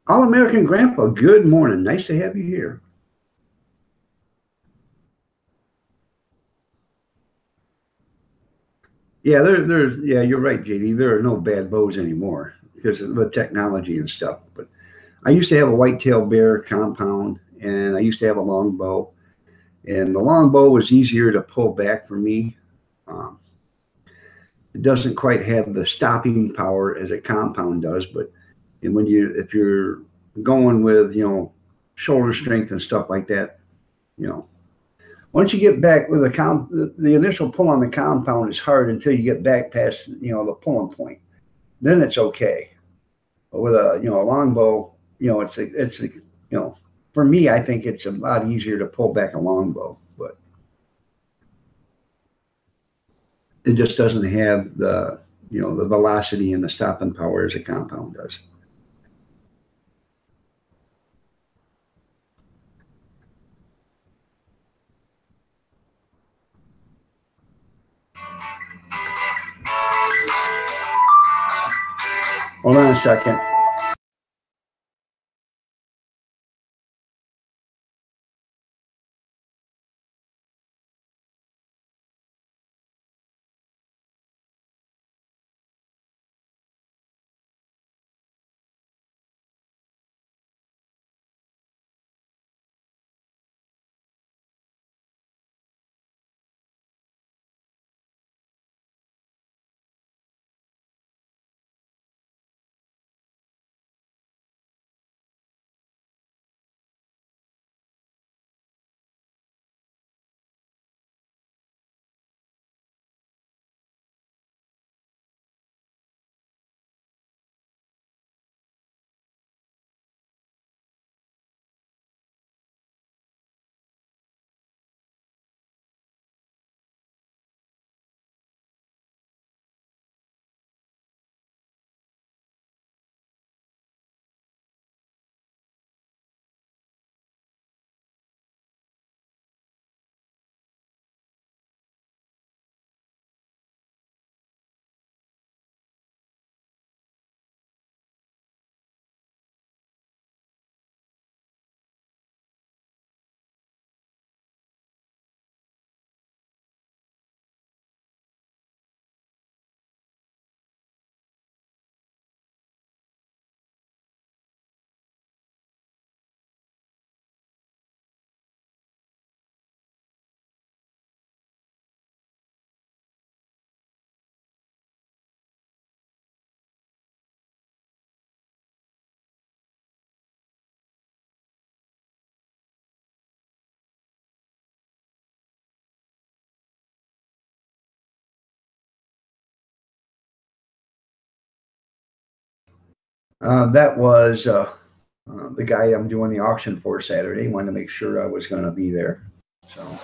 All-American Grandpa, good morning. Nice to have you here. Yeah, yeah, you're right, JD. There are no bad bows anymore because of the technology and stuff. But I used to have a whitetail bear compound, and I used to have a longbow, and the longbow was easier to pull back for me. It doesn't quite have the stopping power as a compound does, but if you're going with shoulder strength and stuff like that, once you get back with the initial pull on the compound is hard until you get back past the pulling point. Then it's okay. But with a longbow, it's for me, I think it's a lot easier to pull back a longbow, but it just doesn't have the the velocity and the stopping power as a compound does. Hold on a second. That was the guy I'm doing the auction for Saturday. Wanted to make sure I was going to be there. So.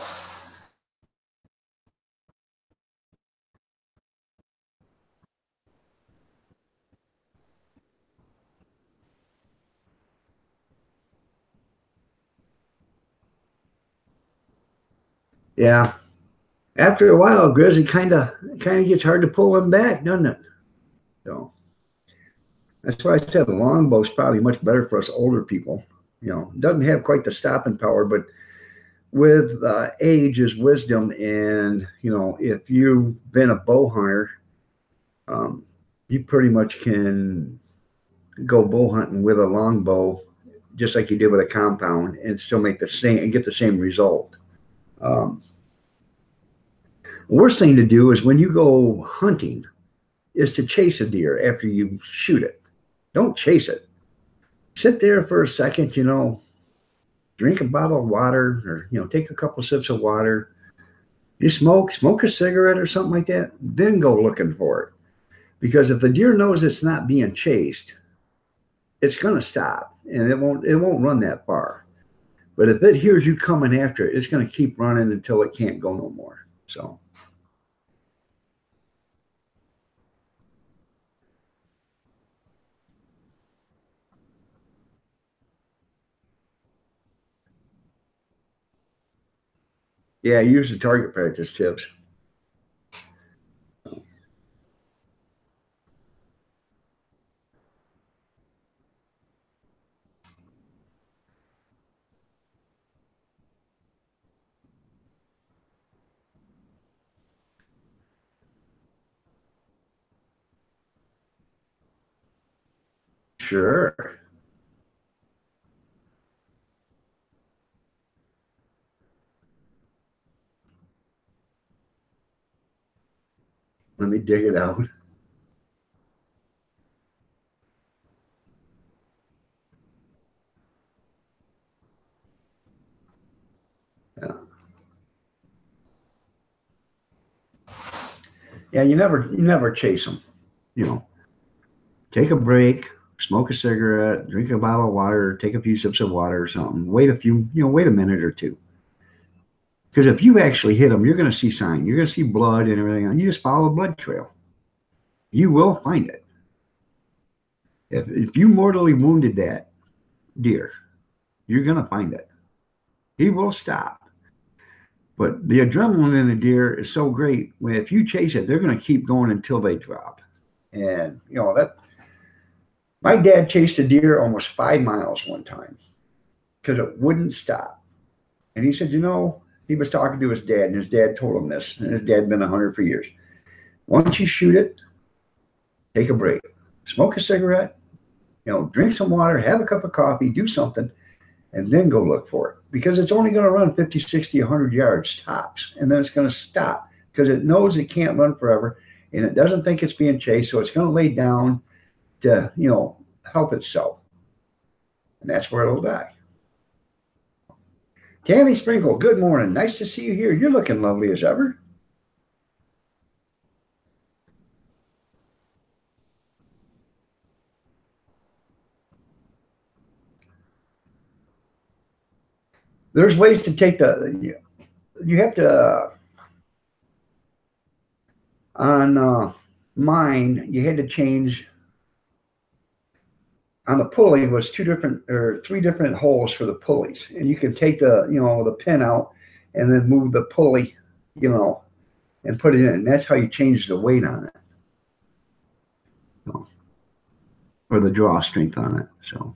Yeah. After a while, Grizz, it kind of gets hard to pull them back, doesn't it? So that's why I said a longbow is probably much better for us older people. You know, it doesn't have quite the stopping power, but with age is wisdom. And, you know, if you've been a bow hunter, you pretty much can go bow hunting with a longbow just like you did with a compound and still make the same and get the same result. Worst thing to do is when you go hunting is to chase a deer after you shoot it. Don't chase it. Sit there for a second, you know, drink a bottle of water or, you know, take a couple sips of water. You smoke a cigarette or something like that, then go looking for it. Because if the deer knows it's not being chased, it's going to stop and it won't run that far. But if it hears you coming after it, it's going to keep running until it can't go no more. So. Yeah, use the target practice tips. Sure. Let me dig it out. Yeah. Yeah, you never chase them. You know, take a break, smoke a cigarette, drink a bottle of water, take a few sips of water or something. Wait a minute or two. Because if you actually hit them, you're going to see sign. You're going to see blood and everything. And you just follow the blood trail. You will find it. If you mortally wounded that deer, you're going to find it. He will stop. But the adrenaline in the deer is so great. If you chase it, they're going to keep going until they drop. And, you know, My dad chased a deer almost 5 miles one time because it wouldn't stop. And he said, he was talking to his dad, and his dad told him this, and his dad had been a hunter for years. Once you shoot it, take a break, smoke a cigarette, drink some water, have a cup of coffee, do something, and then go look for it, because it's only going to run 50, 60, 100 yards tops, and then it's going to stop because it knows it can't run forever, and it doesn't think it's being chased, so it's going to lay down to, help itself, and that's where it'll die. Tammy Sprinkle, good morning. Nice to see you here. You're looking lovely as ever. There's ways to take you have to, on mine, you had to change, on the pulley was 3 different holes for the pulleys. And you can take the pin out and then move the pulley, and put it in. And that's how you change the weight on it. Or the draw strength on it. So.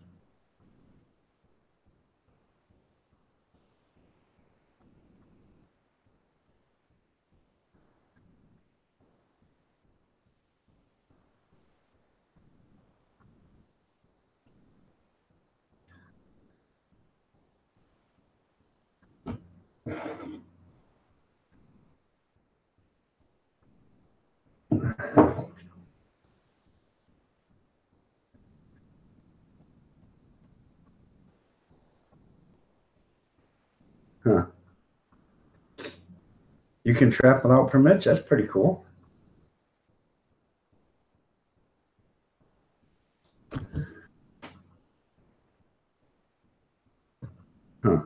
Huh. You can trap without permits. That's pretty cool. Huh.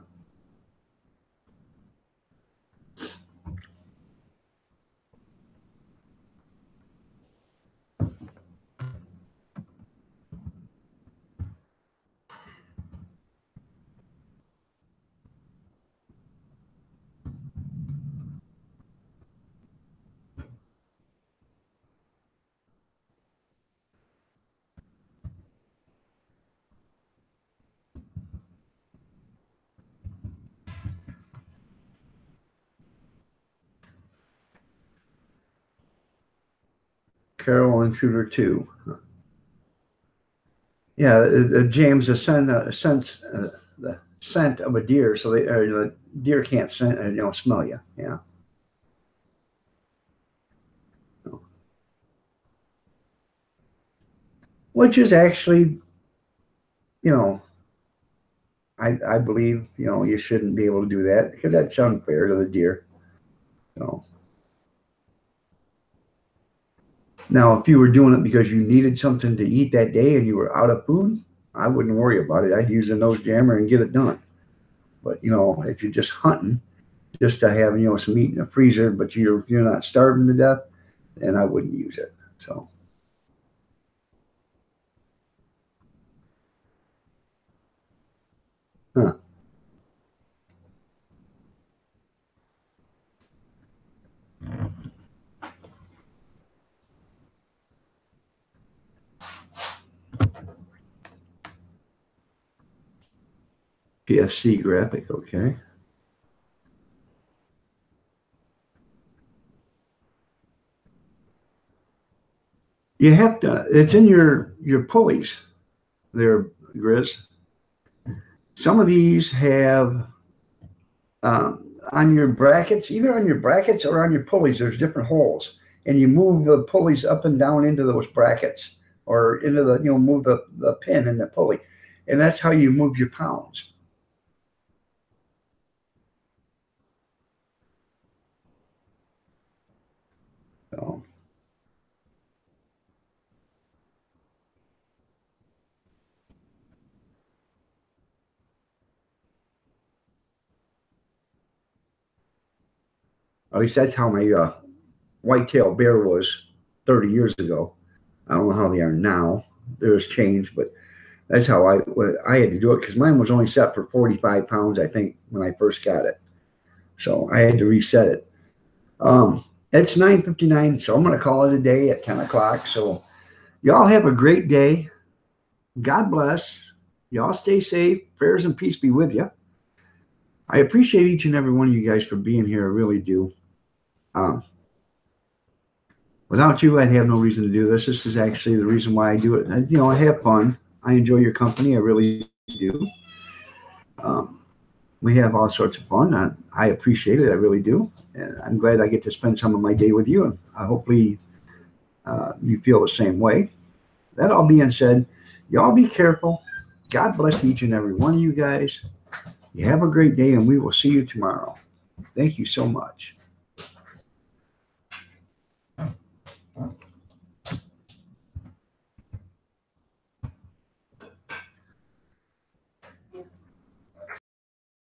Carol Intruder 2. Yeah, James, the scent of a deer, so the deer can't smell you. Yeah. Which is actually, I believe, you shouldn't be able to do that because that's unfair to the deer. So. Now, if you were doing it because you needed something to eat that day and you were out of food, I wouldn't worry about it. I'd use a nose jammer and get it done. But, if you're just hunting, just to have, some meat in the freezer, but you're not starving to death, then I wouldn't use it. So. Huh. PSC graphic, okay. You have to, it's in your pulleys there, Grizz. Some of these have, on your brackets, either on your brackets or on your pulleys, there's different holes. And you move the pulleys up and down into those brackets or into the, move the pin in the pulley. And that's how you move your pounds. So. At least that's how my whitetail bear was 30 years ago. I don't know how they are now. There's change, but that's how I had to do it because mine was only set for 45 pounds, I think, when I first got it. So I had to reset it. It's 9:59, so I'm going to call it a day at 10 o'clock. So y'all have a great day. God bless. Y'all stay safe. Prayers and peace be with you. I appreciate each and every one of you guys for being here. I really do. Without you, I'd have no reason to do this. This is actually the reason why I do it. And, I have fun. I enjoy your company. I really do. We have all sorts of fun. I appreciate it. I really do. And I'm glad I get to spend some of my day with you. And hopefully you feel the same way. That all being said, y'all be careful. God bless each and every one of you guys. You have a great day, and we will see you tomorrow. Thank you so much.